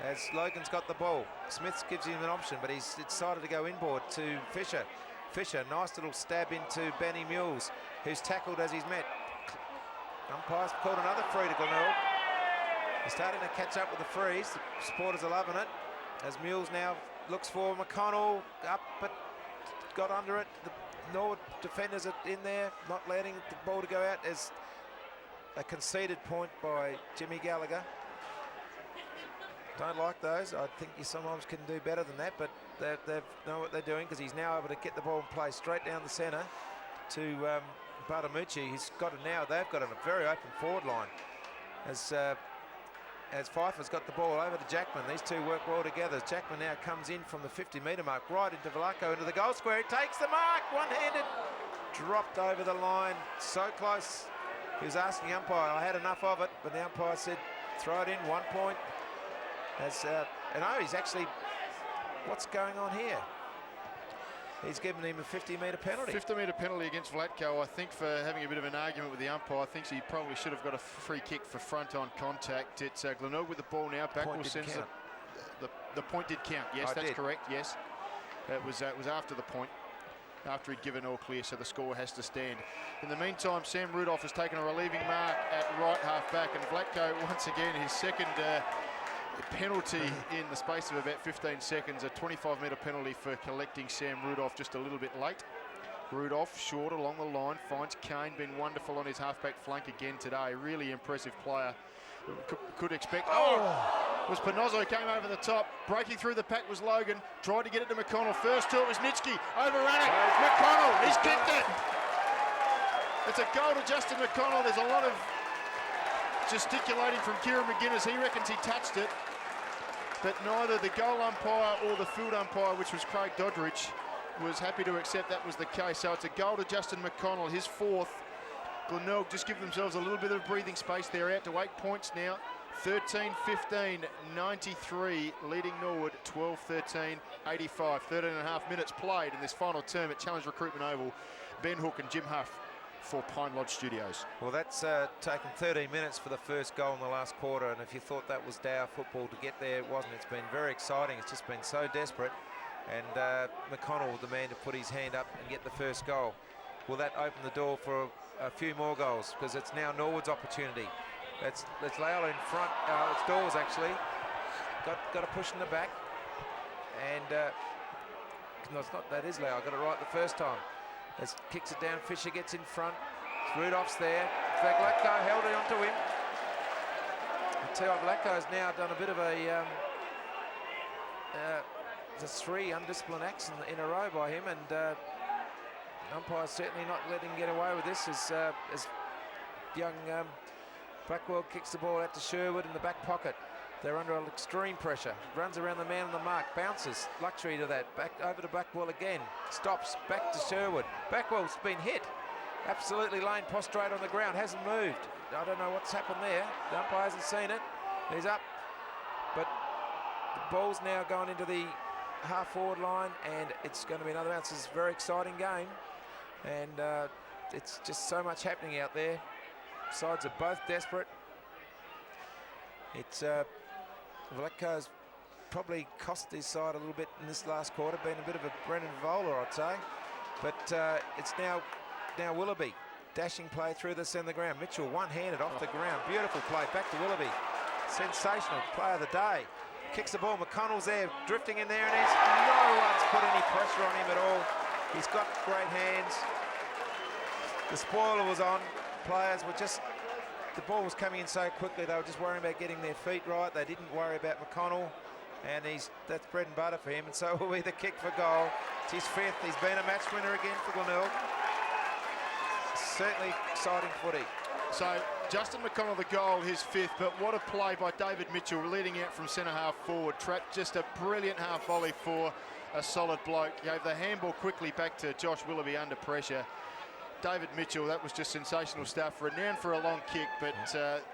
As Logan's got the ball, Smith gives him an option, but he's decided to go inboard to Fisher. Fisher, nice little stab into Benny Mules, who's tackled as he's met. Umpire's called another free to Glenelg. He's starting to catch up with the frees. The supporters are loving it. As Mules now looks for McConnell, up, but got under it. The Norwood defenders are in there, not letting the ball to go out. As a conceded point by Jimmy Gallagher. Don't like those. I think you sometimes can do better than that, but they know what they're doing, because he's now able to get the ball and play straight down the centre to Bartamucci. He's got it now. They've got a very open forward line. As Pfeiffer's got the ball over to Jackman. These two work well together. Jackman now comes in from the 50-metre mark, right into Velasco, into the goal square. He takes the mark, one-handed. Dropped over the line, so close. He was asking the umpire, I had enough of it, but the umpire said, throw it in, 1 point. And he's actually, what's going on here? He's given him a 50-metre penalty. 50-metre penalty against Vlatko, I think, for having a bit of an argument with the umpire. I think he probably should have got a free kick for front-on contact. It's Glenelg with the ball now. Backwell sends the point did count. Yes, that's correct. Yes, it was after the point, after he'd given all clear, so the score has to stand. In the meantime, Sam Rudolph has taken a relieving mark at right half-back, and Vlatko, once again, his second penalty in the space of about 15 seconds, a 25-metre penalty for collecting Sam Rudolph just a little bit late. Rudolph short along the line, finds Kane, been wonderful on his half-back flank again today. Really impressive player. Could expect. It was Panozzo came over the top. Breaking through the pack was Logan. Tried to get it to McConnell. First to it was Nitschke. Overrunning. McConnell, he's kicked it. It's a goal to Justin McConnell. There's a lot of gesticulating from Kieran McGuinness. He reckons he touched it, but neither the goal umpire or the field umpire, which was Craig Doddridge, was happy to accept that was the case. So it's a goal to Justin McConnell, his fourth. Glenelg just give themselves a little bit of breathing space. They're out to 8 points now. 13-15, 93, leading Norwood 12-13, 85. 13 and a half minutes played in this final term at Challenge Recruitment Oval. Ben Hook and Jim Huff for Pine Lodge Studios. Well, that's taken 13 minutes for the first goal in the last quarter, and if you thought that was Dow football to get there, it wasn't. It's been very exciting. It's just been so desperate, and McConnell, the man to put his hand up and get the first goal. Will that open the door for a few more goals? Because it's now Norwood's opportunity. It's Layla in front. It's Dawes actually. Got a push in the back, and no, it's not. That is Layla. Got it right the first time. As kicks it down, Fisher gets in front. Rudolph's there. In fact, Vlatko held it onto him. I tell you what, Vlatko's now done a bit of a there's 3 undisciplined acts in a row by him, and umpire's certainly not letting him get away with this as young Blackwell kicks the ball out to Sherwood in the back pocket. They're under extreme pressure. Runs around the man on the mark, bounces, luxury to that, back over to Blackwell again, stops, back to Sherwood. Blackwell's been hit, absolutely laying prostrate on the ground, hasn't moved. I don't know what's happened there. The umpire hasn't seen it. He's up, but the ball's now going into the half-forward line, and it's going to be another bounce. It's a very exciting game, and it's just so much happening out there. Sides are both desperate. It's Vlatko's probably cost his side a little bit in this last quarter, been a bit of a Brennan Voller, I'd say. But it's now Willoughby. Dashing play through the centre of the ground. Mitchell one-handed off the ground. Beautiful play, back to Willoughby. Sensational play of the day. Kicks the ball, McConnell's there, drifting in there, and no one's put any pressure on him at all. He's got great hands. The spoiler was on. Players were just, the ball was coming in so quickly, they were just worrying about getting their feet right. They didn't worry about McConnell, and that's bread and butter for him, and so will be the kick for goal. It's his 5th. He's been a match winner again for Glenelg. Certainly exciting footy. So Justin McConnell the goal, his 5th, but what a play by David Mitchell leading out from centre half forward. Trapped just a brilliant half volley for a solid bloke. Gave the handball quickly back to Josh Willoughby under pressure. David Mitchell, that was just sensational stuff. Renowned for a long kick, but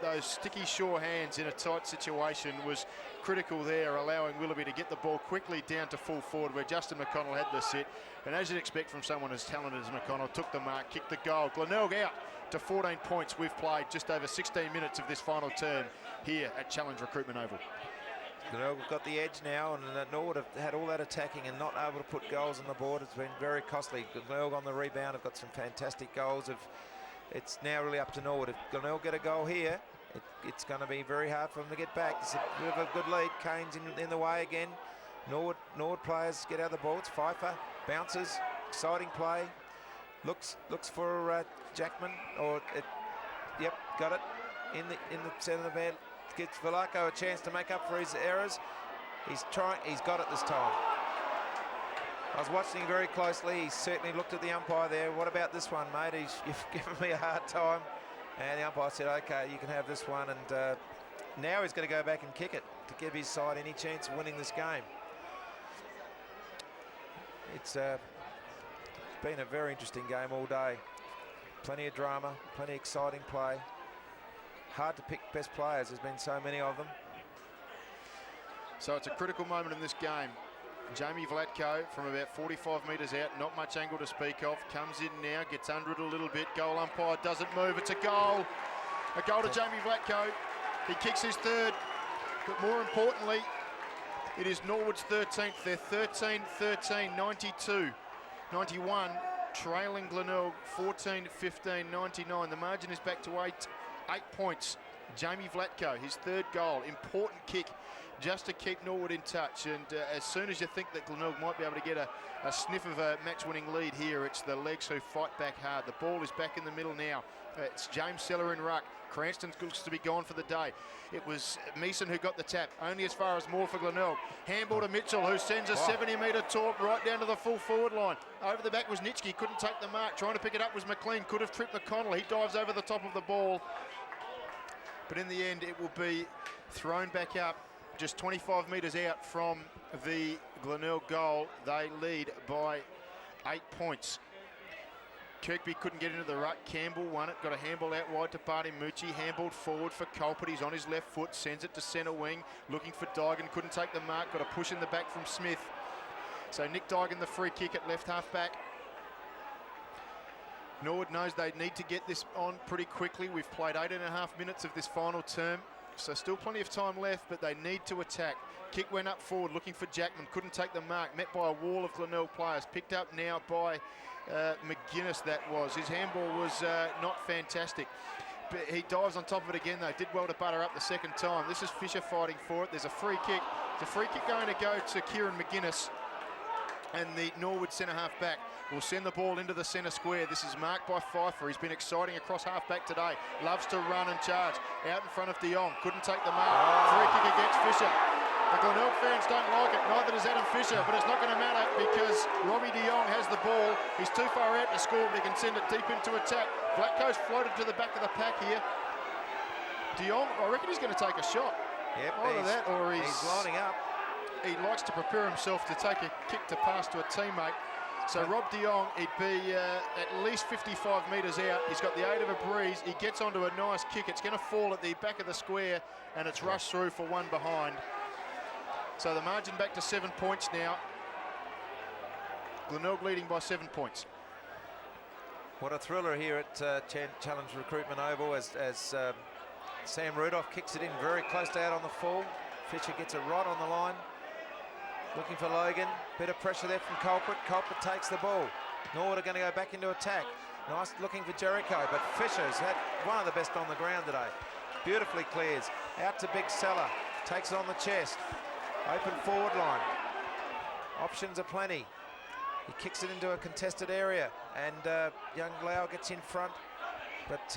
those sticky sure hands in a tight situation was critical there, allowing Willoughby to get the ball quickly down to full forward where Justin McConnell had to sit. And as you'd expect from someone as talented as McConnell, took the mark, kicked the goal. Glenelg out to 14 points. We've played just over 16 minutes of this final term here at Challenge Recruitment Oval. Glenelg have got the edge now, and Norwood have had all that attacking and not able to put goals on the board. It's been very costly. Glenelg on the rebound have got some fantastic goals. It's now really up to Norwood. If Glenelg get a goal here, it's going to be very hard for them to get back. It's a bit of a good lead. Kane's in the way again. Norwood players get out of the ball. It's Pfeiffer, bounces, exciting play. Looks for Jackman, yep, got it in the centre of the bed. Gives Vlatko a chance to make up for his errors. He's got it this time. I was watching him very closely. He certainly looked at the umpire there. What about this one, mate? You've given me a hard time. And the umpire said, okay, you can have this one. And now he's going to go back and kick it to give his side any chance of winning this game. It's been a very interesting game all day. Plenty of drama, plenty of exciting play. hard to pick best players. There's been so many of them. So it's a critical moment in this game. Jamie Vlatko from about 45 metres out, not much angle to speak of, comes in now, gets under it a little bit. Goal umpire doesn't move. It's a goal. A goal to Jamie Vlatko. He kicks his third, but more importantly, it is Norwood's 13th. They're 13-13, 92-91, trailing Glenelg 14-15, 99. The margin is back to 8 points. Jamie Vlatko, his third goal, important kick just to keep Norwood in touch. And as soon as you think that Glenelg might be able to get a sniff of a match-winning lead here, it's the legs who fight back hard. The ball is back in the middle now. It's James Seller in ruck. Cranston looks to be gone for the day. It was Meeson who got the tap, only as far as more for Glenelg. Handball to Mitchell, who sends a 70-metre torp right down to the full forward line. Over the back was Nitschke, couldn't take the mark. Trying to pick it up was McLean, could have tripped McConnell. He dives over the top of the ball. But in the end, it will be thrown back up just 25 metres out from the Glenelg goal. They lead by 8 points. Kirkby couldn't get into the ruck. Campbell won it. Got a handball out wide to Barty-Mucci. Handballed forward for Colpert. He's on his left foot. Sends it to centre wing. Looking for Dygan. Couldn't take the mark. Got a push in the back from Smith. So Nick Dygan, the free kick at left half back. Norwood knows they need to get this on pretty quickly. We've played 8.5 minutes of this final term. So still plenty of time left, but they need to attack. Kick went up forward, looking for Jackman. Couldn't take the mark. Met by a wall of Glenelg players. Picked up now by McGuinness, that was. His handball was not fantastic. But he dives on top of it again, though. Did well to butter up the second time. This is Fisher fighting for it. There's a free kick. The free kick going to go to Kieran McGuinness. And the Norwood centre-half back will send the ball into the centre square. This is marked by Pfeiffer. He's been exciting across half-back today. Loves to run and charge. Out in front of De Jong. Couldn't take the mark. Free kick against Fisher. The Glenelg fans don't like it. Neither does Adam Fisher, but it's not going to matter because Robbie De Jong has the ball. He's too far out to score, but he can send it deep into attack. Vlatko's floated to the back of the pack here. De Jong, I reckon he's going to take a shot. Yep, either that or he's lining up. He likes to prepare himself to take a kick to pass to a teammate. So Rob De Jong, he'd be at least 55 metres out. He's got the aid of a breeze. He gets onto a nice kick. It's going to fall at the back of the square, and it's rushed through for one behind. So the margin back to 7 points now. Glenelg leading by 7 points. What a thriller here at Challenge Recruitment Oval as Sam Rudolph kicks it in very close to out on the full. Fisher gets it right on the line. Looking for Logan. Bit of pressure there from Colpert. Colpert takes the ball. Norwood are going to go back into attack. Nice looking for Jericho, but Fisher's had one of the best on the ground today. Beautifully clears. Out to Big Seller. Takes it on the chest. Open forward line. Options are plenty. He kicks it into a contested area, and young Lau gets in front. But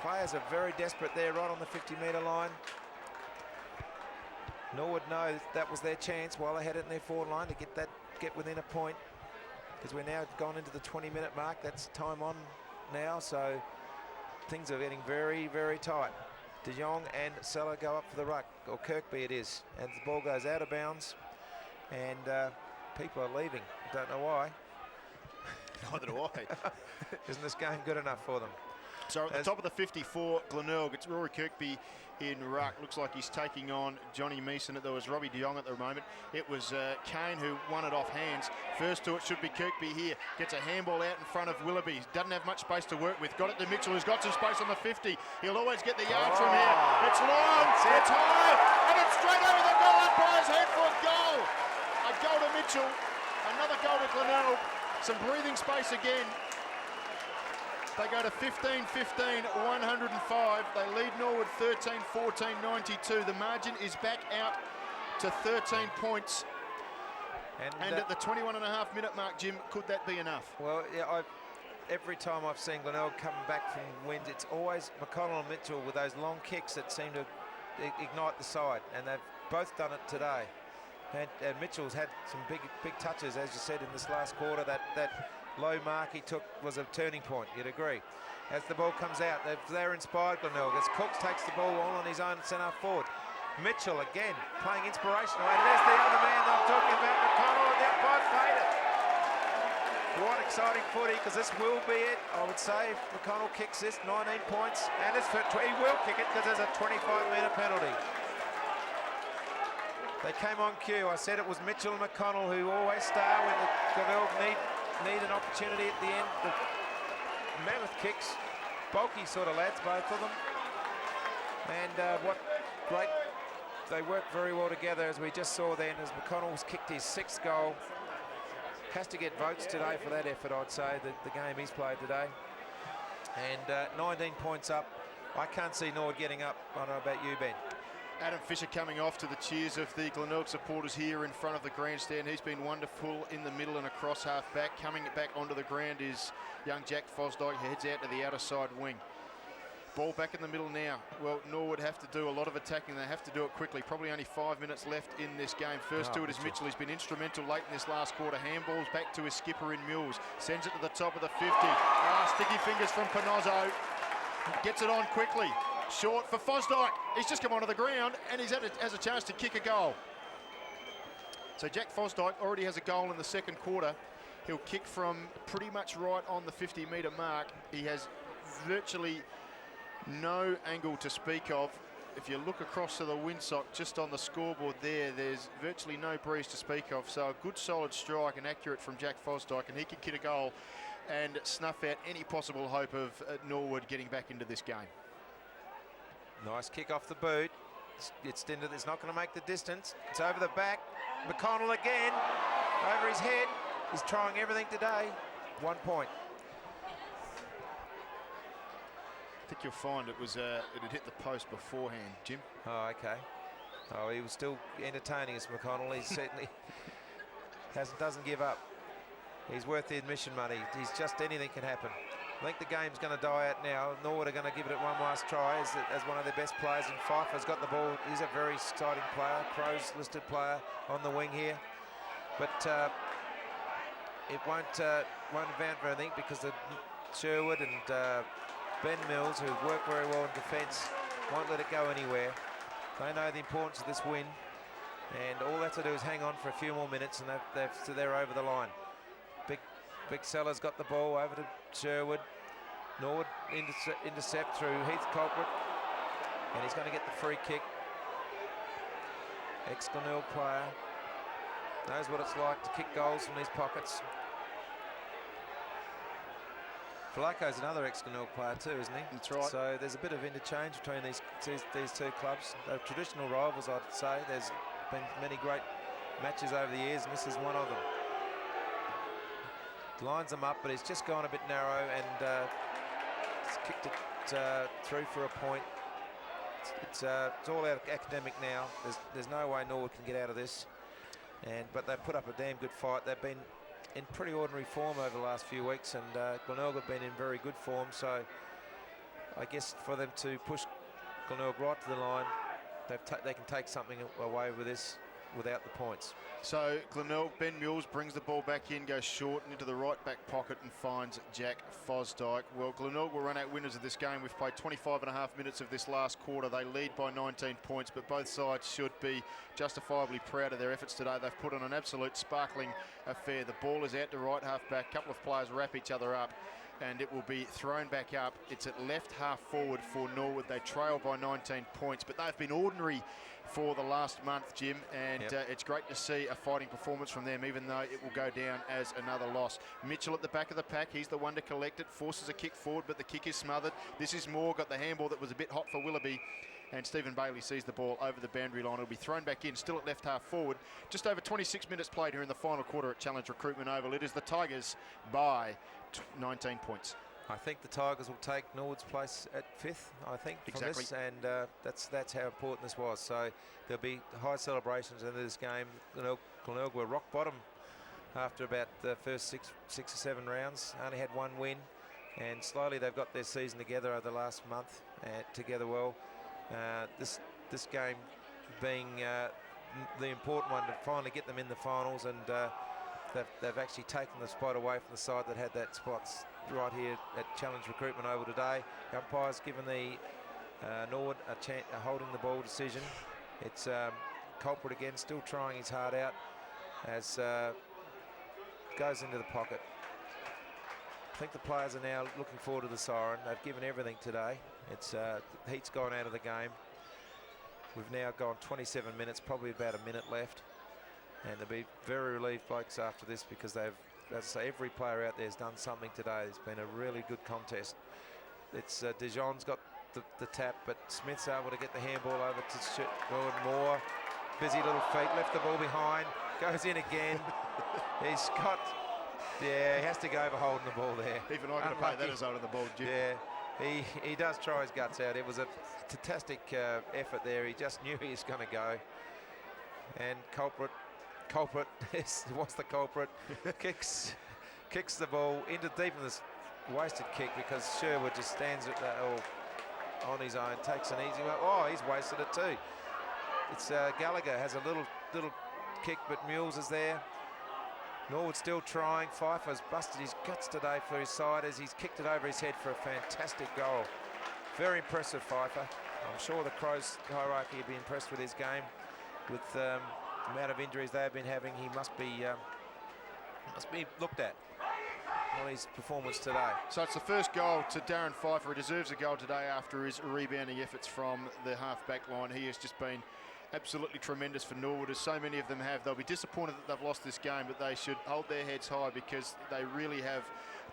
players are very desperate there, right on the 50-metre line. Norwood know that was their chance while they had it in their forward line to get within a point, because we're now gone into the 20-minute mark. That's time on now, so things are getting very, very tight. De Jong and Seller go up for the ruck, or Kirkby it is, and the ball goes out of bounds, and people are leaving. Don't know why. Neither do I. Isn't this game good enough for them? So at the top of the 54, Glenelg, it's Rory Kirkby in ruck. Looks like he's taking on Johnny Meeson. There was Robbie De Jong at the moment. It was Kane who won it off hands. First to it should be Kirkby here. Gets a handball out in front of Willoughby. Doesn't have much space to work with. Got it to Mitchell, who's got some space on the 50. He'll always get the yard from here. It's long, it's high, and it's straight over the goal umpire's head for a goal. A goal to Mitchell, another goal to Glenelg. Some breathing space again. They go to 15-15, 105. They lead Norwood 13-14, 92. The margin is back out to 13 points. And at the 21.5-minute mark, Jim, could that be enough? Well, yeah, every time I've seen Glenelg come back from wins, it's always McConnell and Mitchell with those long kicks that seem to ignite the side, and they've both done it today. And Mitchell's had some big touches, as you said, in this last quarter. That low mark he took was a turning point, you'd agree. As the ball comes out, they're inspired, Glenelg, as Cooks takes the ball all on his own centre forward. Mitchell again playing inspirational, and there's the other man I'm talking about, McConnell, and the umpire faded. What exciting footy, because this will be it, I would say, if McConnell kicks this, 19 points, and it's he will kick it because there's a 25-metre penalty. They came on cue. I said it was Mitchell and McConnell who always star when the Glenelg need an opportunity at the end. The mammoth kicks, bulky sort of lads, both of them. And what great, they worked very well together, as we just saw then, as McConnell's kicked his 6th goal. Has to get votes today for that effort, I'd say, the game he's played today. And 19 points up. I can't see Norwood getting up. I don't know about you, Ben. Adam Fisher coming off to the cheers of the Glenelg supporters here in front of the grandstand. He's been wonderful in the middle and across half back. Coming back onto the ground is young Jack Fosdyke, who heads out to the outer side wing. Ball back in the middle now. Well, Norwood have to do a lot of attacking. They have to do it quickly. Probably only 5 minutes left in this game. First to it is Mitchell. He's been instrumental late in this last quarter. Handballs back to his skipper in Mills. Sends it to the top of the 50. Sticky fingers from Panozzo. Gets it on quickly. Short for Fosdyke. He's just come onto the ground and has a chance to kick a goal. So Jack Fosdyke already has a goal in the second quarter. He'll kick from pretty much right on the 50-metre mark. He has virtually no angle to speak of. If you look across to the windsock just on the scoreboard there's virtually no breeze to speak of. So a good solid strike and accurate from Jack Fosdyke, and he can kick a goal and snuff out any possible hope of Norwood getting back into this game. Nice kick off the boot. It's not going to make the distance. It's over the back. McConnell again, over his head. He's trying everything today. 1 point. I think you'll find it had hit the post beforehand, Jim. Oh, okay. Oh, he was still entertaining us, McConnell. He certainly doesn't give up. He's worth the admission money. He's just, anything can happen. I think the game's going to die out now. Norwood are going to give it one last try as one of their best players. And Pfeiffer's got the ball. He's a very exciting player. Crow's listed player on the wing here. But it won't advance for anything, because the Sherwood and Ben Mills, who work very well in defence, won't let it go anywhere. They know the importance of this win, and all they have to do is hang on for a few more minutes, and they're over the line. Big Sellers got the ball over to Sherwood. Norwood intercept through Heath Culprit, and he's going to get the free kick. Ex-Glenelg player, knows what it's like to kick goals from these pockets. Flacco's another ex-Glenelg player too, isn't he? That's right. So there's a bit of interchange between these two clubs. They're traditional rivals, I'd say. There's been many great matches over the years, and this is one of them. Lines them up, but he's just gone a bit narrow, and he's kicked it through for a point. It's all out academic now. There's no way Norwood can get out of this, but they've put up a damn good fight. They've been in pretty ordinary form over the last few weeks, and Glenelg have been in very good form. So I guess for them to push Glenelg right to the line, they can take something away with this without the points. So Glenelg, Ben Mills brings the ball back in, goes short and into the right back pocket and finds Jack Fosdyke. Well, Glenelg will run out winners of this game. We've played 25.5 minutes of this last quarter. They lead by 19 points, but both sides should be justifiably proud of their efforts today. They've put on an absolute sparkling affair. The ball is out to right half back. A couple of players wrap each other up, and it will be thrown back up. It's at left half forward for Norwood. They trail by 19 points, but they've been ordinary for the last month, Jim, and it's great to see a fighting performance from them, even though it will go down as another loss. Mitchell at the back of the pack, he's the one to collect it, forces a kick forward, but the kick is smothered. This is Moore, got the handball that was a bit hot for Willoughby, and Stephen Bailey sees the ball over the boundary line. It'll be thrown back in, still at left half forward. Just over 26 minutes played here in the final quarter at Challenge Recruitment Oval. It is the Tigers by 19 points. I think the Tigers will take Norwood's place at 5th, I think, exactly. from this, and that's how important this was. So there'll be high celebrations in this game. Glenelg were rock bottom after about the first six or seven rounds. Only had one win, and slowly they've got their season together over the last month, together well. This game being the important one to finally get them in the finals, and they've actually taken the spot away from the side that had that spot right here at Challenge Recruitment Oval today. The umpire's given the Norwood a holding the ball decision. It's Culprit again, still trying his heart out as goes into the pocket. I think the players are now looking forward to the siren. They've given everything today. It's the heat's gone out of the game. We've now gone 27 minutes, probably about a minute left. And they'll be very relieved blokes after this, because they've, as I say, every player out there has done something today. It's been a really good contest. It's Dijon's got the tap, but Smith's able to get the handball over to Norwood. Moore, busy little feet, left the ball behind, goes in again. He's got, yeah, he has to go over holding the ball there. Even I could have played that as holding the ball, Jim. Yeah, he does try his guts out. It was a fantastic effort there. He just knew he was going to go. And culprit what's the culprit? kicks the ball into deep in this wasted kick, because Sherwood just stands at on his own, takes an easy one. Oh, he's wasted it too. It's Gallagher has a little kick, but Mules is there. Norwood still trying. Pfeiffer's busted his guts today for his side as he's kicked it over his head for a fantastic goal. Very impressive, Pfeiffer. I'm sure the Crows hierarchy will be impressed with his game. With the amount of injuries they have been having, he must be looked at on his performance today. So it's the first goal to Darren Pfeiffer. He deserves a goal today after his rebounding efforts from the half-back line. He has just been absolutely tremendous for Norwood, as so many of them have. They'll be disappointed that they've lost this game, but they should hold their heads high, because they really have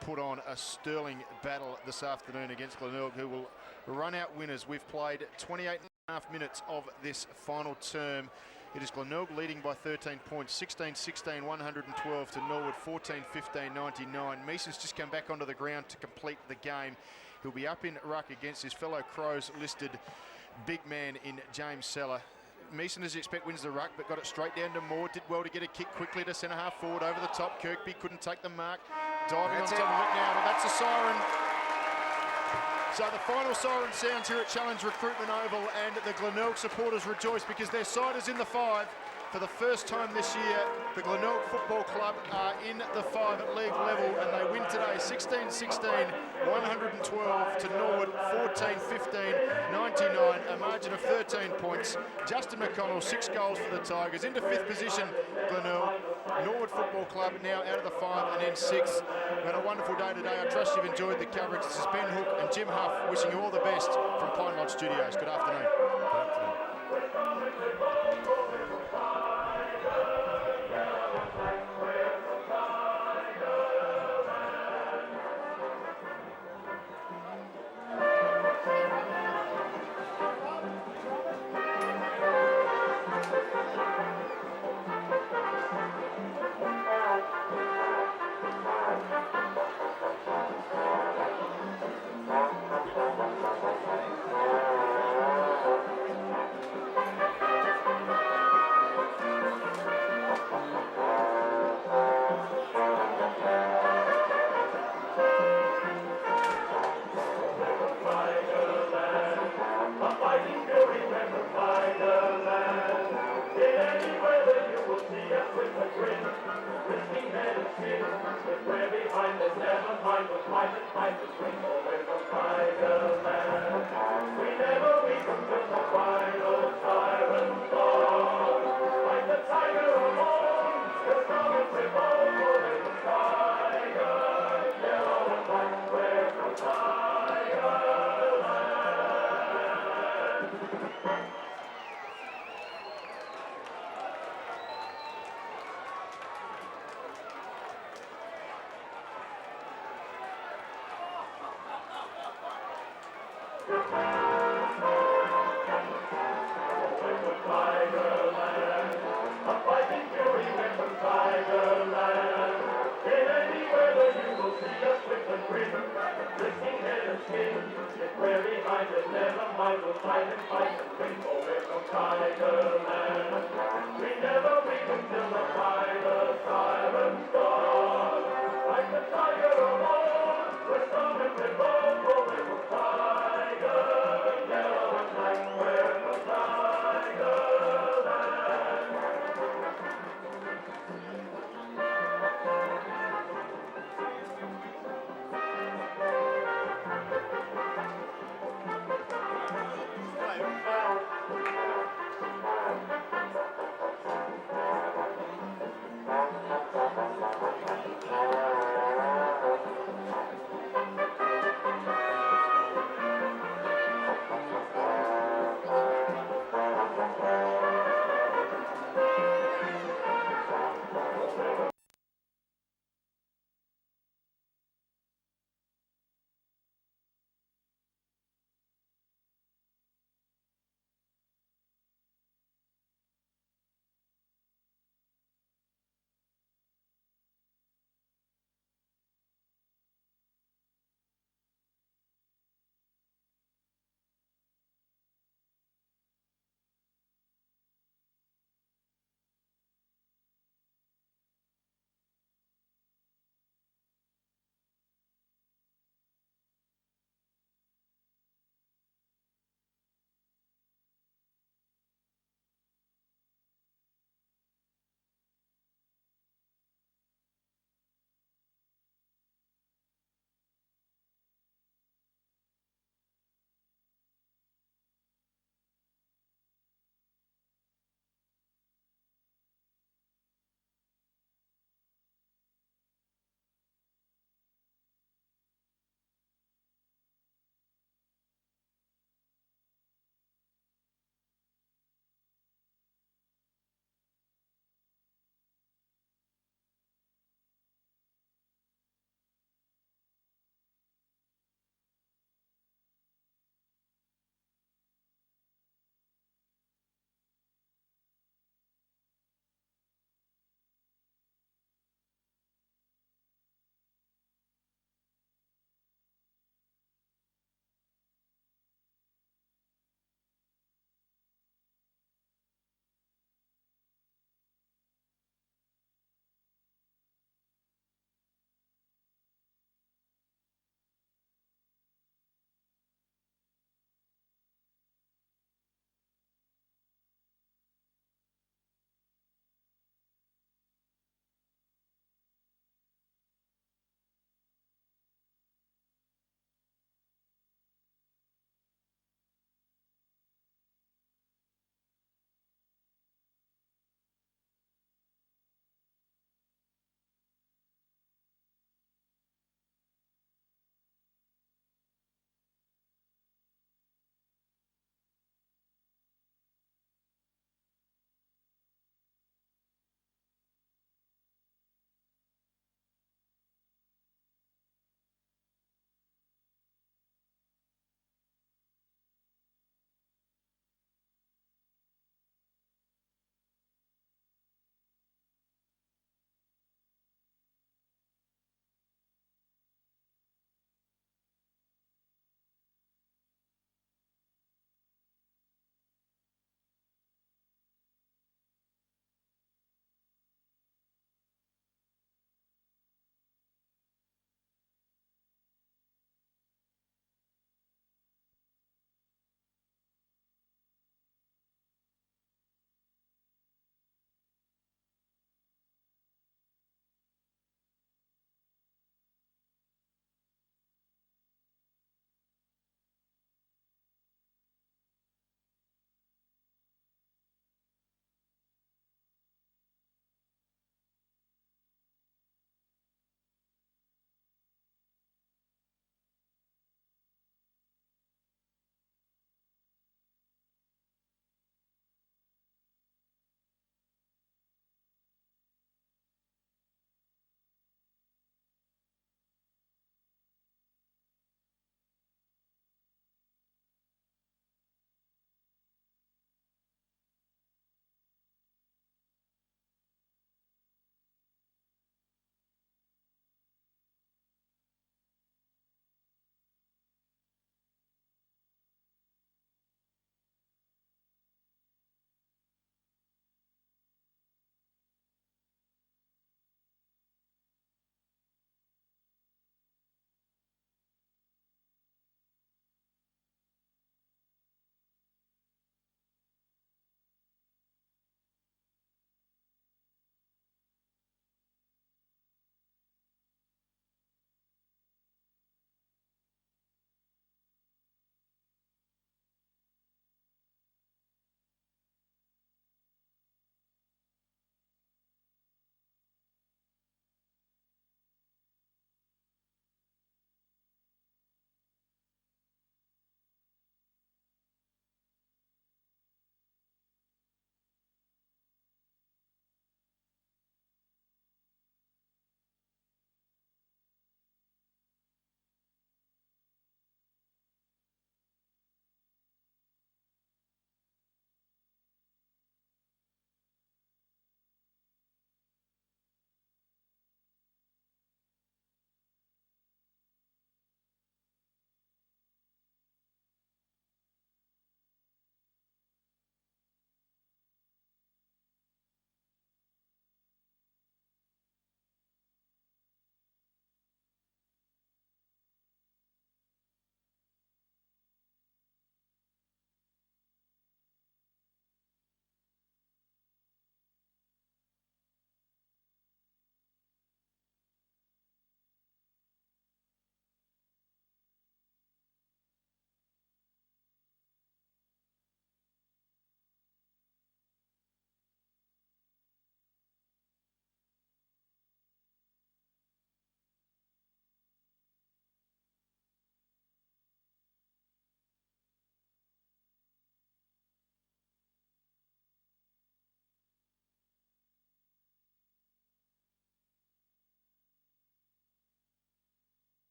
put on a sterling battle this afternoon against Glenelg, who will run out winners. We've played 28.5 minutes of this final term. It is Glenelg leading by 13 points, 16-16, 112 to Norwood, 14-15, 99. Meeson's just come back onto the ground to complete the game. He'll be up in ruck against his fellow Crows listed big man in James Seller. Meeson, as you expect, wins the ruck, but got it straight down to Moore. Did well to get a kick quickly to centre half forward over the top. Kirkby couldn't take the mark. Diving on top of it now, but that's a siren. So the final siren sounds here at Challenge Recruitment Oval, and the Glenelg supporters rejoice because their side is in the 5. For the first time this year, the Glenelg Football Club are in the 5 at league level, and they win today 16-16, 112 to Norwood, 14-15, 99, a margin of 13 points. Justin McConnell, 6 goals for the Tigers. Into 5th position, Glenelg. Norwood Football Club now out of the 5 and in 6th. We've had a wonderful day today. I trust you've enjoyed the coverage. This is Ben Hook and Jim Huff wishing you all the best from Pine Lodge Studios. Good afternoon. Good afternoon. Like the tiger of all